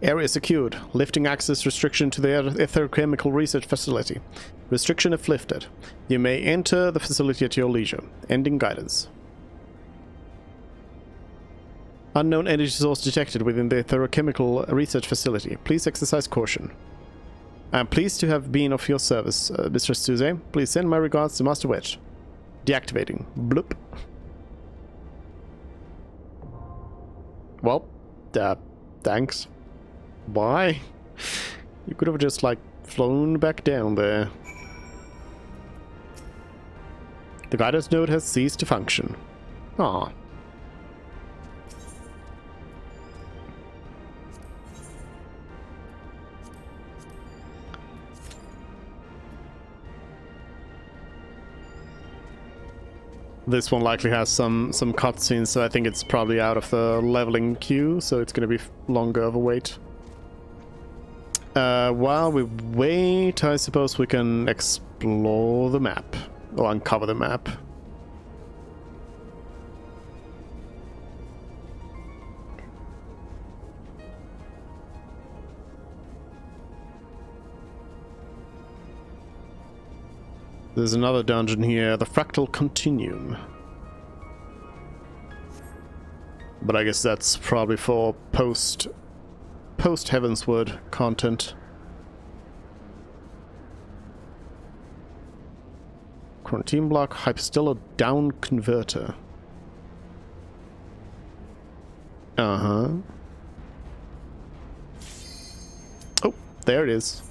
[SPEAKER 1] Area secured. Lifting access restriction to the electrochemical research facility. Restriction if lifted. You may enter the facility at your leisure. Ending guidance. Unknown energy source detected within the electrochemical research facility. Please exercise caution. I am pleased to have been of your service, Mr. Suze. Please send my regards to Master Wedge. Deactivating. Bloop. Well, thanks. Why? You could have just, like, flown back down there. The guidance node has ceased to function. Ah. This one likely has some cutscenes, so I think it's probably out of the leveling queue, so it's going to be longer of a wait. While we wait, I suppose we can explore the map, or uncover the map. There's another dungeon here, the Fractal Continuum. But I guess that's probably for post Heavensward content. Quarantine block, Hyperstellar down converter. Uh-huh. Oh, there it is.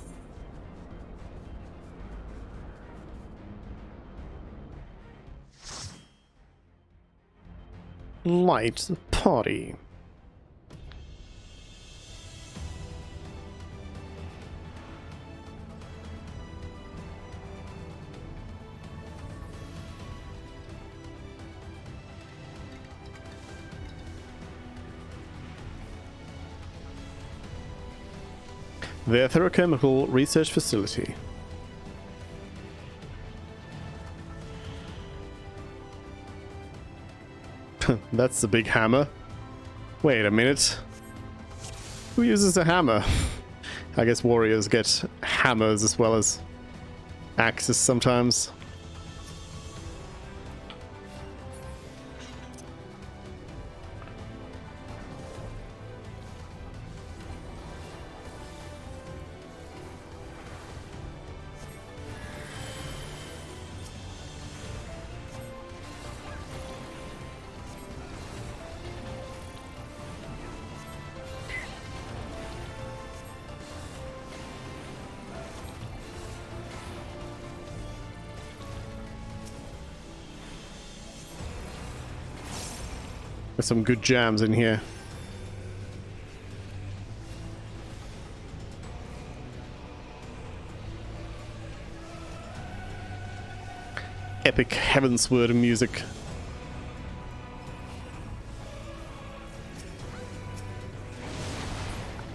[SPEAKER 1] Light party. The Etherochemical Research Facility. That's the big hammer. Wait a minute. Who uses a hammer? I guess warriors get hammers as well as axes sometimes. There's some good jams in here. Epic Heavensward music.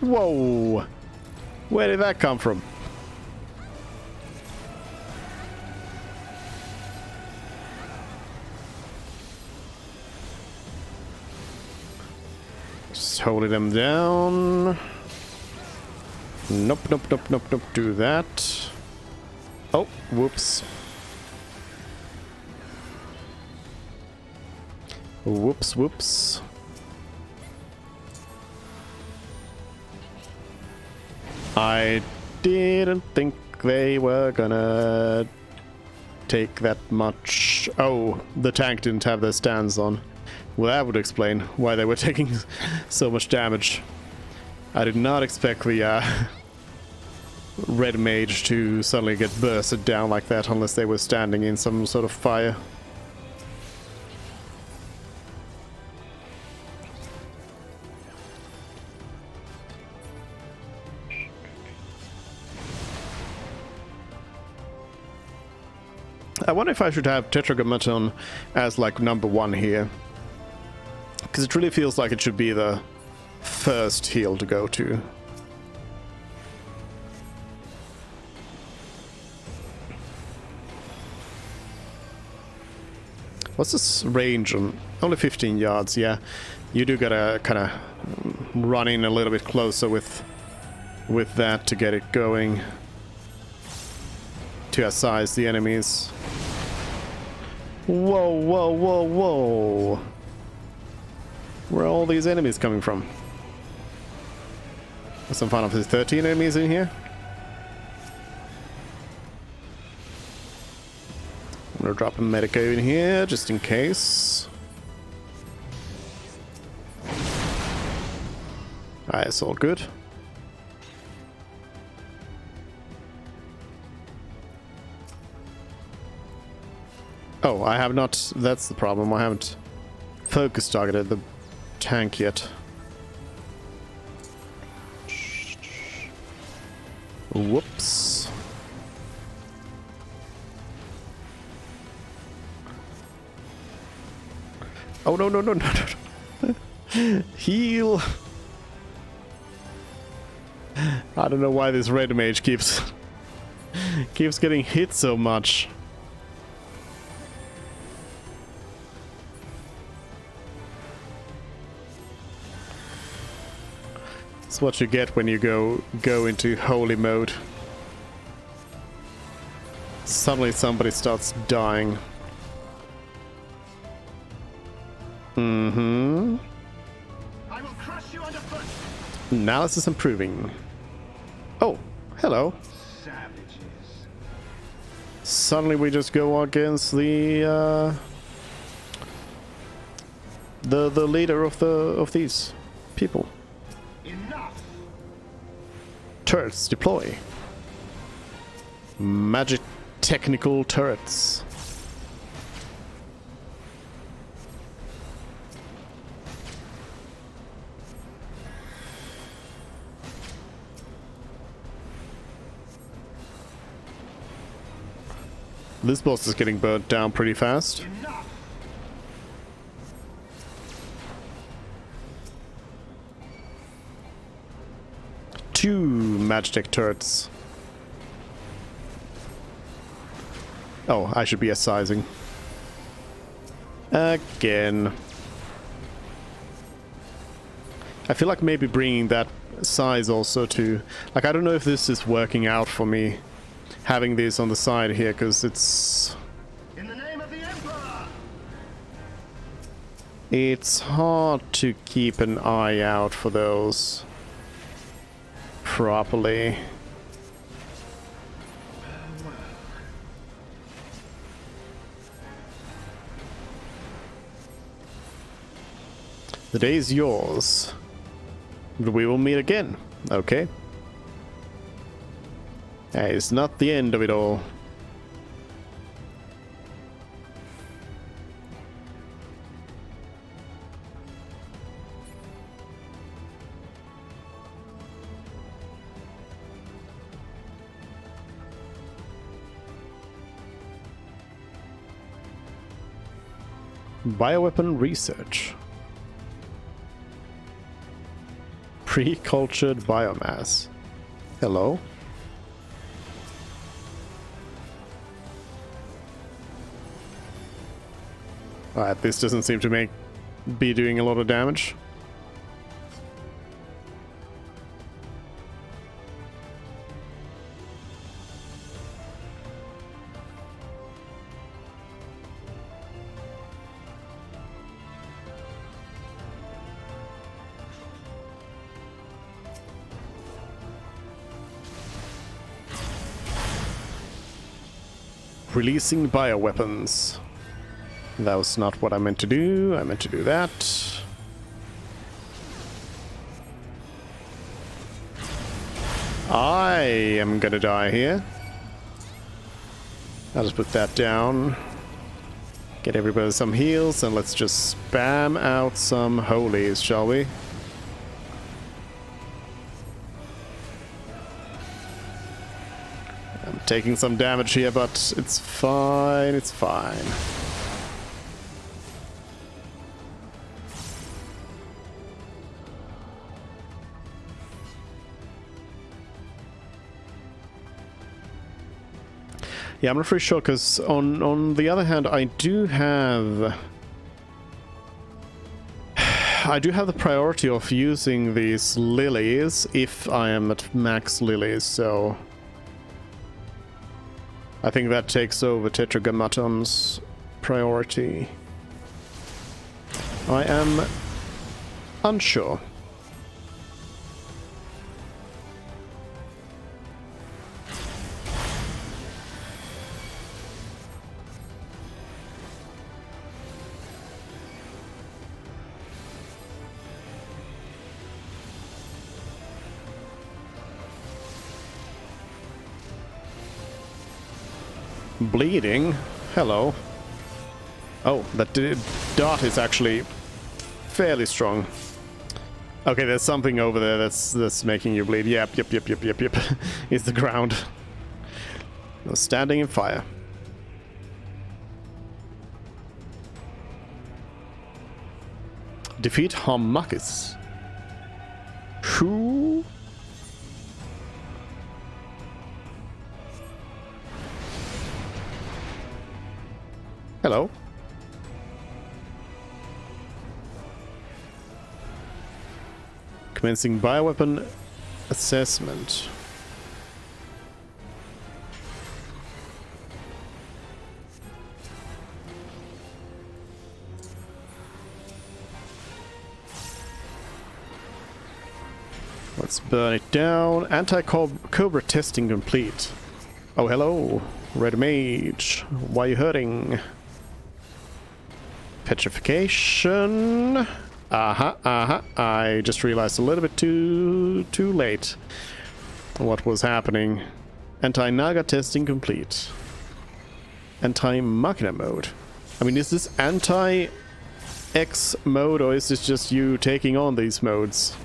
[SPEAKER 1] Whoa! Where did that come from? Just holding them down. Nope, nope, nope, nope, nope. Do that. Oh, whoops. Whoops, whoops. I didn't think they were gonna take that much. Oh, the tank didn't have their stands on. Well, that would explain why they were taking so much damage. I did not expect the red mage to suddenly get bursted down like that unless they were standing in some sort of fire. I wonder if I should have Tetragrammaton as like number 1 here. Because it really feels like it should be the first heal to go to. What's this range on? Only 15 yards, yeah. You do gotta kind of run in a little bit closer with that to get it going. To size the enemies. Whoa, whoa, whoa, whoa. Where are all these enemies coming from? There's some Final Fantasy 13 enemies in here. I'm gonna drop a medico in here just in case. Alright, it's all good. Oh, I have not. That's the problem. I haven't focus targeted the tank yet. Whoops. Oh no no no no no! Heal. I don't know why this red mage keeps getting hit so much. It's what you get when you go into holy mode. Suddenly somebody starts dying. Mm-hmm.
[SPEAKER 10] I will crush you underfoot.
[SPEAKER 1] Analysis improving. Oh, hello.
[SPEAKER 10] Savages.
[SPEAKER 1] Suddenly we just go against the leader of these people.
[SPEAKER 10] Enough.
[SPEAKER 1] Turrets deploy. Magic technical turrets. This boss is getting burnt down pretty fast.
[SPEAKER 10] Enough.
[SPEAKER 1] 2 Magitech turrets. Oh, I should be sizing. Again. I feel like maybe bringing that size also to... Like, I don't know if this is working out for me, having this on the side here, because it's...
[SPEAKER 10] In the name of the Emperor!
[SPEAKER 1] It's hard to keep an eye out for those properly. The day is yours. We will meet again. Okay. Hey, it's not the end of it all. Bioweapon research. Pre-cultured biomass. Hello? Alright, this doesn't seem to be doing a lot of damage. Releasing bioweapons. That was not what I meant to do. I meant to do that. I am gonna die here. I'll just put that down. Get everybody some heals, and let's just spam out some holies, shall we? I'm taking some damage here, but it's fine, it's fine. Yeah, I'm not very sure, because on the other hand, I do have the priority of using these lilies if I am at max lilies, so I think that takes over Tetragrammaton's priority. I am unsure. Bleeding? Hello. Oh, that dot is actually fairly strong. Okay, there's something over there that's making you bleed. Yep. It's the ground. Standing in fire. Defeat Harmachis. Who? Hello. Commencing bioweapon assessment. Let's burn it down. Anti-Cobra testing complete. Oh, hello. Red Mage. Why are you hurting? Petrification. I just realized a little bit too late what was happening. Anti-Naga testing complete. Anti-Machina mode. I mean, is this anti-X mode, or is this just you taking on these modes?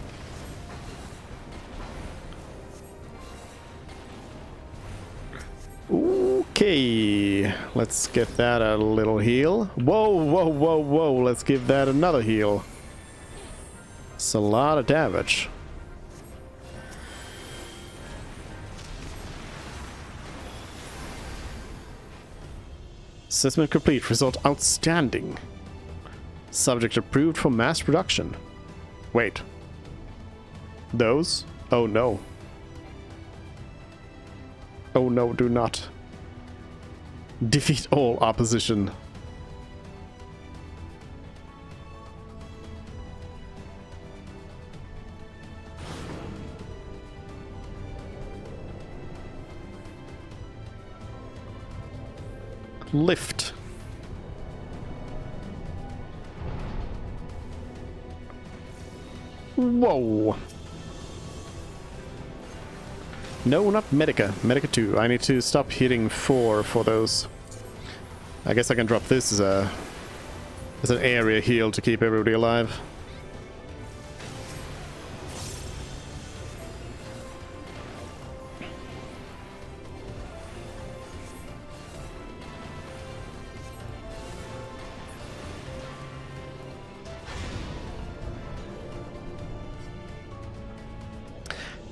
[SPEAKER 1] Okay, let's get that a little heal. Whoa, let's give that another heal. It's a lot of damage. Assessment complete. Result outstanding. Subject approved for mass production. Wait. Those? Oh no. Oh no, do not. Defeat all opposition. Lift. Whoa. No, not Medica. Medica 2. I need to stop hitting 4 for those. I guess I can drop this as an area heal to keep everybody alive.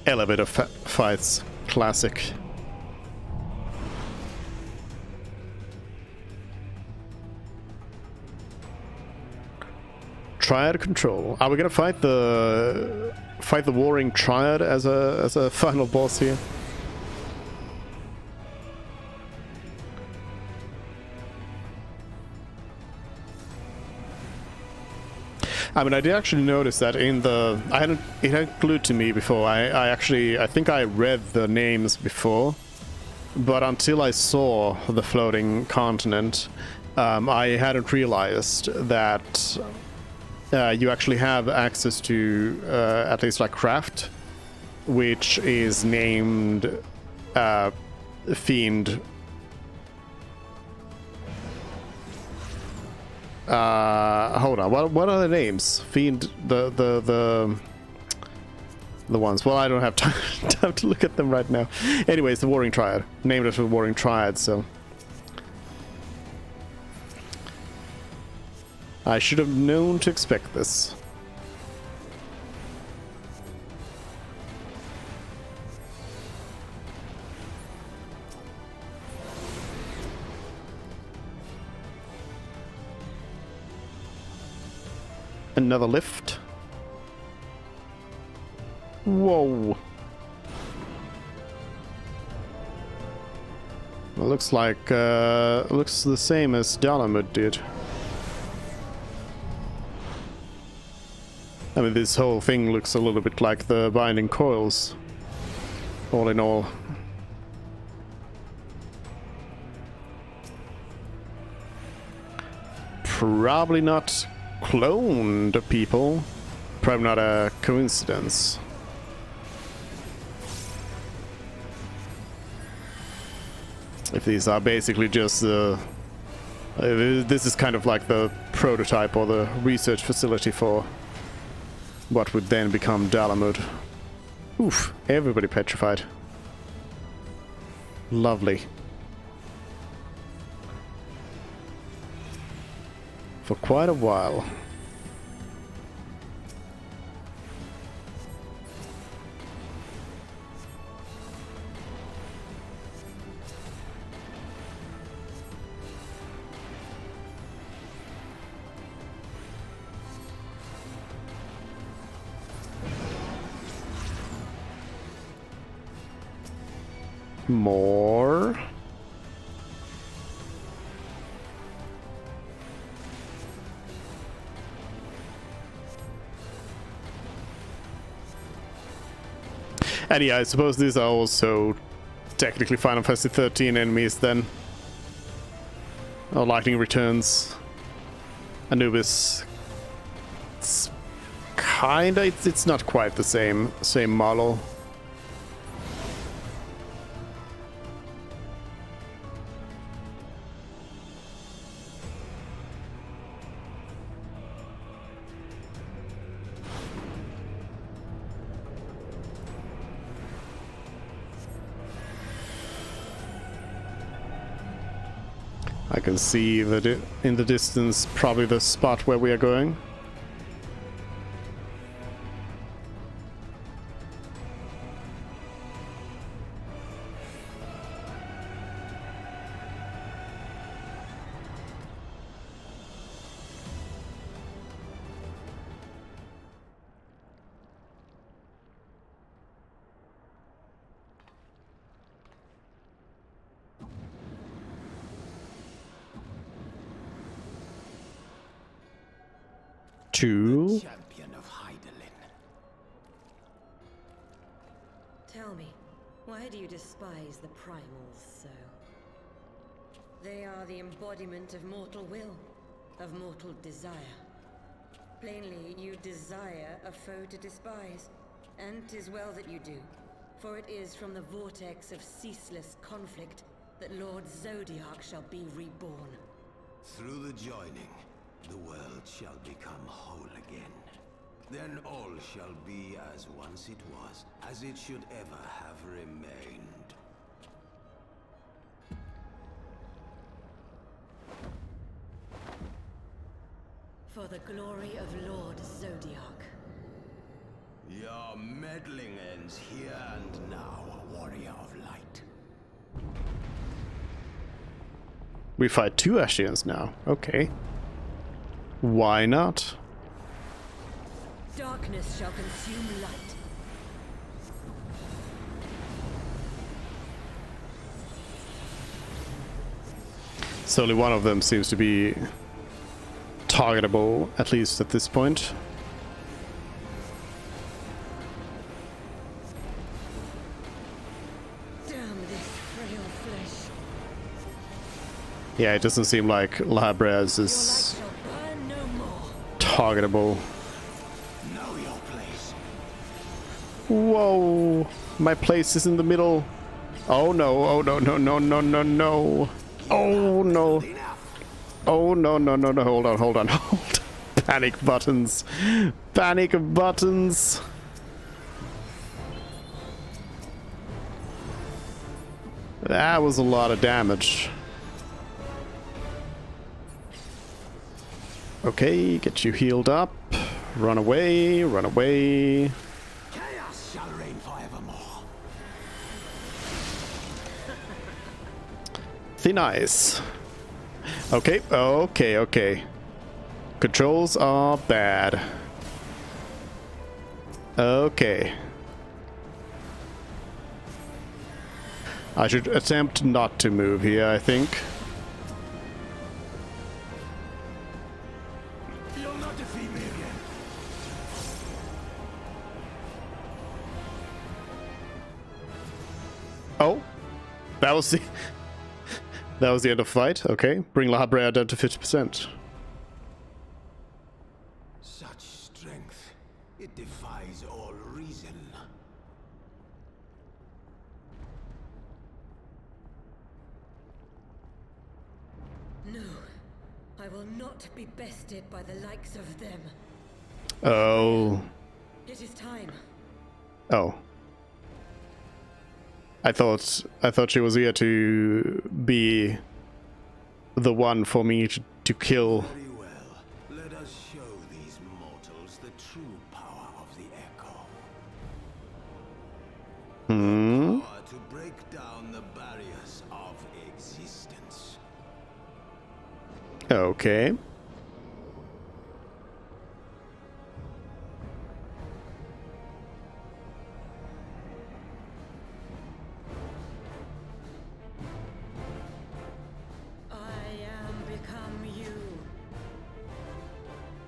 [SPEAKER 1] Elevator fights. Classic. Triad control. Are we gonna fight the Warring Triad as a final boss here? I mean, I did actually notice that in the... it hadn't glued to me before. I think I read the names before, but until I saw the floating continent, I hadn't realized that you actually have access to at least like craft, which is named Fiend. Hold on. What are the names? Fiend, the ones. Well, I don't have time to look at them right now. Anyways, the Warring Triad, named after the Warring Triad. So I should have known to expect this. Another lift. Whoa. Well, looks like looks the same as Dalamud did. I mean, this whole thing looks a little bit like the binding coils, all in all. Probably not cloned people. Probably not a coincidence. If these are basically just this is kind of like the prototype or the research facility for what would then become Dalamud. Oof, everybody petrified. Lovely. For quite a while. More. And yeah, I suppose these are also technically Final Fantasy 13 enemies then. Oh, Lightning Returns. Anubis. It's kinda, it's not quite the same model. I can see that in the distance, probably the spot where we are going. Two.
[SPEAKER 5] Champion of Hydaelyn.
[SPEAKER 12] Tell me, why do you despise the primals so? They are the embodiment of mortal will, of mortal desire. Plainly, you desire a foe to despise, and 'tis well that you do, for it is from the vortex of ceaseless conflict that Lord Zodiark shall be reborn.
[SPEAKER 14] Through the joining, the world shall become whole again. Then all shall be as once it was, as it should ever have remained.
[SPEAKER 12] For the glory of Lord Zodiark.
[SPEAKER 14] Your meddling ends here and now, warrior of light.
[SPEAKER 1] We fight two Ashians now. Okay. Why not?
[SPEAKER 12] Darkness shall consume light.
[SPEAKER 1] So only one of them seems to be targetable, at least at this point.
[SPEAKER 12] Damn this frail flesh.
[SPEAKER 1] Yeah, it doesn't seem like Labrez is targetable.
[SPEAKER 14] Know your place.
[SPEAKER 1] Whoa! My place is in the middle. Oh no, oh no, no, no, no, no, no. Oh no. Oh no, no, no, no, hold on, hold on, hold on. Panic buttons. Panic buttons. That was a lot of damage. Okay, get you healed up. Run away, run away.
[SPEAKER 14] Chaos shall reign forevermore.
[SPEAKER 1] Thin ice. Okay, okay, okay. Controls are bad. Okay. I should attempt not to move here, I think.
[SPEAKER 11] You'll not defeat me again.
[SPEAKER 1] Oh, that was the that was the end of the fight. Okay, bring La Brea down to 50%.
[SPEAKER 14] Such strength, it defies all reason.
[SPEAKER 12] No, I will not be bested by the likes of them.
[SPEAKER 1] Oh.
[SPEAKER 12] It is time.
[SPEAKER 1] Oh. I thought she was here to be the one for me to kill.
[SPEAKER 14] Very well. Let us show these mortals the true power of the Echo. Power to break down the barriers of existence.
[SPEAKER 1] Okay.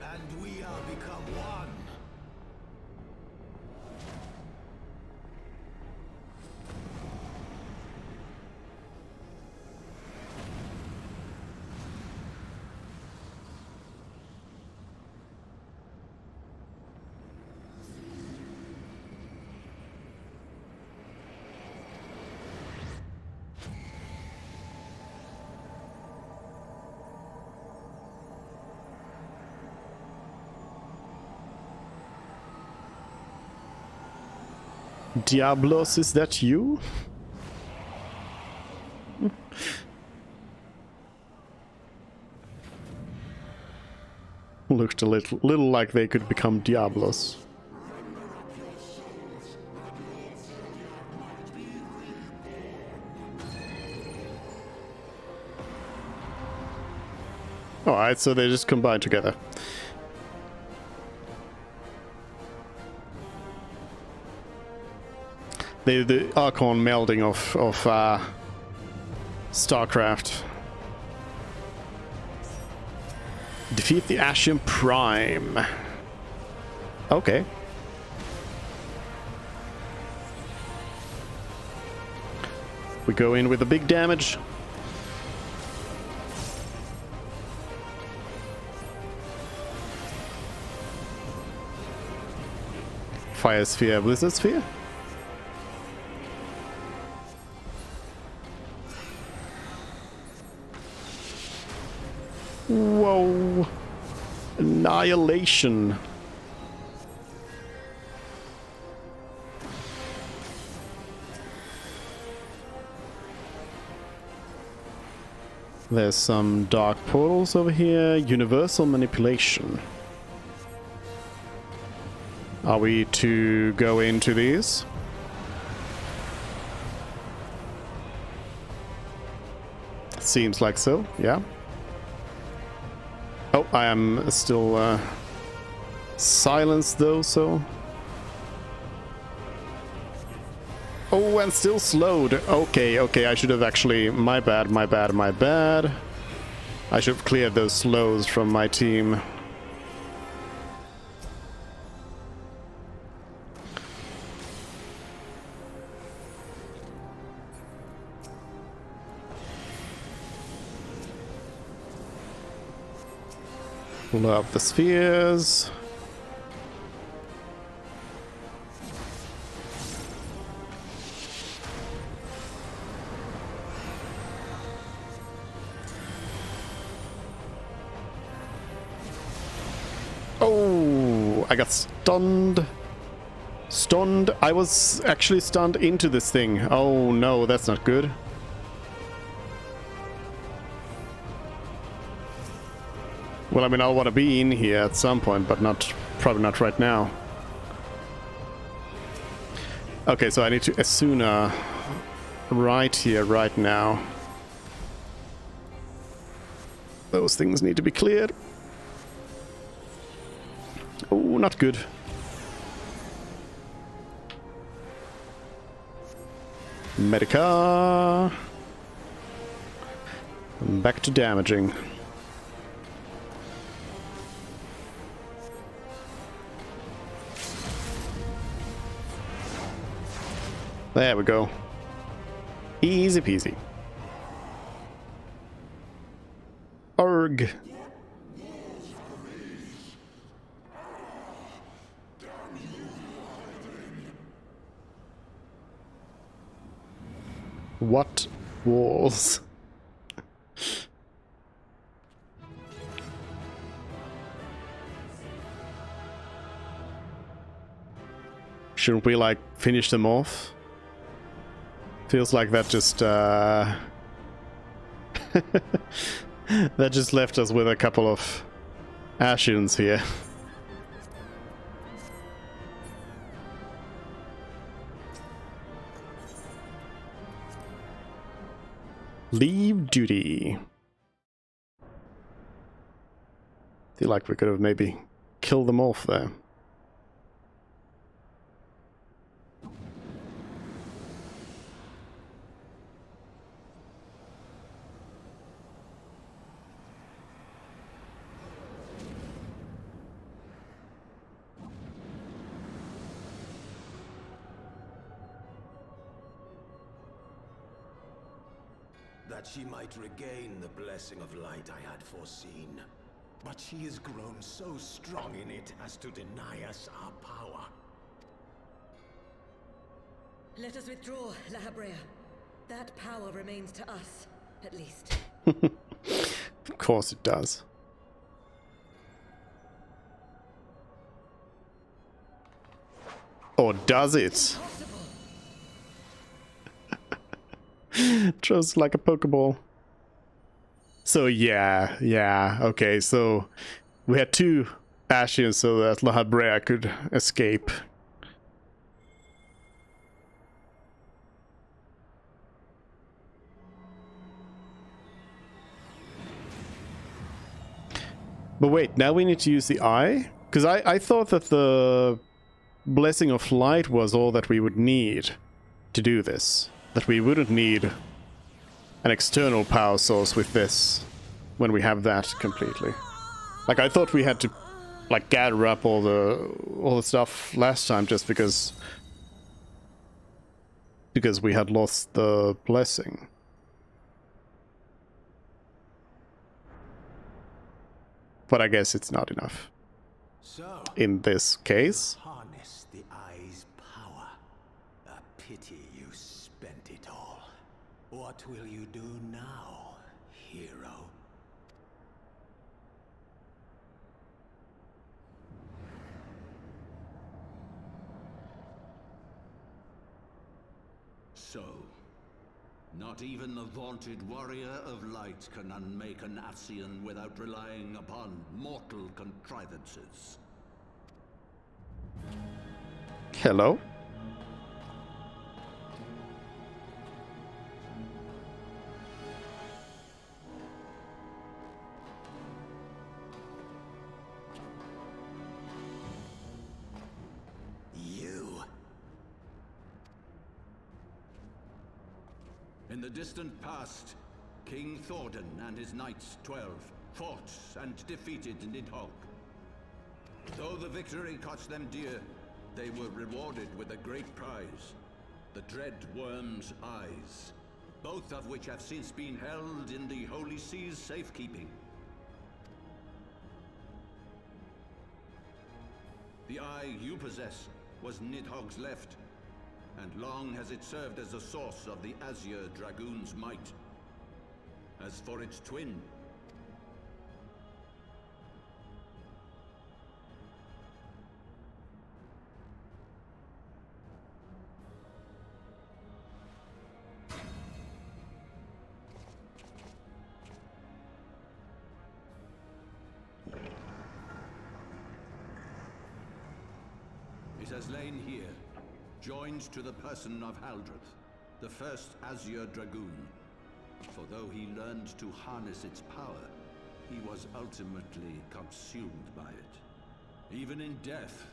[SPEAKER 14] And we are become one.
[SPEAKER 1] Diablos, is that you? Looked a little like they could become Diablos. Alright, so they just combine together. The Archon melding of StarCraft. Defeat the Ashen Prime. Okay. We go in with the big damage. Fire Sphere, Blizzard Sphere? Whoa. Annihilation. There's some dark portals over here. Universal manipulation. Are we to go into these? Seems like so, yeah. Oh, I am still silenced though, so... Oh, and still slowed. Okay, okay, I should have actually... My bad. I should have cleared those slows from my team. Love the spheres. Oh, I got stunned. Stunned. I was actually stunned into this thing. Oh no, that's not good. Well, I mean, I'll want to be in here at some point, but probably not right now. Okay, so I need to Asuna right here, right now. Those things need to be cleared. Oh, not good. Medica. Back to damaging. There we go. Easy peasy. Arg. What walls? Shouldn't we, like, finish them off? Feels like that just, that just left us with a couple of Ashians here. Leave duty. Feel like we could have maybe killed them off there.
[SPEAKER 14] That she might regain the blessing of light I had foreseen. But she has grown so strong in it as to deny us our power.
[SPEAKER 12] Let us withdraw, La Habrea. That power remains to us, at least.
[SPEAKER 1] Of course it does. Or does it? Just like a Pokeball. So yeah, okay, so we had two Ashians so that La Habrea could escape. But wait, now we need to use the eye? Because I thought that the Blessing of Light was all that we would need to do this. That we wouldn't need an external power source with this when we have that completely. Like, I thought we had to, like, gather up all the stuff last time just because we had lost the blessing. But I guess it's not enough.
[SPEAKER 14] So,
[SPEAKER 1] in this case.
[SPEAKER 14] Harness the eye's power. A pity you spent it all. What will you do now, hero?
[SPEAKER 15] So, not even the vaunted warrior of light can unmake an Ascian without relying upon mortal contrivances.
[SPEAKER 1] Hello?
[SPEAKER 15] In the distant past, King Thordan and his knights 12 fought and defeated Nidhogg. Though the victory cost them dear, they were rewarded with a great prize, the Dread Worm's Eyes, both of which have since been held in the Holy Sea's safekeeping. The eye you possess was Nidhogg's left, and long has it served as the source of the Azure Dragoon's might. As for its twin, it has lain here, joined to the person of Haldreth, the first Azure Dragoon. For though he learned to harness its power, he was ultimately consumed by it. Even in death,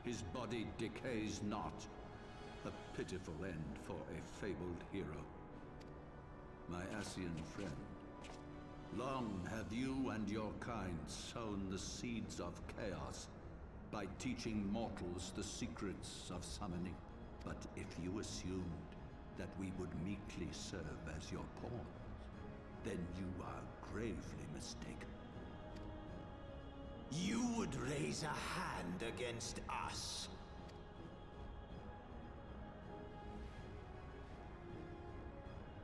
[SPEAKER 15] his body decays not. A pitiful end for a fabled hero. My Ascian friend, long have you and your kind sown the seeds of chaos by teaching mortals the secrets of summoning. But if you assumed that we would meekly serve as your pawns, then you are gravely mistaken.
[SPEAKER 14] You would raise a hand against us?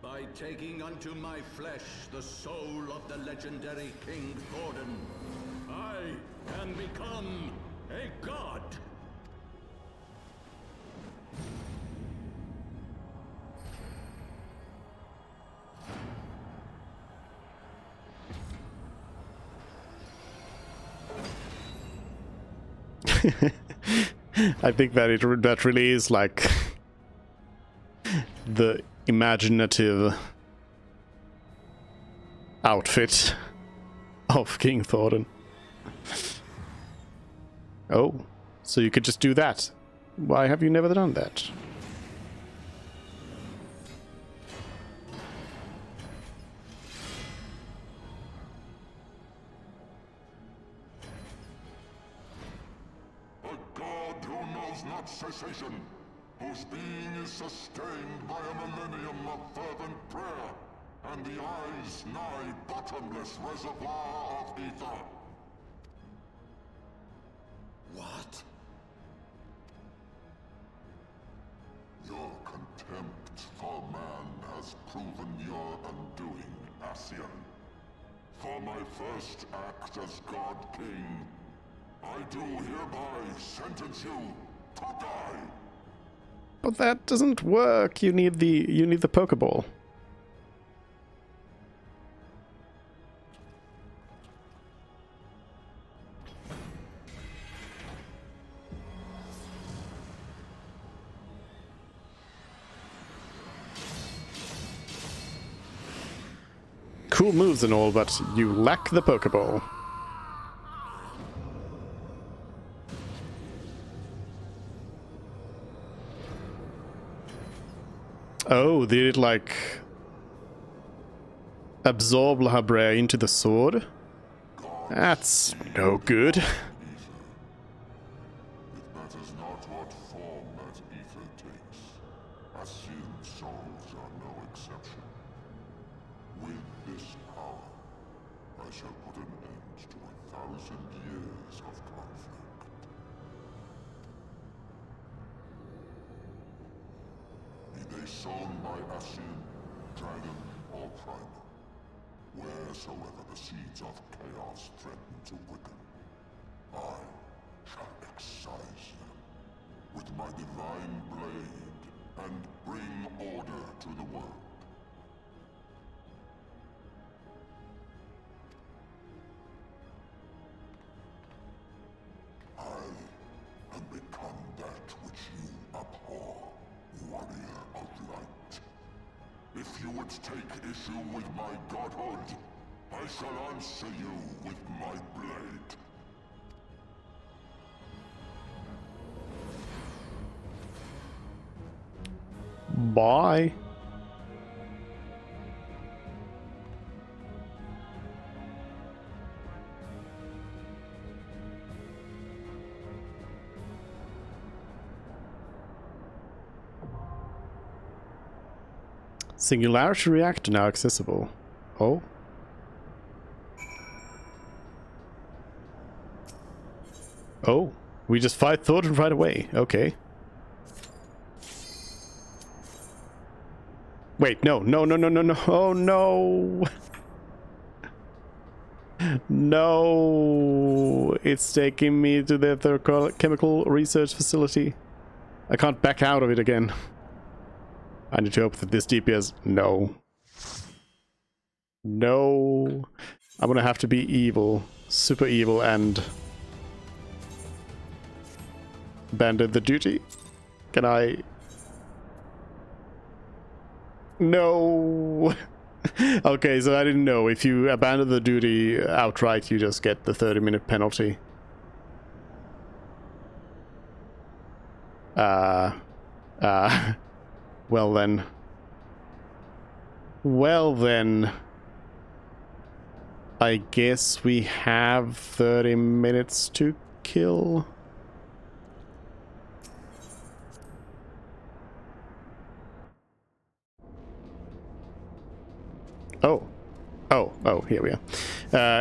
[SPEAKER 15] By taking unto my flesh the soul of the legendary King Thordan, I can become a god!
[SPEAKER 1] I think that that really is like the imaginative outfit of King Thordan. Oh, so you could just do that. Why have you never done that?
[SPEAKER 16] Cessation, whose being is sustained by a millennium of fervent prayer, and the eye's nigh bottomless reservoir of ether.
[SPEAKER 14] What?
[SPEAKER 16] Your contempt for man has proven your undoing, Ascian. For my first act as God King, I do hereby sentence you to die.
[SPEAKER 1] But that doesn't work. You need the Pokeball. Cool moves and all, but you lack the Pokeball. Oh, did it like absorb Lahabrea into the sword? That's no good.
[SPEAKER 16] It matters not what form that ether takes. Ascian souls are no exception. With this power, I shall put an end to 1,000 years of conflict. Be they sown by Ascian, dragon, or primal, wheresoever the seeds of chaos threaten to quicken, I shall excise them with my divine blade and bring order to the world. I have become that which you abhor, warrior of light. If you would take issue with my godhood, I shall answer you with my blade.
[SPEAKER 1] Bye. Singularity reactor now accessible. Oh. Oh, we just fight Thordan right away. Okay. Wait, no. Oh, no. No. It's taking me to the chemical research facility. I can't back out of it again. I need to hope that this DPS... No. No. I'm gonna have to be evil. Super evil and... abandon the duty? Can I... No. Okay, so I didn't know. If you abandon the duty outright, you just get the 30-minute penalty. Well then. Well then. I guess we have 30 minutes to kill. Oh, here we are.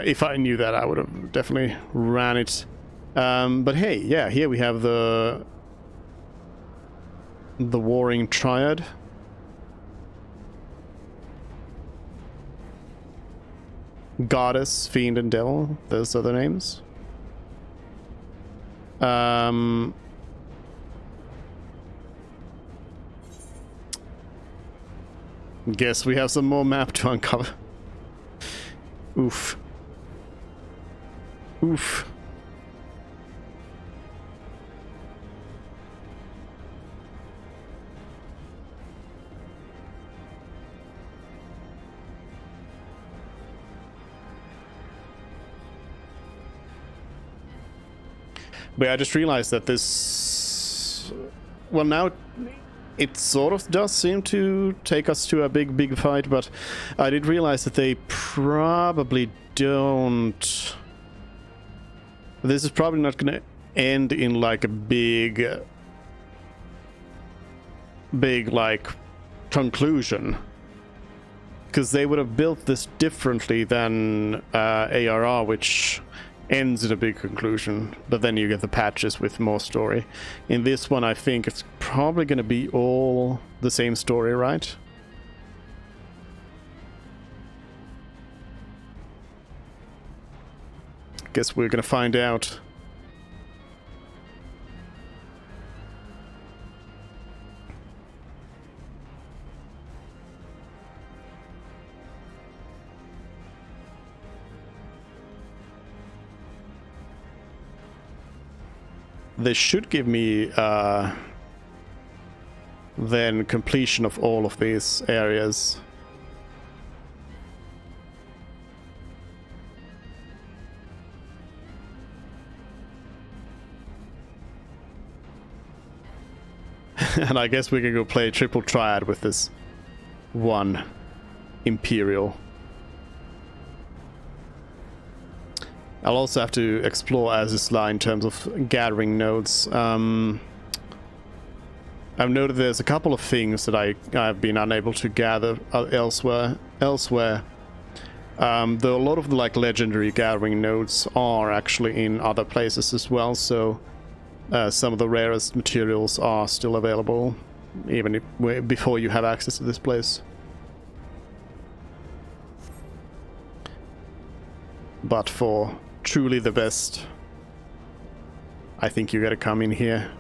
[SPEAKER 1] If I knew that, I would have definitely ran it. But hey, yeah, here we have the Warring Triad. Goddess, Fiend, and Devil. Those are the names. Guess we have some more map to uncover. Oof. Oof. But I just realized that this... Well, now it sort of does seem to take us to a big fight, but I did realize that they probably don't... This is probably not going to end in like a big like conclusion. Because they would have built this differently than ARR, which ends in a big conclusion, but then you get the patches with more story. In this one, I think it's probably going to be all the same story, right? Guess we're going to find out. They should give me then completion of all of these areas. And I guess we can go play triple triad with this one Imperial. I'll also have to explore Azizla in terms of gathering nodes. I've noted there's a couple of things that I've been unable to gather elsewhere. Though a lot of the like legendary gathering nodes are actually in other places as well, so some of the rarest materials are still available, even if, before you have access to this place. But for truly the best, I think you gotta come in here.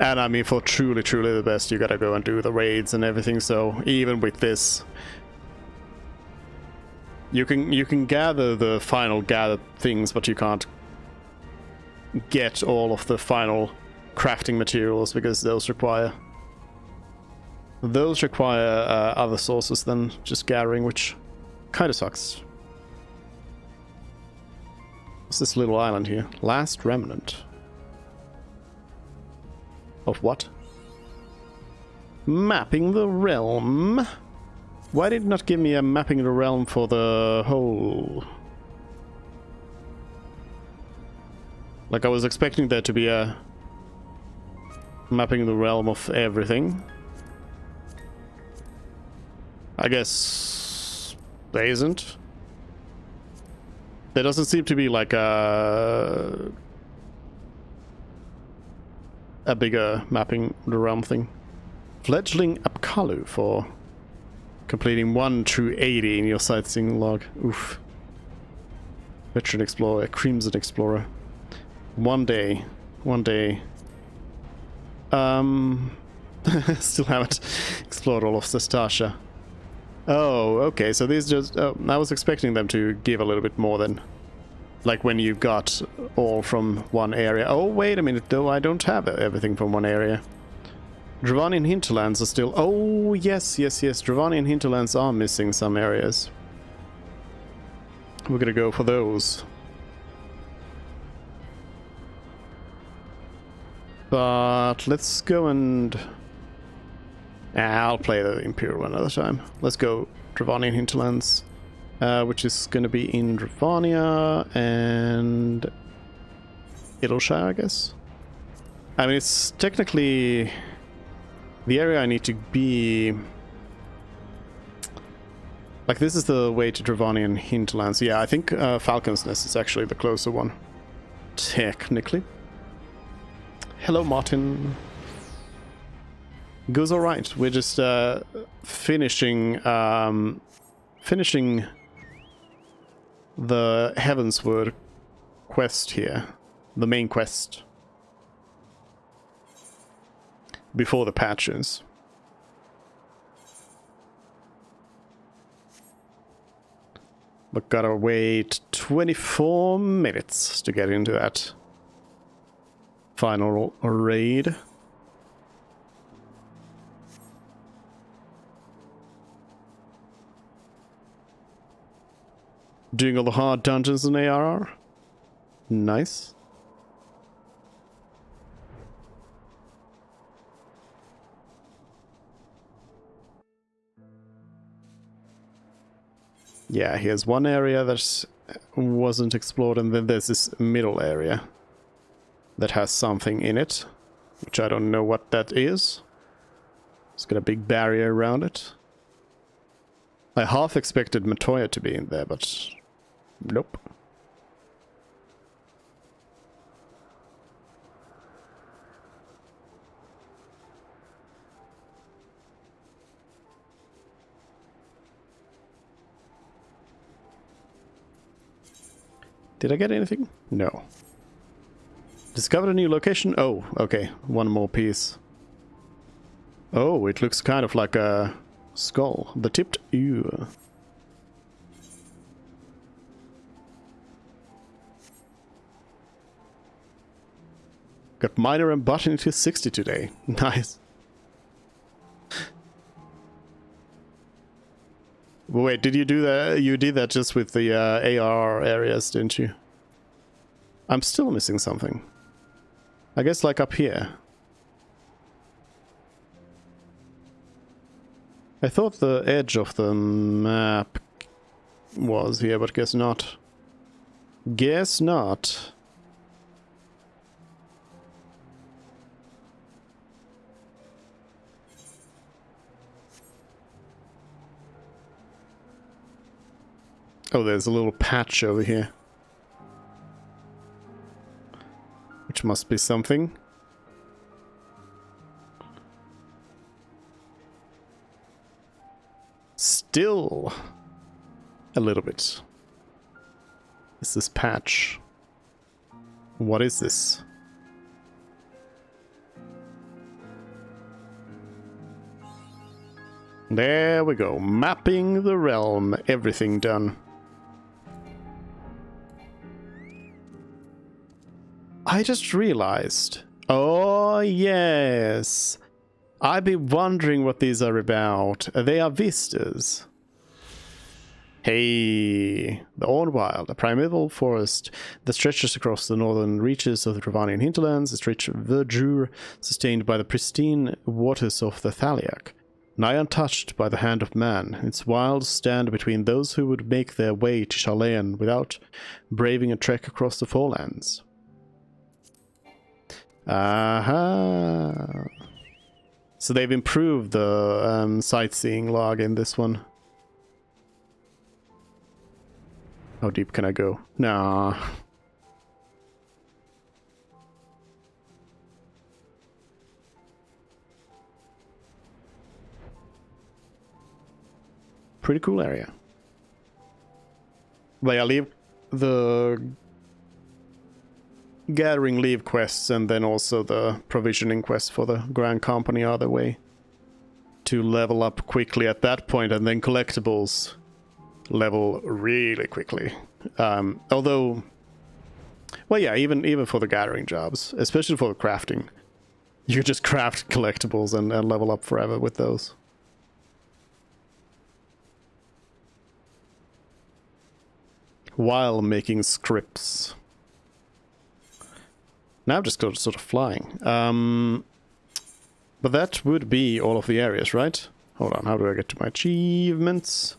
[SPEAKER 1] And I mean, for truly the best, you gotta go and do the raids and everything. So even with this, you can gather the final gathered things, but you can't get all of the final crafting materials because those require other sources than just gathering, which kind of sucks. What's this little island here? Last remnant. Of what? Mapping the realm. Why did it not give me a mapping the realm for the whole? Like I was expecting there to be a mapping the realm of everything. I guess there isn't. There doesn't seem to be like a bigger mapping the realm thing. Fledgling Apkalu for completing 1 through 80 in your sightseeing log. Oof. Veteran Explorer, Crimson Explorer. One day. Still haven't explored all of Sestasha. Oh, okay, so these just... Oh, I was expecting them to give a little bit more than... Like when you got all from one area. Oh, wait a minute, though, I don't have everything from one area. Dravanian hinterlands are still... Oh, yes. Dravanian hinterlands are missing some areas. We're gonna go for those. But let's go and... I'll play the Imperial another time. Let's go Dravanian Hinterlands, which is going to be in Dravania and Idleshire, I guess. I mean, it's technically the area I need to be... Like, this is the way to Dravanian Hinterlands. Yeah, I think Falcon's Nest is actually the closer one. Technically. Hello, Martin. Goes alright. We're just finishing the Heavensward quest here. The main quest. Before the patches. But gotta wait 24 minutes to get into that final raid. Doing all the hard dungeons in ARR. Nice. Yeah, here's one area that wasn't explored, and then there's this middle area that has something in it, which I don't know what that is. It's got a big barrier around it. I half expected Matoya to be in there, but nope. Did I get anything? No. Discovered a new location? Oh, okay. One more piece. Oh, it looks kind of like a skull. The tipped ear. Got minor and button to 60 today. Nice. Wait, did you do that? You did that just with the AR areas, didn't you? I'm still missing something. I guess like up here. I thought the edge of the map was here, but guess not. Guess not. Oh, there's a little patch over here. Which must be something. Still a little bit. Is this patch? What is this? There we go. Mapping the realm. Everything done. I just realized. Oh, yes. I've been wondering what these are about. They are vistas. Hey, the Ornwild, a primeval forest that stretches across the northern reaches of the Dravanian hinterlands, its rich verdure sustained by the pristine waters of the Thaliak. Nigh untouched by the hand of man, its wilds stand between those who would make their way to Sharlayan without braving a trek across the forelands. Aha! So they've improved the sightseeing log in this one. How deep can I go? Nah. Pretty cool area. But yeah, leave the gathering leave quests and then also the provisioning quest for the Grand Company are the way to level up quickly at that point, and then collectibles level really quickly. Although, well, yeah, even for the gathering jobs, especially for the crafting, you just craft collectibles and level up forever with those. While making scripts. Now I've just got sort of flying. But that would be all of the areas, right? Hold on, how do I get to my achievements?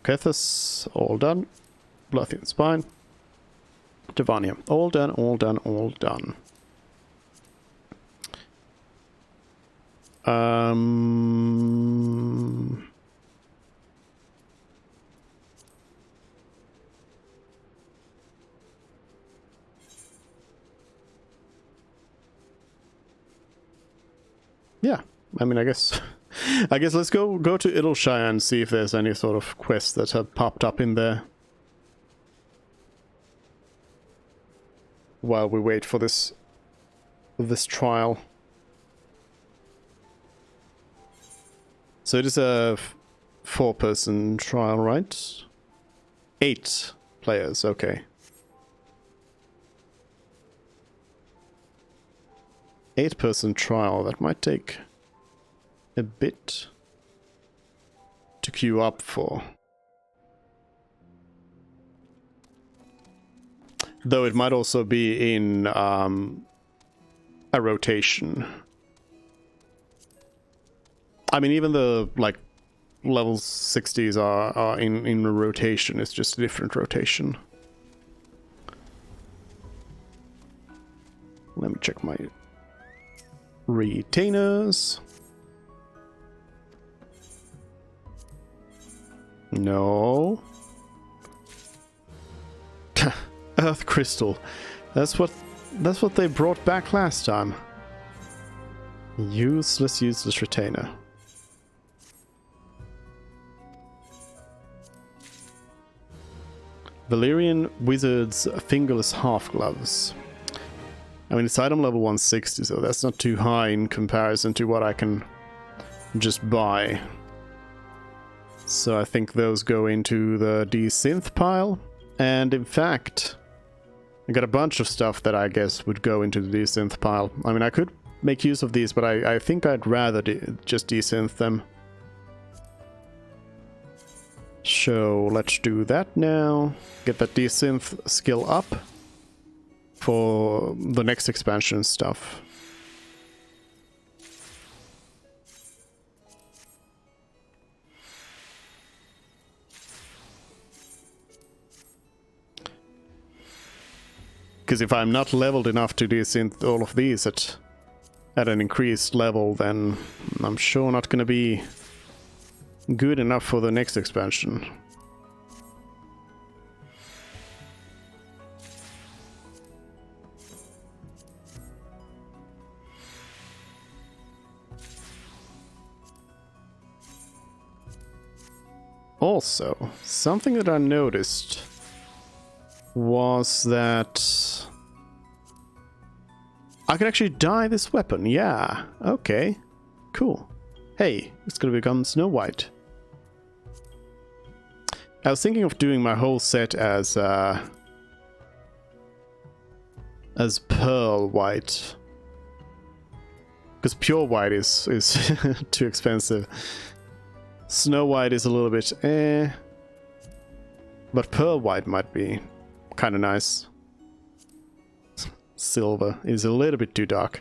[SPEAKER 1] Kethus, all done. Bluffy and Spine. Devania, all done, all done, all done. Yeah, I mean, I guess let's go to Idleshire and see if there's any sort of quests that have popped up in there. While we wait for this trial. So it is a 4-person trial, right? 8 players, okay. 8-person trial, that might take a bit to queue up for. Though it might also be in a rotation. I mean, even the like level 60s are in a rotation. It's just a different rotation. Let me check my retainers. No. Earth crystal. That's what they brought back last time. Useless retainer. Valyrian Wizard's Fingerless Half Gloves. I mean, it's item level 160, so that's not too high in comparison to what I can just buy. So I think those go into the desynth pile. And in fact, I got a bunch of stuff that I guess would go into the desynth pile. I mean, I could make use of these, but I think I'd rather just desynth them. So let's do that now. Get that desynth skill up for the next expansion stuff. Because if I'm not leveled enough to desynth all of these at an increased level, then I'm sure not going to be good enough for the next expansion. Also, something that I noticed was that I can actually dye this weapon. Yeah, okay, cool. Hey, it's gonna become Snow White. I was thinking of doing my whole set as pearl white, because pure white is too expensive. Snow White is a little bit but pearl white might be kind of nice. Silver is a little bit too dark.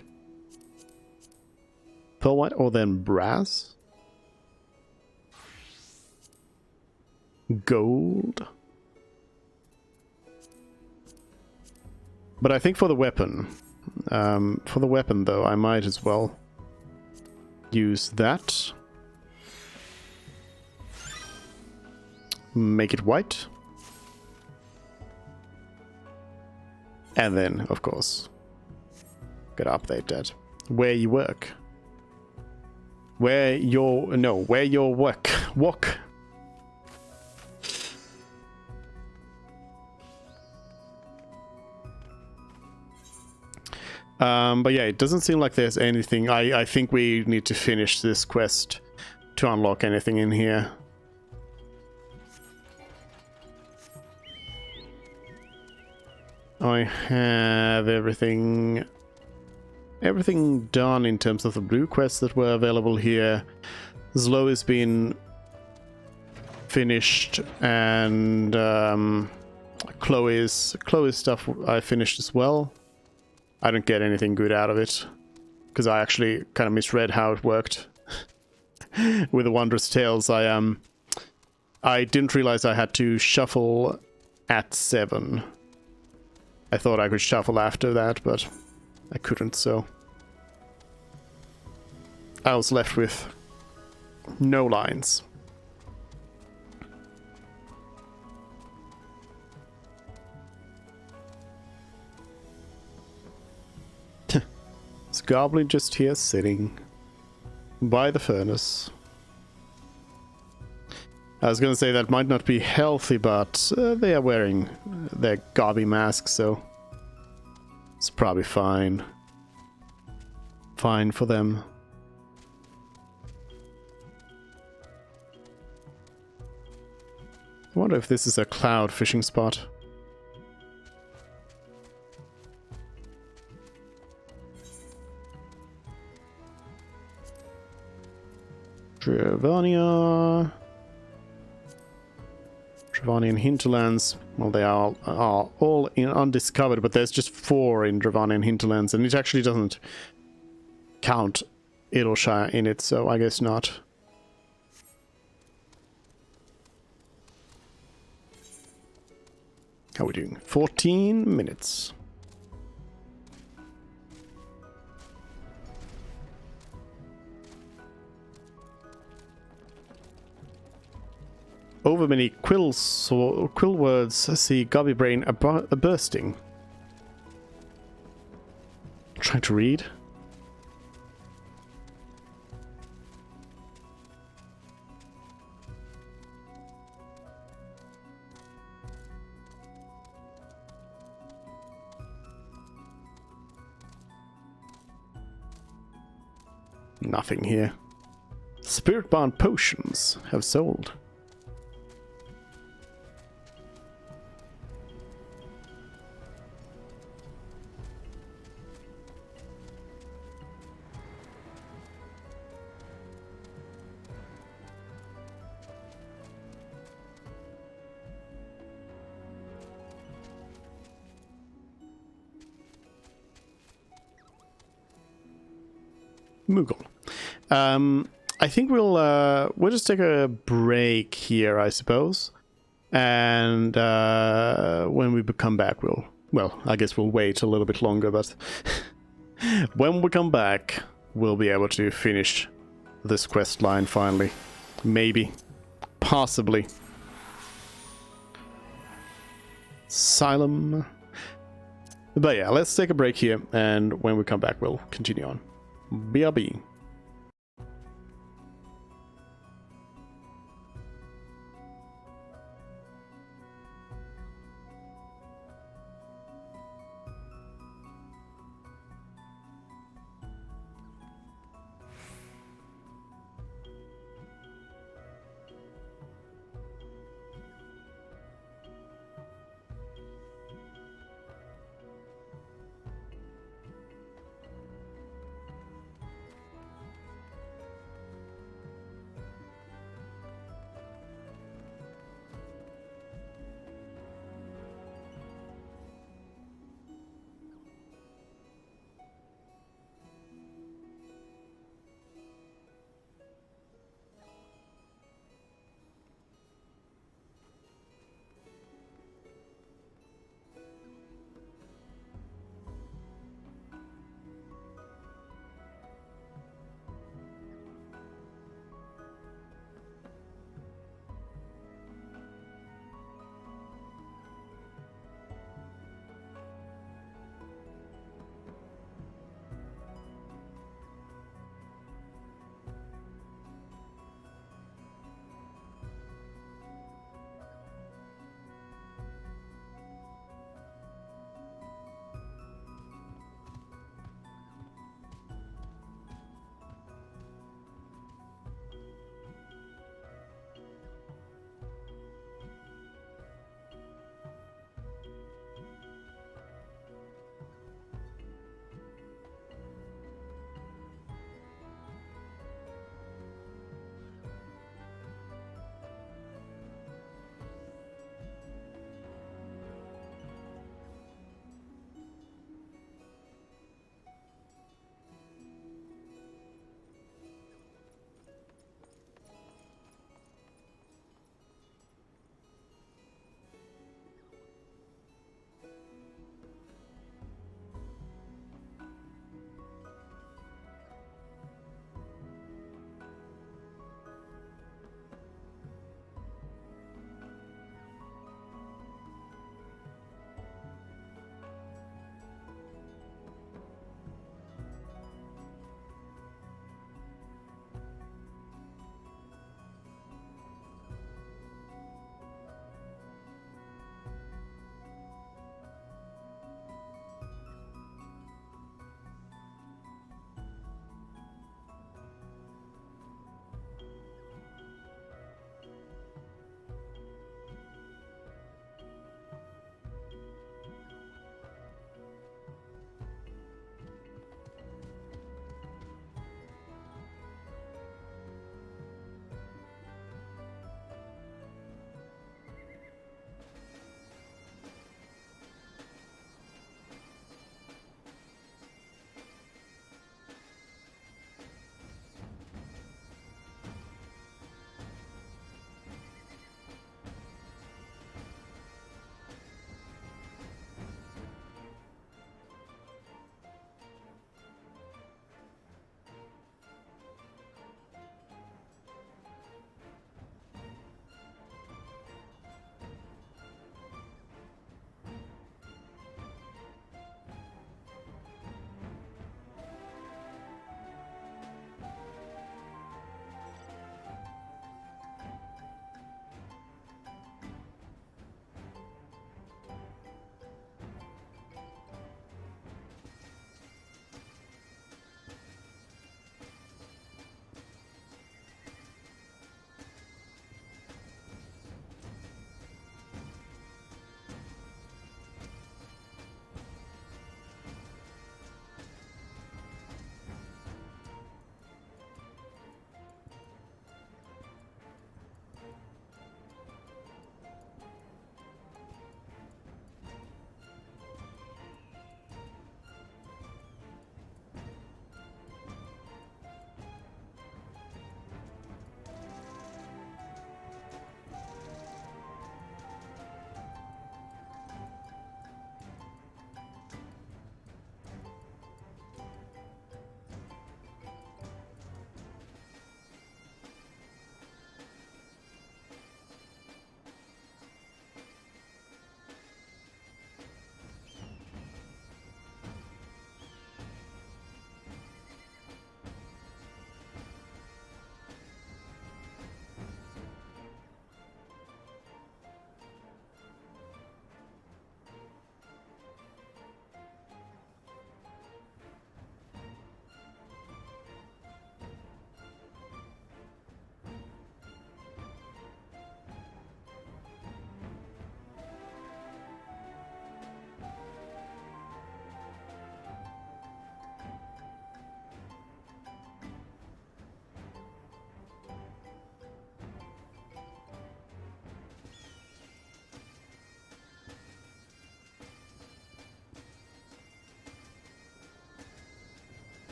[SPEAKER 1] Pearl white or then brass? Gold? But I think for the weapon, though, I might as well use that. Make it white. And then, of course, gotta update that. Where you work. Where your work. Walk. But yeah, it doesn't seem like there's anything. I think we need to finish this quest to unlock anything in here. I have everything done in terms of the blue quests that were available here. Zlo has been finished, and Chloe's stuff I finished as well. I don't get anything good out of it, because I actually kind of misread how it worked. With the Wondrous Tales, I didn't realize I had to shuffle at 7. I thought I could shuffle after that, but I couldn't, so I was left with no lines. This goblin just here sitting by the furnace. I was gonna say that might not be healthy, but they are wearing their gobby masks, so it's probably fine. Fine for them. I wonder if this is a cloud fishing spot. Travania. Dravanian hinterlands. Well, they are all undiscovered, but there's just 4 in Dravanian hinterlands, and it actually doesn't count Idleshire in it, so I guess not. How are we doing? 14 minutes. Over many quill words see Gobby Brain a bursting. Trying to read. Nothing here. Spirit-bound potions have sold. Moogle. I think we'll just take a break here, I suppose, and when we come back, well, I guess we'll wait a little bit longer, but when we come back, we'll be able to finish this quest line finally, maybe, possibly. Asylum. But yeah, let's take a break here, and when we come back, we'll continue on. BRB.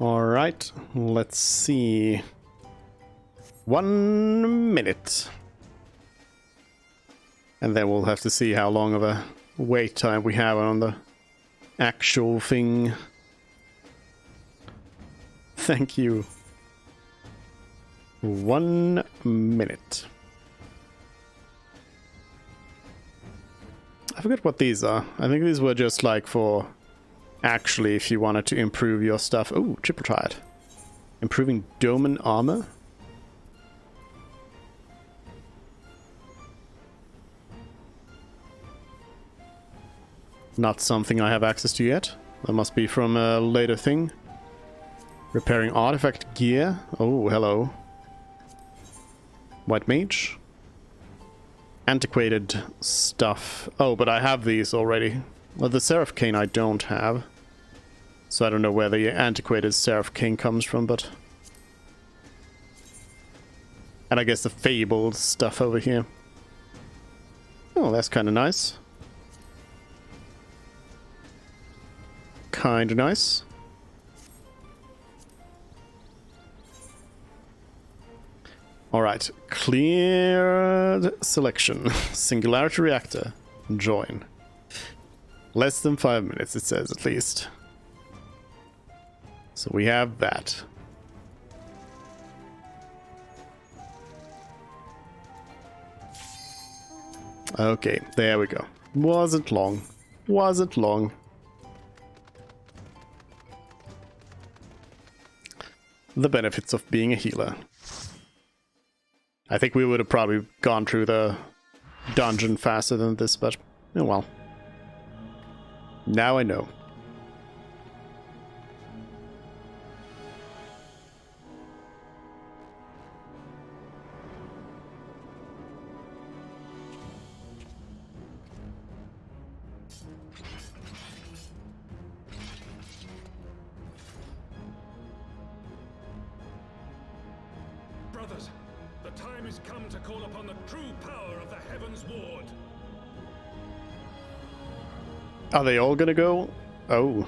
[SPEAKER 1] Alright, let's see. 1 minute. And then we'll have to see how long of a wait time we have on the actual thing. Thank you. 1 minute. I forget what these are. I think these were just like for actually if you wanted to improve your stuff. Oh, triple triad. Improving Doman armor. Not something I have access to yet. That must be from a later thing. Repairing artifact gear. Oh, hello. White mage. Antiquated stuff. Oh, but I have these already. Well, the Seraph Cane I don't have. So I don't know where the antiquated Seraph Cane comes from, but... And I guess the Fabled stuff over here. Oh, that's kind of nice. Kind of nice. Alright, cleared selection. Singularity reactor. Join. Less than 5 minutes, it says at least. So we have that. Okay, there we go. Wasn't long. Wasn't long. The benefits of being a healer. I think we would have probably gone through the dungeon faster than this, but oh well. Now I know.
[SPEAKER 17] Brothers, the time has come to call upon the true power of the Heavens Ward.
[SPEAKER 1] Are they all gonna go? Oh.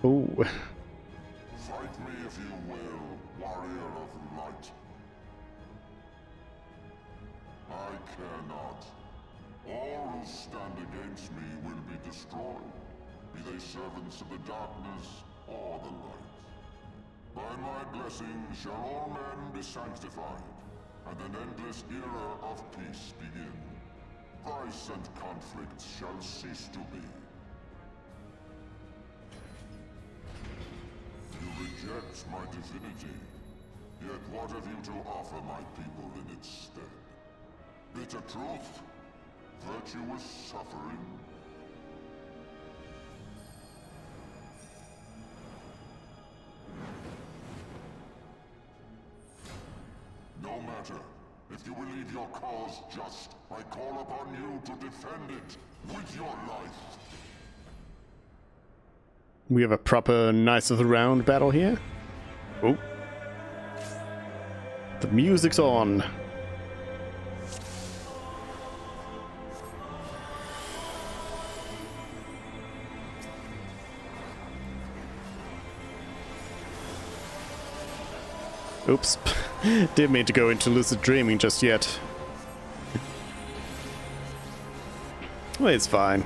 [SPEAKER 1] Oh.
[SPEAKER 16] Fight me if you will, warrior of light. I care not. All who stand against me will be destroyed, be they servants of the darkness or the light. By my blessing shall all men be sanctified, and an endless era of peace begin. Vice and conflict shall cease to be. You reject my divinity, yet what have you to offer my people in its stead? Bitter truth? Virtuous suffering? No matter. If you believe your cause just, I call upon you to defend it with your life.
[SPEAKER 1] We have a proper Knights of the Round battle here. Oh. The music's on. Oops. Didn't mean to go into lucid dreaming just yet. Well, it's fine.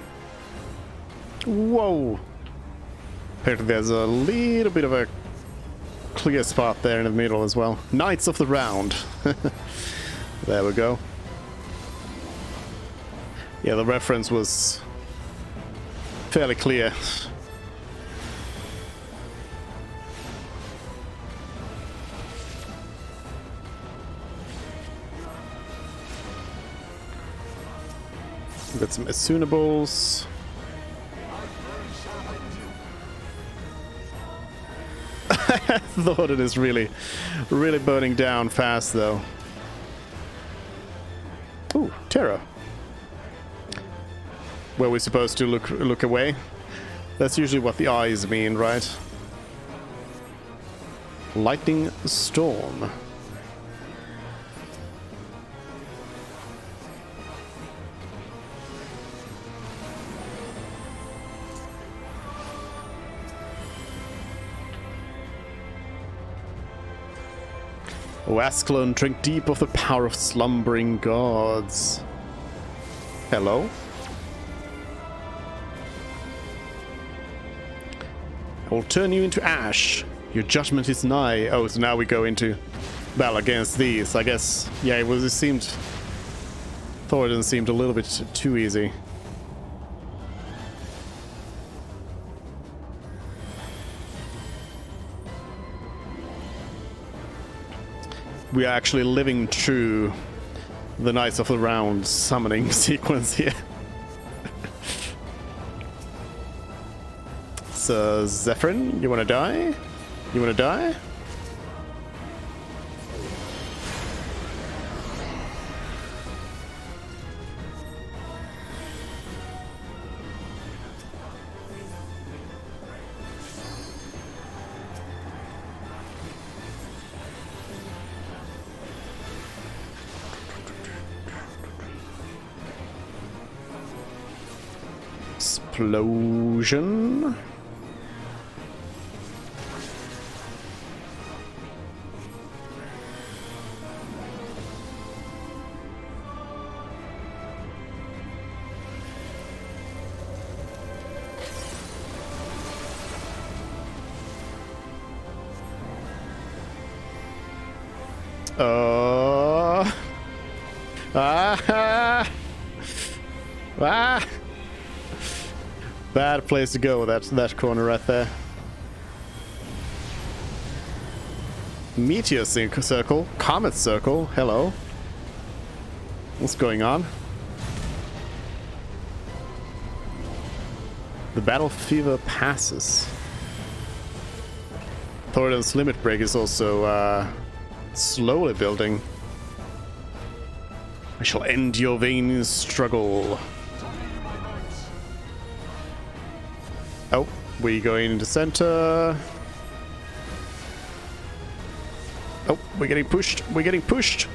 [SPEAKER 1] Whoa! Apparently there's a little bit of a clear spot there in the middle as well. Knights of the Round. There we go. Yeah, the reference was fairly clear. Got some Asunables. I thought it is really burning down fast though. Ooh, Terra. Were we supposed to look away? That's usually what the eyes mean, right? Lightning Storm. O Ascalon, drink deep of the power of slumbering gods. Hello? I will turn you into ash. Your judgment is nigh. Oh, so now we go into battle against these. I guess, yeah, it seemed... Thoradin seemed a little bit too easy. We are actually living through the Knights of the Round summoning sequence here. So, Zephyrin, you wanna die? You wanna die? Explosion. Bad place to go, that corner right there. Meteor circle, comet circle, hello. What's going on? The battle fever passes. Thoradin's limit break is also slowly building. I shall end your vain struggle. Oh, we going into center. Oh, we're getting pushed. We're getting pushed.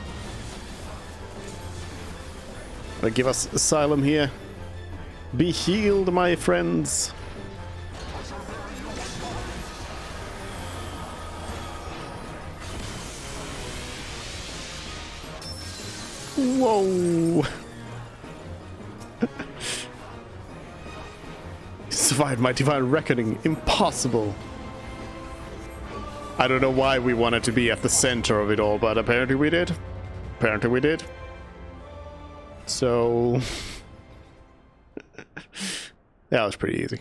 [SPEAKER 1] Gonna give us asylum here. Be healed, my friends. Whoa. Survived my divine reckoning. Impossible. I don't know why we wanted to be at the center of it all, but apparently we did. Apparently we did. So... that was pretty easy.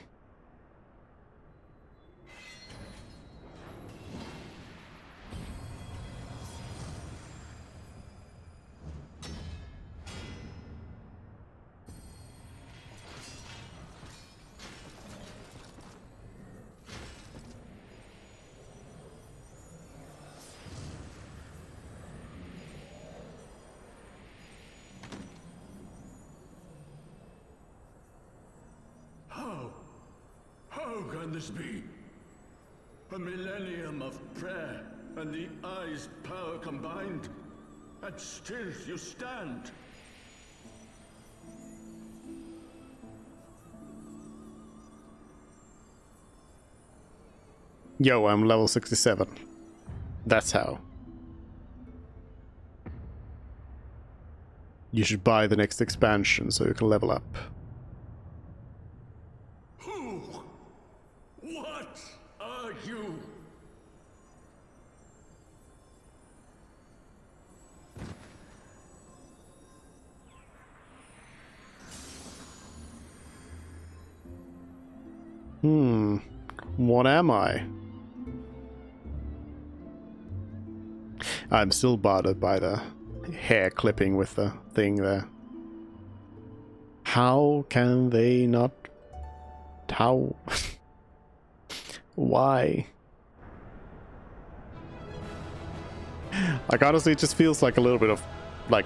[SPEAKER 15] How can this be? A millennium of prayer and the Eye's power combined, and still you stand.
[SPEAKER 1] Yo, I'm level 67. That's how. You should buy the next expansion so you can level up.
[SPEAKER 15] Who? What are you?
[SPEAKER 1] What am I? I'm still bothered by the hair clipping with the thing there. How can they not... How? Why? Like, honestly, it just feels like a little bit of, like,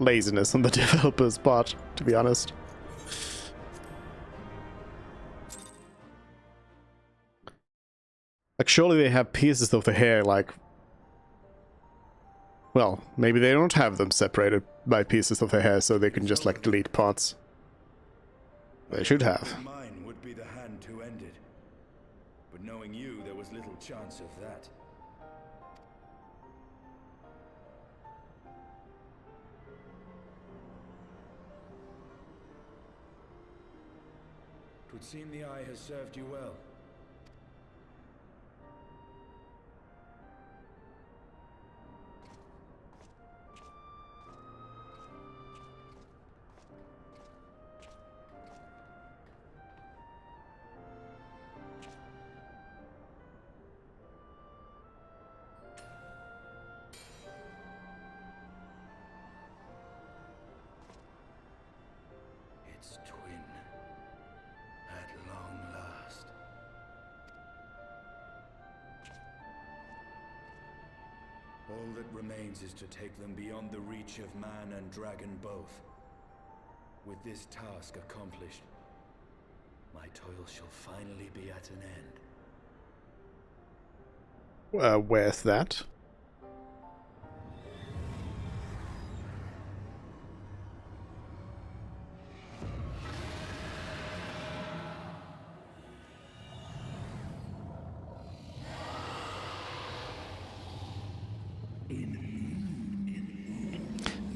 [SPEAKER 1] laziness on the developer's part, to be honest. Like, surely they have pieces of the hair, like... Well, maybe they don't have them separated by pieces of the hair, so they can just, like, delete parts. They should have.
[SPEAKER 11] Mine would be the hand to end it. But knowing you, there was little chance of that. 'Twould seem the Eye has served you well.
[SPEAKER 14] Its twin. At long last.
[SPEAKER 11] All that remains is to take them beyond the reach of man and dragon both. With this task accomplished, my toil shall finally be at an end.
[SPEAKER 1] Where's that?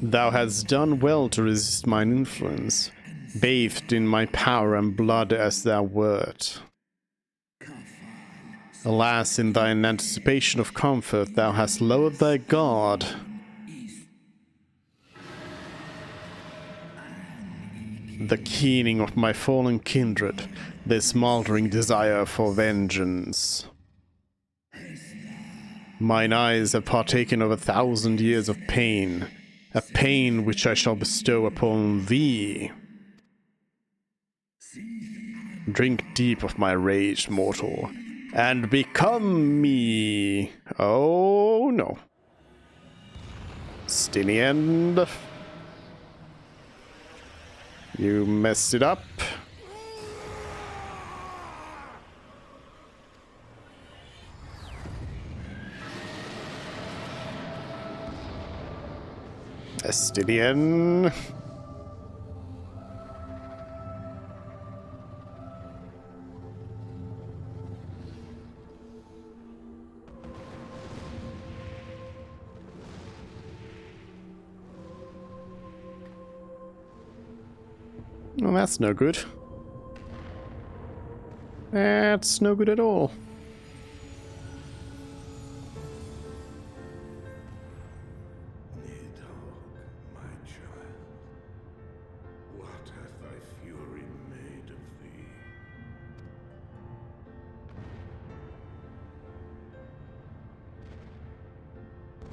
[SPEAKER 1] Thou hast done well to resist mine influence, bathed in my power and blood as thou wert. Alas, in thine anticipation of comfort, thou hast lowered thy guard. The keening of my fallen kindred, this smouldering desire for vengeance. Mine eyes have partaken of 1,000 years of pain, a pain which I shall bestow upon thee. Drink deep of my rage, mortal, and become me. Oh no. Stinian. You messed it up. Estinian. Well, that's no good. That's no good at all.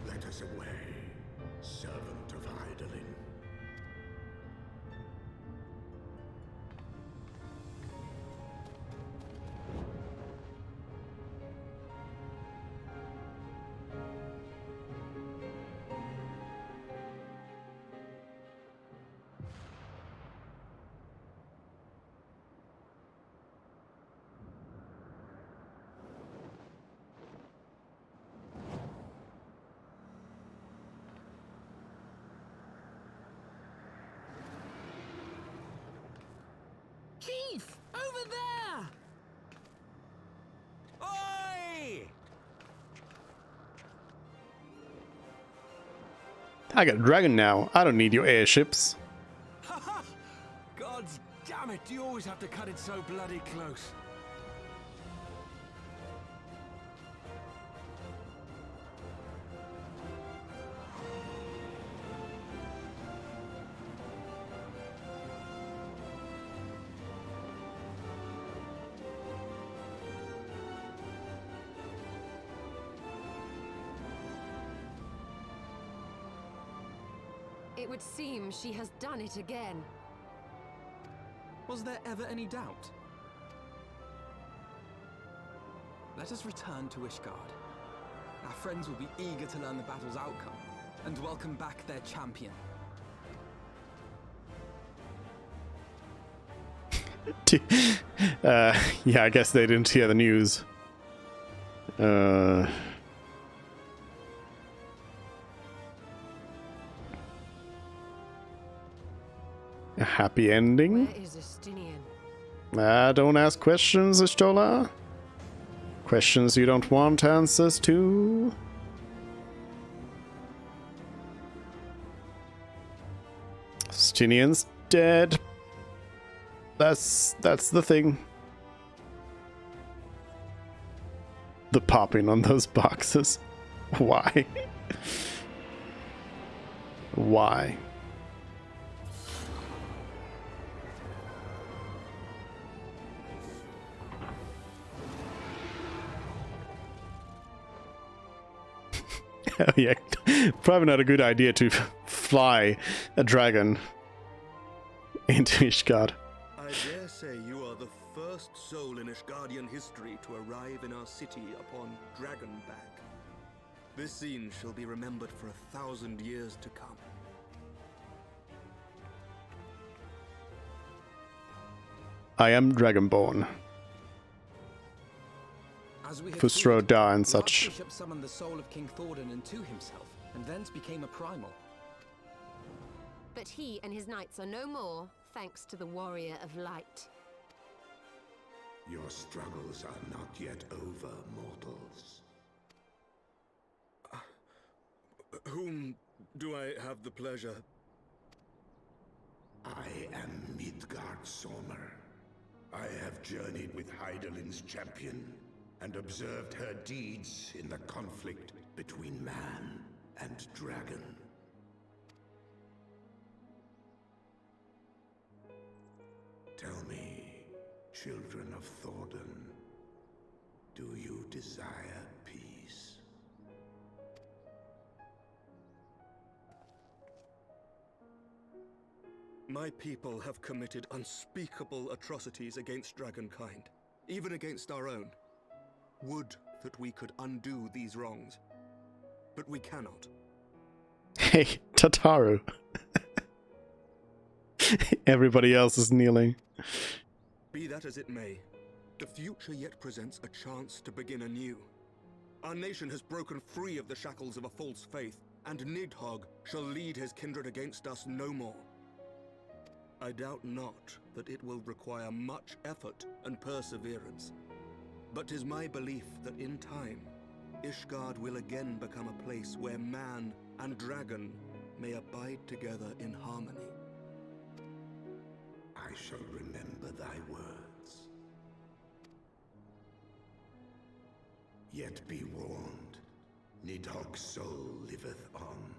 [SPEAKER 13] Let us away, servant of Hydaelyn.
[SPEAKER 5] Keith! Over there! Oi!
[SPEAKER 1] I got a dragon now. I don't need your airships.
[SPEAKER 7] God damn it, you always have to cut it so bloody close.
[SPEAKER 4] It would seem she has done it again.
[SPEAKER 5] Was there ever any doubt? Let us return to Ishgard. Our friends will be eager to learn the battle's outcome, and welcome back their champion.
[SPEAKER 1] Yeah, I guess they didn't hear the news. A happy ending?
[SPEAKER 4] Where is Estinian?
[SPEAKER 1] Don't ask questions, Ishtola. Questions you don't want answers to. Estinian's dead. That's the thing. The popping on those boxes. Why? Why? Yeah, probably not a good idea to fly a dragon into Ishgard.
[SPEAKER 7] I dare say you are the first soul in Ishgardian history to arrive in our city upon Dragonback. This scene shall be remembered for 1,000 years to come.
[SPEAKER 1] I am Dragonborn. Fusroda and such.
[SPEAKER 5] The Archbishop summoned the soul of King Thordan into himself, and thence became a primal.
[SPEAKER 4] But he and his knights are no more, thanks to the Warrior of Light.
[SPEAKER 13] Your struggles are not yet over, mortals.
[SPEAKER 7] Whom do I have the pleasure?
[SPEAKER 13] I am Midgard Sormer. I have journeyed with Hydaelyn's champion and observed her deeds in the conflict between man and dragon. Tell me, children of Thordan, do you desire peace?
[SPEAKER 7] My people have committed unspeakable atrocities against dragonkind, even against our own. Would that we could undo these wrongs, but we cannot.
[SPEAKER 1] Hey, Tataru. Everybody else is kneeling.
[SPEAKER 7] Be that as it may, the future yet presents a chance to begin anew. Our nation has broken free of the shackles of a false faith, and Nidhogg shall lead his kindred against us no more. I doubt not that it will require much effort and perseverance, but 'tis my belief that in time, Ishgard will again become a place where man and dragon may abide together in harmony.
[SPEAKER 13] I shall remember thy words. Yet be warned, Nidhogg's soul liveth on.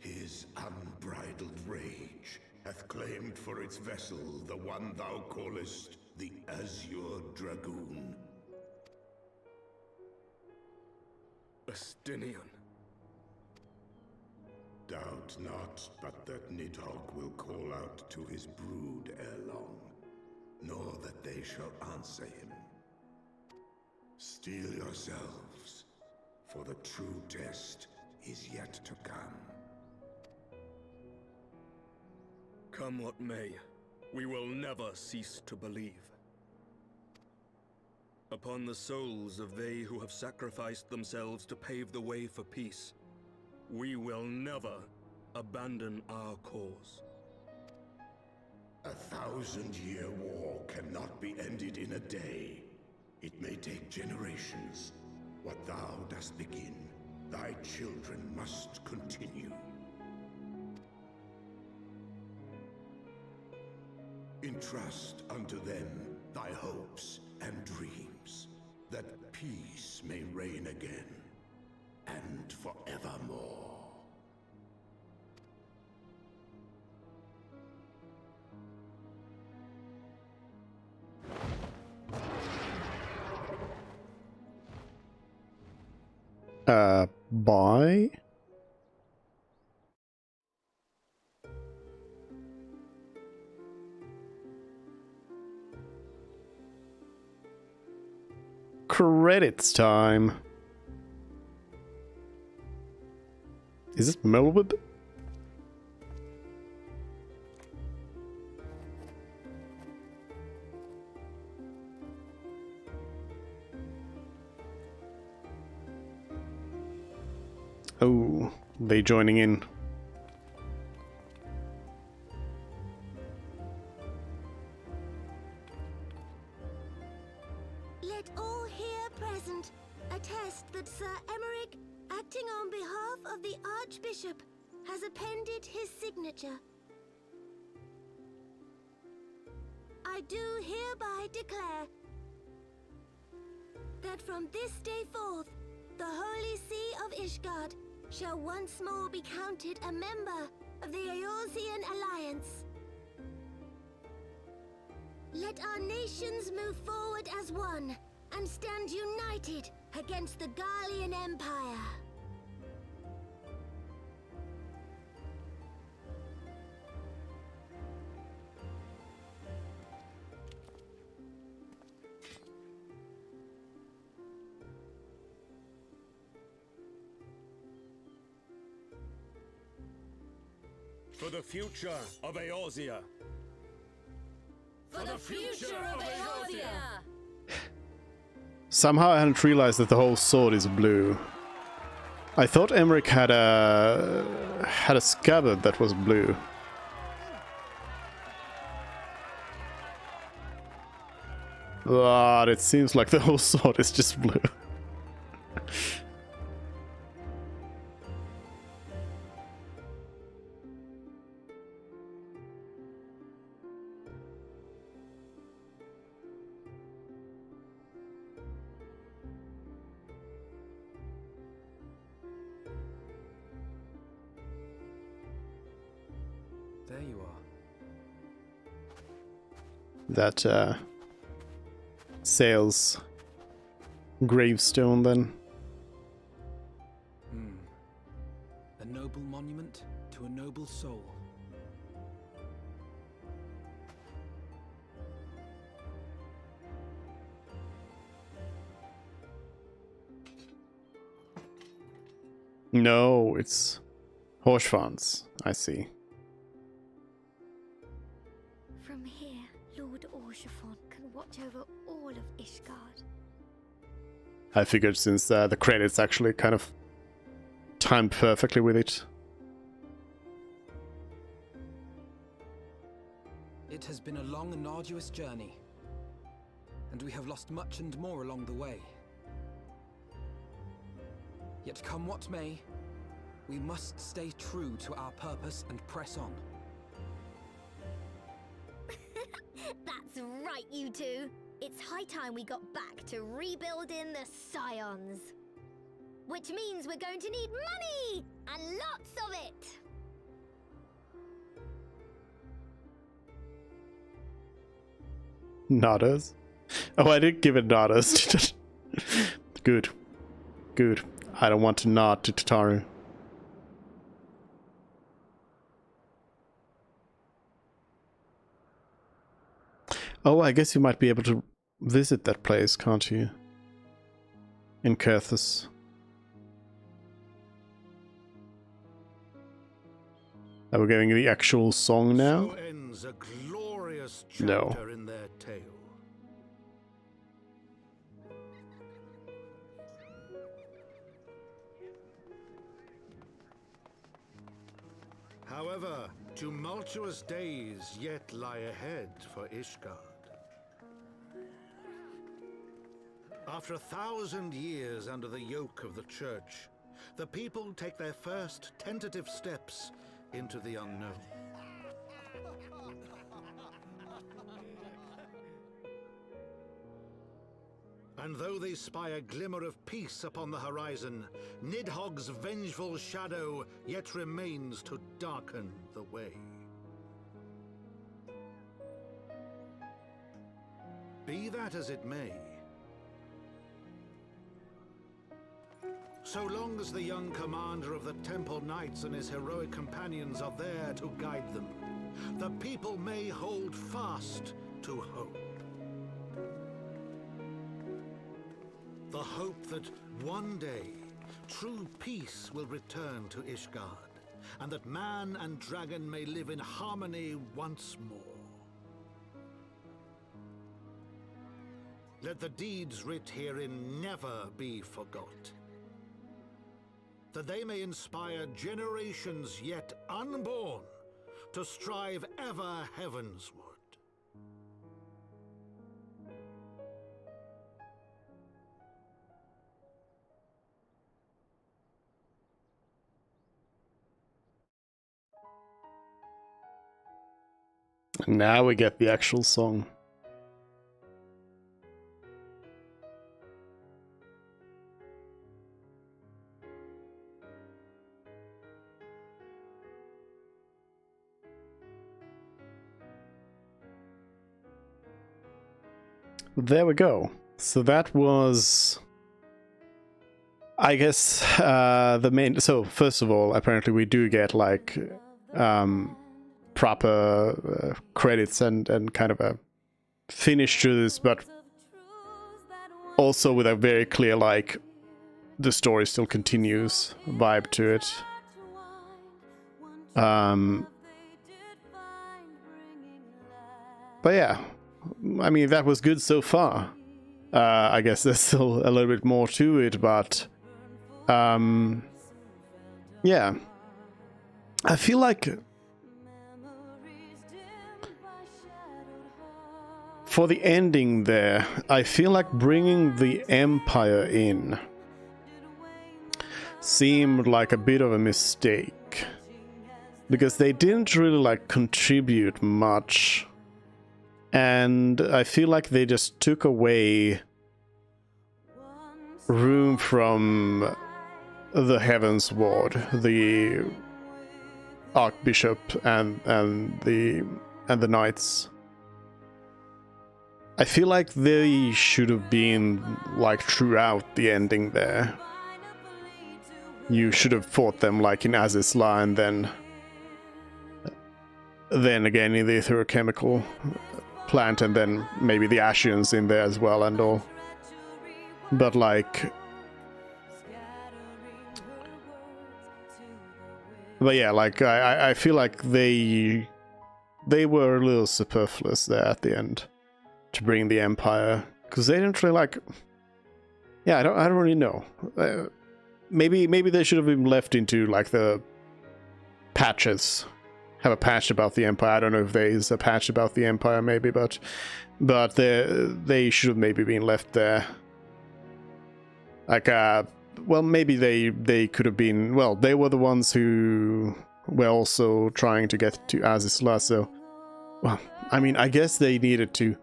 [SPEAKER 13] His unbridled rage hath claimed for its vessel the one thou callest the Azure Dragoon.
[SPEAKER 7] Estinian.
[SPEAKER 13] Doubt not but that Nidhogg will call out to his brood ere long, nor that they shall answer him. Steel yourselves, for the true test is yet to come.
[SPEAKER 7] Come what may, we will never cease to believe. Upon the souls of they who have sacrificed themselves to pave the way for peace, we will never abandon our cause.
[SPEAKER 13] 1,000-year war cannot be ended in a day. It may take generations. What thou dost begin, thy children must continue. Entrust unto them thy hopes and dreams, that peace may reign again, and forevermore.
[SPEAKER 1] Bye? Credits time. Is this Melwood? Oh, they joining in.
[SPEAKER 18] Let all here present attest that Sir Emmerich, acting on behalf of the Archbishop, has appended his signature. I do hereby declare that from this day forth, the Holy See of Ishgard shall once more be counted a member of the Eorzean Alliance. Let our nations move forward as one and stand united against the Garlean Empire.
[SPEAKER 17] For the future of Eorzea.
[SPEAKER 18] For the future of Eorzea!
[SPEAKER 1] Somehow I hadn't realized that the whole sword is blue. I thought Emmerich had a scabbard that was blue. But it seems like the whole sword is just blue.
[SPEAKER 5] There you are.
[SPEAKER 1] That Sale's gravestone then.
[SPEAKER 5] A noble monument to a noble soul.
[SPEAKER 1] No, it's Horschwanz. I see.
[SPEAKER 18] From here, Lord Orshafon can watch over all of Ishgard.
[SPEAKER 1] I figured since the credits actually kind of timed perfectly with it.
[SPEAKER 5] It has been a long and arduous journey, and we have lost much and more along the way. Yet come what may, we must stay true to our purpose and press on.
[SPEAKER 18] That's right, you two. It's high time we got back to rebuilding the Scions. Which means we're going to need money! And lots of it!
[SPEAKER 1] Nadas? Oh, I did give it Nadas. Good. Good. I don't want to nod to Tataru. Oh, I guess you might be able to visit that place, can't you? In Kurthus. Are we getting the actual song now?
[SPEAKER 8] So ends a glorious
[SPEAKER 1] No.
[SPEAKER 8] chapter in their tale. However, tumultuous days yet lie ahead for Ishgard. After 1,000 years under the yoke of the Church, the people take their first tentative steps into the unknown. And though they spy a glimmer of peace upon the horizon, Nidhogg's vengeful shadow yet remains to darken the way. Be that as it may, so long as the young commander of the Temple Knights and his heroic companions are there to guide them, the people may hold fast to hope. The hope that one day true peace will return to Ishgard, and that man and dragon may live in harmony once more. Let the deeds writ herein never be forgot, that they may inspire generations yet unborn to strive ever heavensward.
[SPEAKER 1] Now we get the actual song. There we go. So that was, I guess, the main. So first of all, apparently we do get like proper credits and kind of a finish to this, but also with a very clear like the story still continues vibe to it. But yeah, I mean, that was good so far. I guess there's still a little bit more to it, but yeah, I feel like for the ending there, I feel like bringing the Empire in seemed like a bit of a mistake, because they didn't really like contribute much, and I feel like they just took away room from the Heaven's Ward, the Archbishop and the Knights. I feel like they should have been like throughout the ending there. You should have fought them like in Azizla, and then again in the etherochemical plant, and then maybe the Ashians in there as well and all. But like, but yeah, like I feel like they were a little superfluous there at the end to bring the Empire, because they didn't really like. Yeah, I don't really know. Maybe they should have been left into like the patches. Have a patch about the Empire. I don't know if there is a patch about the Empire, maybe, but they should have maybe been left there. Like, well, maybe they could have been. Well, they were the ones who were also trying to get to Azizla, so. Well, I mean, I guess they needed to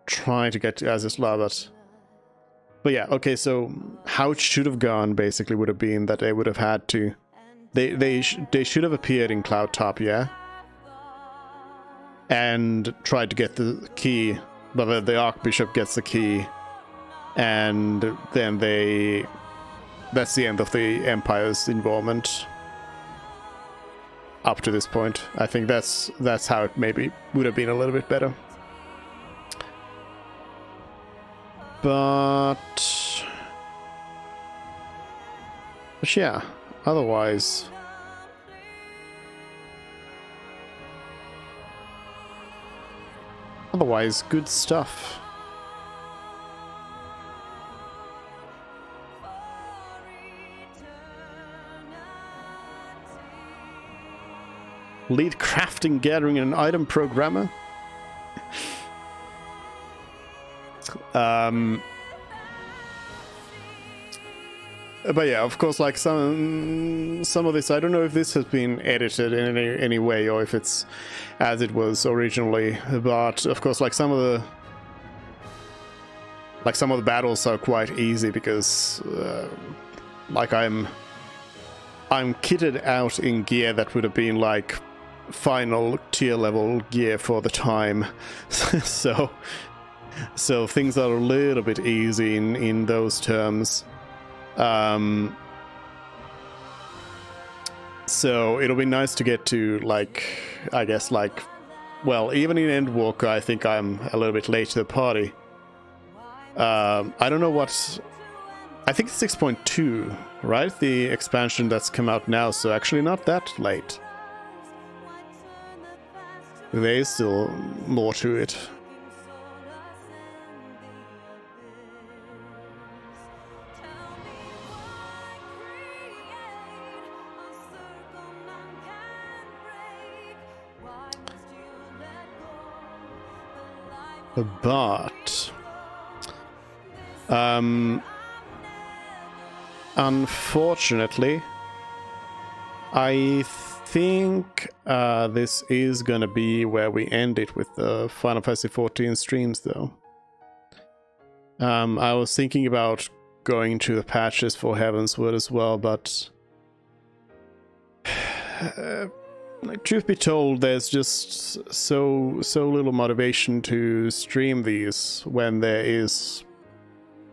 [SPEAKER 1] try to get to Azizla, but yeah, okay, so how it should have gone basically would have been that they would have had to. They should have appeared in Cloud Top, yeah? And tried to get the key, but the Archbishop gets the key, and then that's the end of the Empire's involvement up to this point. I think that's how it maybe would have been a little bit better. But yeah, otherwise good stuff. Lead crafting, gathering, and item programmer. But yeah, of course, like some of this, I don't know if this has been edited in any way or if it's as it was originally. But of course, like some of the battles are quite easy because, like I'm kitted out in gear that would have been like final tier level gear for the time, so things are a little bit easy in those terms. So it'll be nice to get to, like, I guess, like, well, even in Endwalker, I think I'm a little bit late to the party. I don't know what. I think it's 6.2, right? The expansion that's come out now, so actually not that late. There is still more to it. But unfortunately, I think this is gonna be where we end it with the Final Fantasy XIV streams, though. I was thinking about going to the patches for Heavensward as well, but like, truth be told, there's just so little motivation to stream these when there is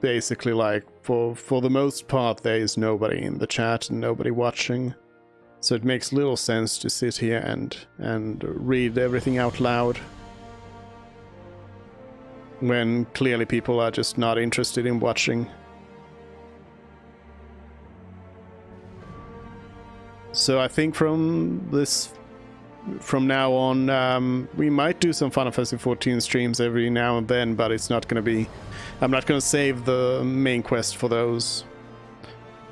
[SPEAKER 1] basically, like, for the most part, there is nobody in the chat and nobody watching. So it makes little sense to sit here and read everything out loud when clearly people are just not interested in watching. So I think from now on, we might do some Final Fantasy XIV streams every now and then, but it's not going to be... I'm not going to save the main quest for those.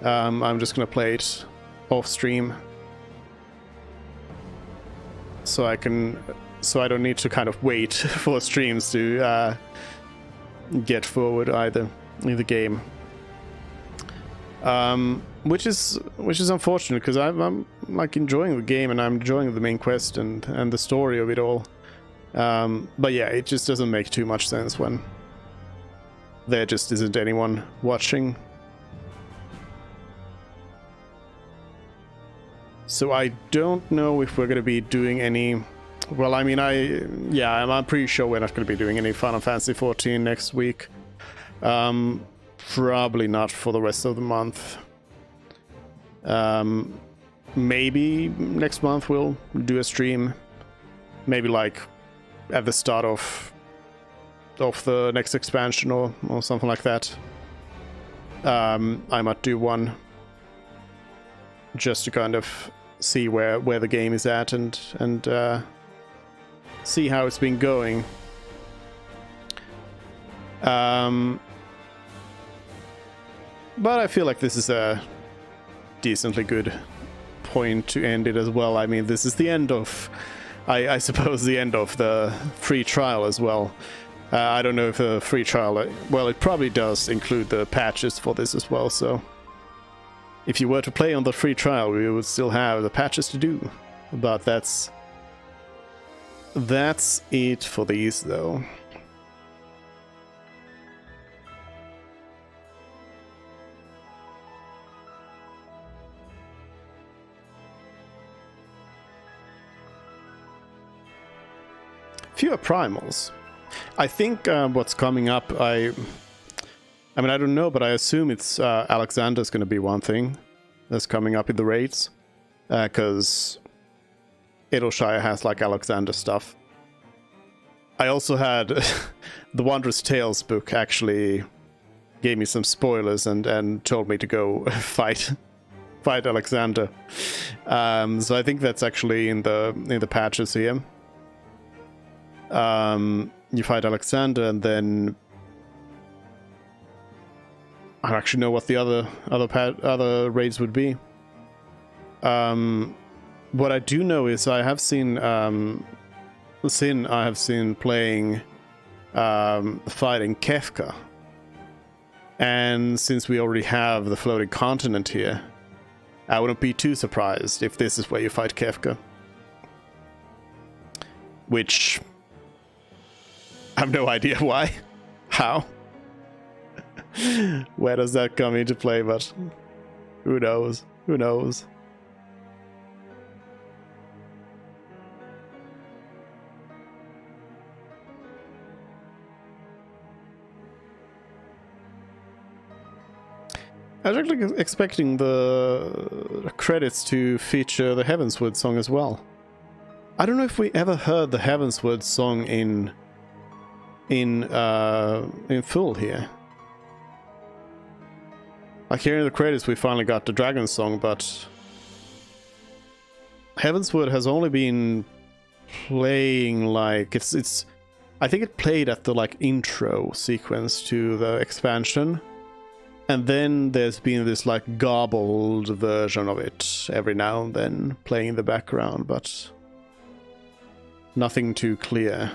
[SPEAKER 1] I'm just going to play it off stream. So I don't need to kind of wait for streams to get forward either in the game. Which is unfortunate, because I'm like enjoying the game and I'm enjoying the main quest and the story of it all. But yeah, it just doesn't make too much sense when there just isn't anyone watching. So I don't know if we're going to be doing any... Well, I mean, I'm pretty sure we're not going to be doing any Final Fantasy XIV next week. Probably not for the rest of the month. Maybe next month we'll do a stream. Maybe like at the start of the next expansion or something like that. I might do one just to kind of see where the game is at and see how it's been going. But I feel like this is a decently good point to end it as well. I mean, this is the end of, I suppose, the end of the free trial as well. I don't know if the free trial, well, it probably does include the patches for this as well, so if you were to play on the free trial, we would still have the patches to do. But that's it for these, though. Fewer primals. I think what's coming up, I mean, I don't know, but I assume it's Alexander's going to be one thing that's coming up in the raids, because Edelshire has like Alexander stuff. I also had the Wondrous Tales book actually gave me some spoilers and told me to go fight Alexander. So I think that's actually in the patches here. You fight Alexander, and then I don't actually know what the other raids would be. What I do know is I have seen Sin. I have seen playing fighting Kefka, and since we already have the floating continent here, I wouldn't be too surprised if this is where you fight Kefka. Which I have no idea why, how. Where does that come into play, but who knows? Who knows? I was actually expecting the credits to feature the Heavensward song as well. I don't know if we ever heard the Heavensward song in full here. Like here in the credits we finally got the dragon song, but Heavensward has only been playing like it's I think it played at the like intro sequence to the expansion, and then there's been this like garbled version of it every now and then playing in the background, but nothing too clear.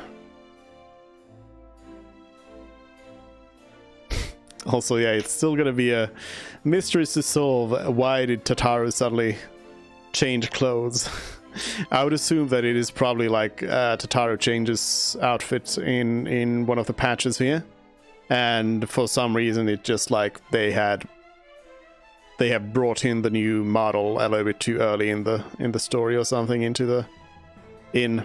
[SPEAKER 1] Also, yeah, it's still gonna be a mystery to solve. Why did Tataru suddenly change clothes? I would assume that it is probably like Tataru changes outfits in one of the patches here, and for some reason it just like they have brought in the new model a little bit too early in the story or something into the inn.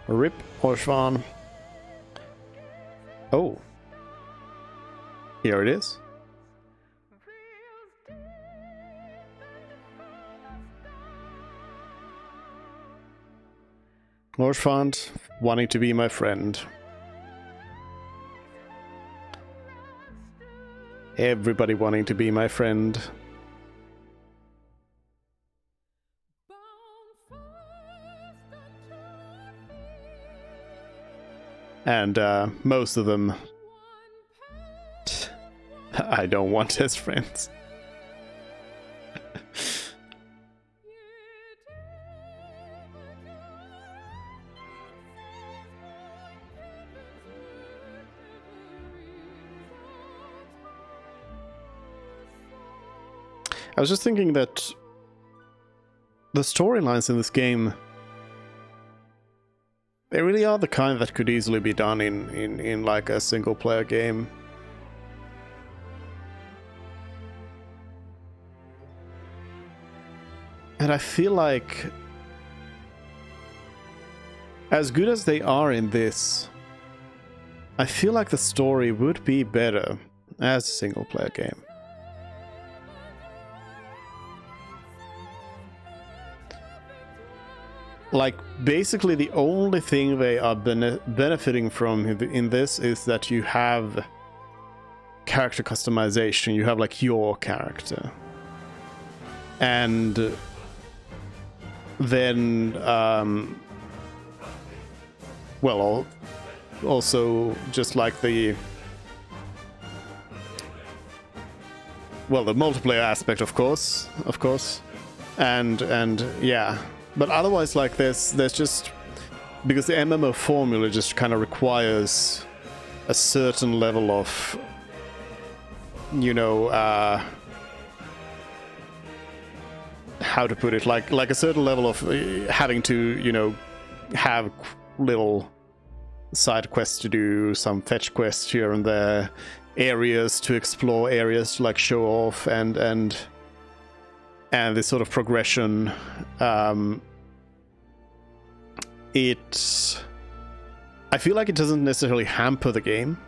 [SPEAKER 1] Rip Oshvan. Oh. Here it is. Orshfand wanting to be my friend. Everybody wanting to be my friend. And most of them I don't want as friends. I was just thinking that the storylines in this game, they really are the kind that could easily be done in like a single player game. And I feel like, as good as they are in this, I feel like the story would be better as a single player game. Like, basically the only thing they are benefiting from in this is that you have character customization, you have like your character. And then, well, also just like the multiplayer aspect, of course, and yeah. But otherwise, like, there's just, because the MMO formula just kind of requires a certain level of, you know, how to put it, like a certain level of having to, you know, have little side quests to do, some fetch quests here and there, areas to explore, areas to like show off, and this sort of progression. I feel like it doesn't necessarily hamper the game,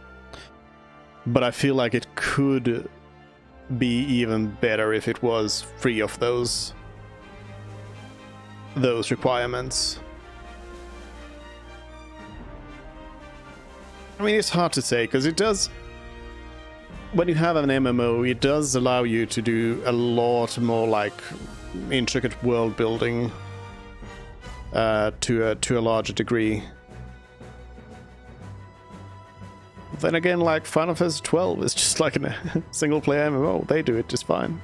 [SPEAKER 1] but I feel like it could be even better if it was free of those requirements. I mean, it's hard to say, because it does, when you have an MMO, it does allow you to do a lot more like intricate world building to a larger degree. Then again, like Final Fantasy XII is just like a single player MMO. They do it just fine.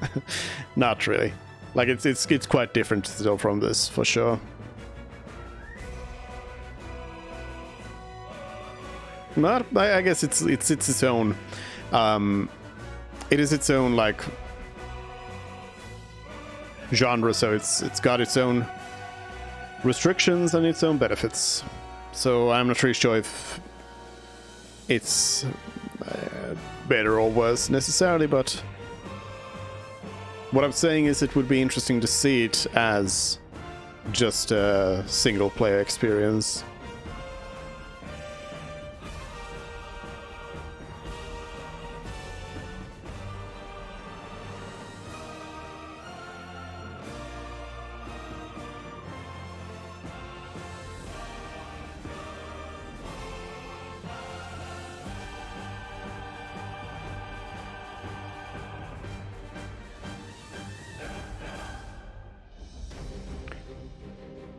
[SPEAKER 1] Not really. Like it's quite different still from this, for sure. But I guess it's its own. It is its own like genre, so it's got its own restrictions and its own benefits. So I'm not really sure if it's better or worse necessarily, but what I'm saying is it would be interesting to see it as just a single player experience.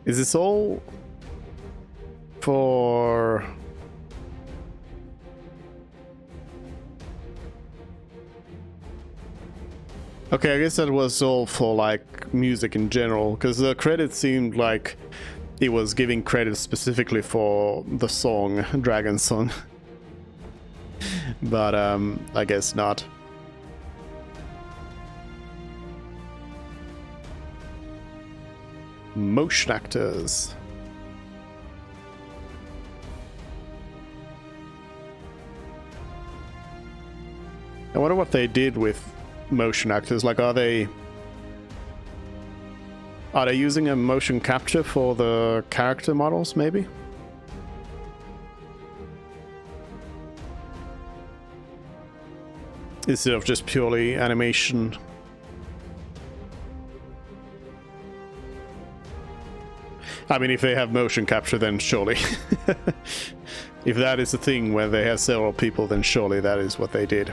[SPEAKER 1] Is this all for... Okay, I guess that was all for like music in general, because the credits seemed like it was giving credit specifically for the song, Dragon Song. But I guess not. Motion actors. I wonder what they did with motion actors. Like, are they using a motion capture for the character models, maybe? Instead of just purely animation. I mean, if they have motion capture, then surely. If that is the thing where they have several people, then surely that is what they did.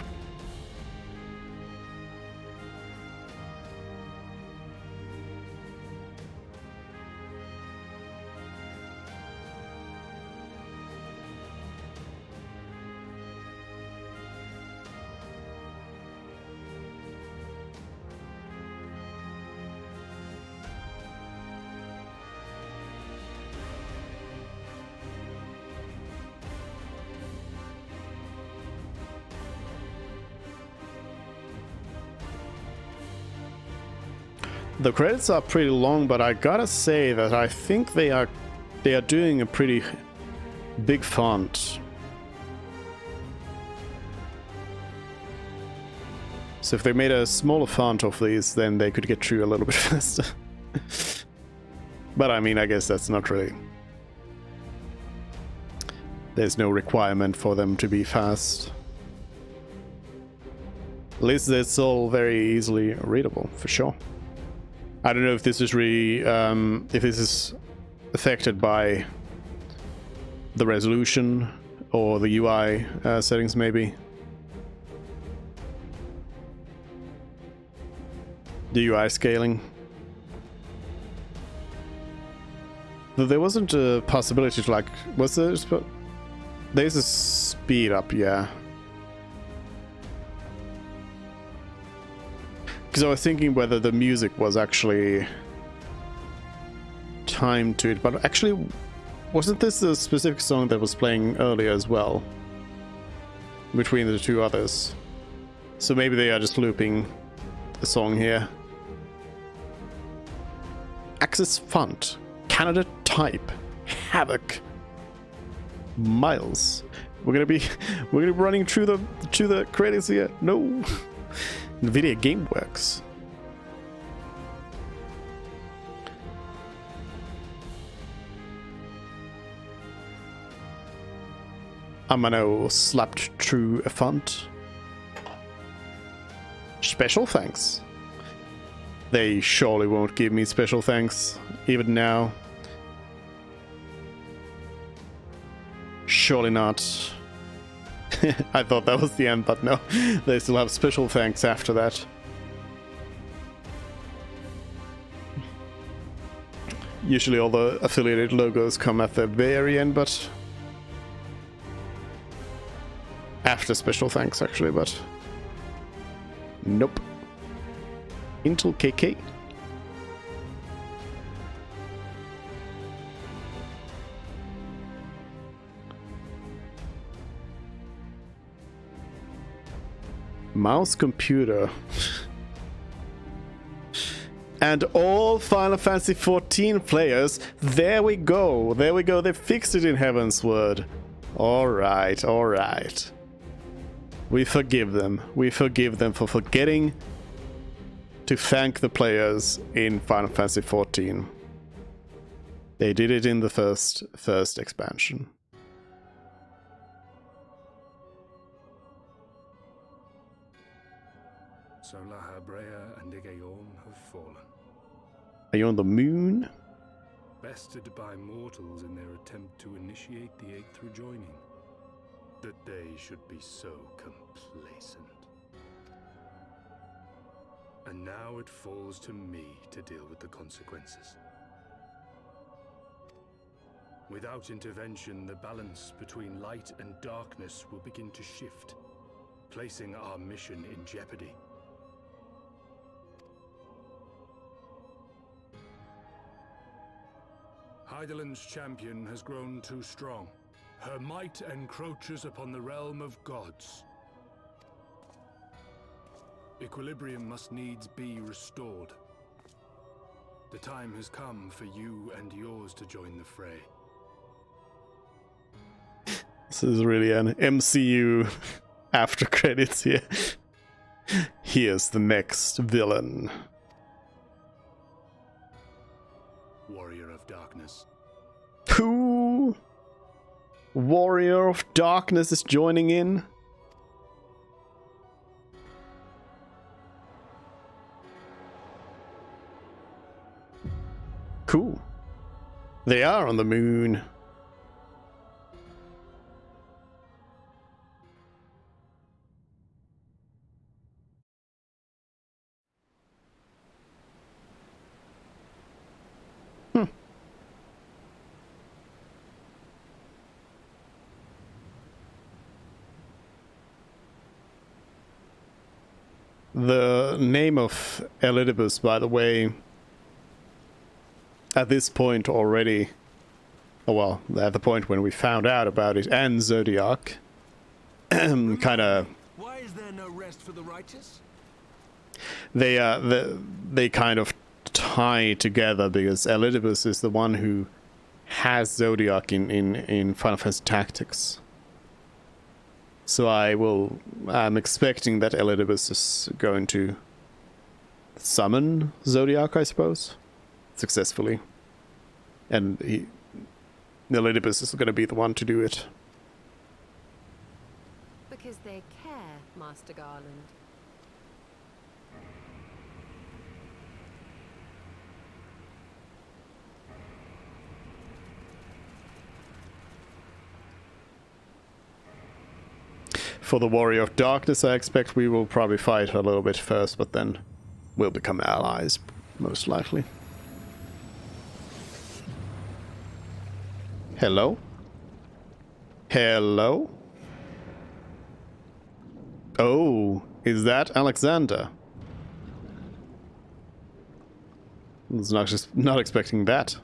[SPEAKER 1] The credits are pretty long, but I gotta say that I think they are doing a pretty big font. So if they made a smaller font of these, then they could get through a little bit faster. But I mean, I guess that's not really... There's no requirement for them to be fast. At least it's all very easily readable, for sure. I don't know if this is really, if this is affected by the resolution or the UI settings, maybe. The UI scaling. Though there wasn't a possibility to, like, was there? There's a speed up, yeah. Because I was thinking whether the music was actually timed to it, but actually, wasn't this a specific song that was playing earlier as well? Between the two others. So maybe they are just looping the song here. Access font. Canada type. Havoc. Miles. We're gonna be running through the credits here. No. NVIDIA GameWorks. Amano slapped through a font. Special thanks. They surely won't give me special thanks, even now. Surely not. I thought that was the end, but no. They still have special thanks after that. Usually all the affiliated logos come at the very end, but... After special thanks, actually, but... Nope. Intel KK. Mouse computer. And all Final Fantasy XIV players, there we go, they fixed it in Heavensward. Alright, alright. We forgive them for forgetting to thank the players in Final Fantasy XIV. They did it in the first expansion.
[SPEAKER 17] So La Habrea and Igayon have fallen.
[SPEAKER 1] Are you on the moon?
[SPEAKER 17] Bested by mortals in their attempt to initiate the Eighth rejoining. That they should be so complacent. And now it falls to me to deal with the consequences. Without intervention, the balance between light and darkness will begin to shift, placing our mission in jeopardy. Hydaelyn's champion has grown too strong. Her might encroaches upon the realm of gods. Equilibrium must needs be restored. The time has come for you and yours to join the fray.
[SPEAKER 1] This is really an MCU after credits here. Here's the next villain.
[SPEAKER 17] Warrior of Darkness.
[SPEAKER 1] Who? Warrior of Darkness is joining in? Cool. They are on the moon. The name of Elidibus, by the way, at this point already, well, at the point when we found out about it, and Zodiac, kind of...
[SPEAKER 7] Why is there no rest for the righteous?
[SPEAKER 1] They kind of tie together, because Elidibus is the one who has Zodiac in Final Fantasy Tactics. So I'm expecting that Elidibus is going to summon Zodiac, I suppose, successfully. And Elidibus is going to be the one to do it.
[SPEAKER 4] Because they care, Master Garland.
[SPEAKER 1] For the Warrior of Darkness, I expect we will probably fight a little bit first, but then we'll become allies, most likely. Hello? Hello? Oh, is that Alexander? I was not expecting that.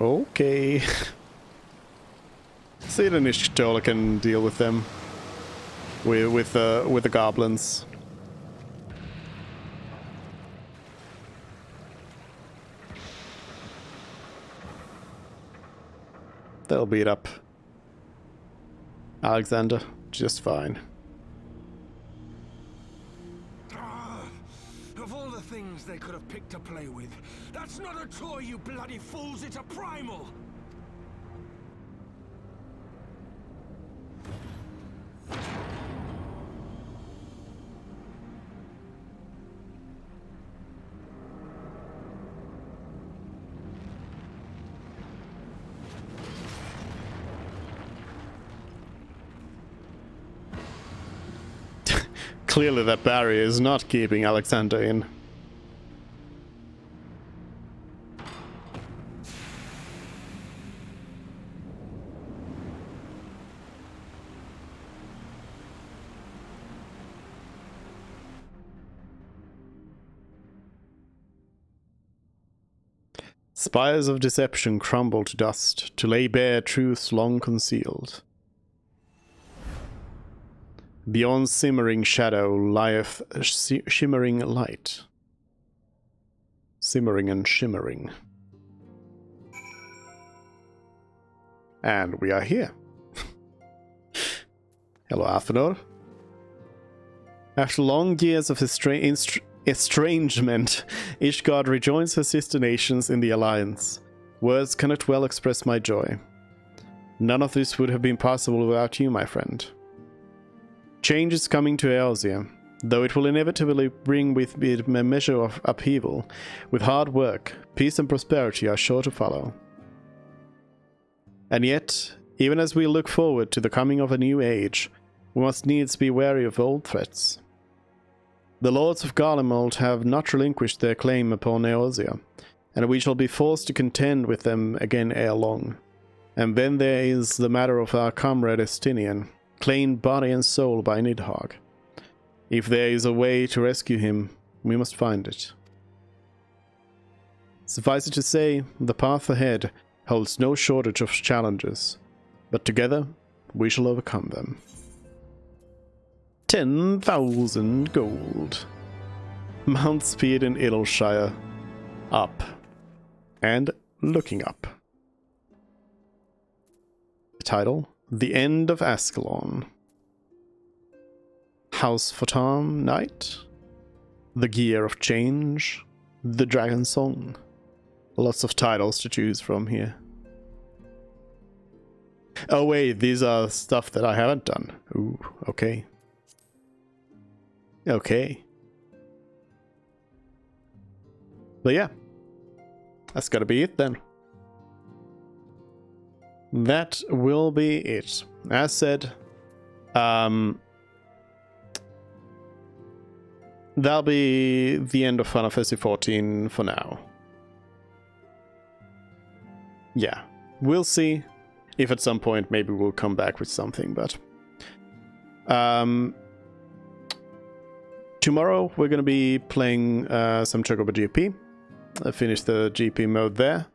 [SPEAKER 1] Okay. Sid and Ishtola can deal with them. With the goblins. They'll beat up Alexander just fine.
[SPEAKER 7] Of all the things they could have picked to play with, that's not a toy, you bloody fools, it's a primal!
[SPEAKER 1] Clearly that barrier is not keeping Alexander in. Spires of deception crumble to dust, to lay bare truths long concealed. Beyond simmering shadow lieth shimmering light. Simmering and shimmering. And we are here. Hello, Athenor. After long years of estrangement, Ishgard rejoins her sister nations in the Alliance. Words cannot well express my joy. None of this would have been possible without you, my friend. Change is coming to Eorzea, though it will inevitably bring with it a measure of upheaval. With hard work, peace and prosperity are sure to follow. And yet, even as we look forward to the coming of a new age, we must needs be wary of old threats. The lords of Garlemald have not relinquished their claim upon Eorzea, and we shall be forced to contend with them again ere long. And then there is the matter of our comrade Estinian, claimed body and soul by Nidhogg. If there is a way to rescue him, we must find it. Suffice it to say, the path ahead holds no shortage of challenges, but together we shall overcome them. 10,000 gold. Mount speed in Idleshire. Up. And looking up. Title: The End of Ascalon. House Fotam Knight. The Gear of Change. The Dragon Song. Lots of titles to choose from here. Oh wait, these are stuff that I haven't done. Ooh, okay. Okay. But yeah, that's gotta be it then. That will be it. As said, that'll be the end of Final Fantasy XIV for now. Yeah, we'll see if at some point maybe we'll come back with something, but tomorrow we're going to be playing some Chocobo GP. Finish the GP mode there.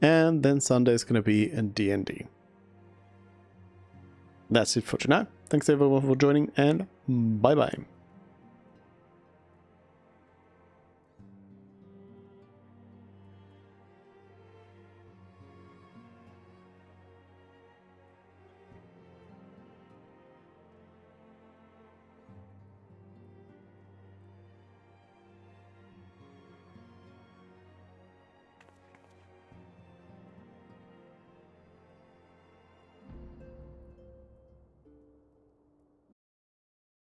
[SPEAKER 1] And then Sunday is going to be in D&D. That's it for tonight. Thanks everyone for joining, and bye-bye.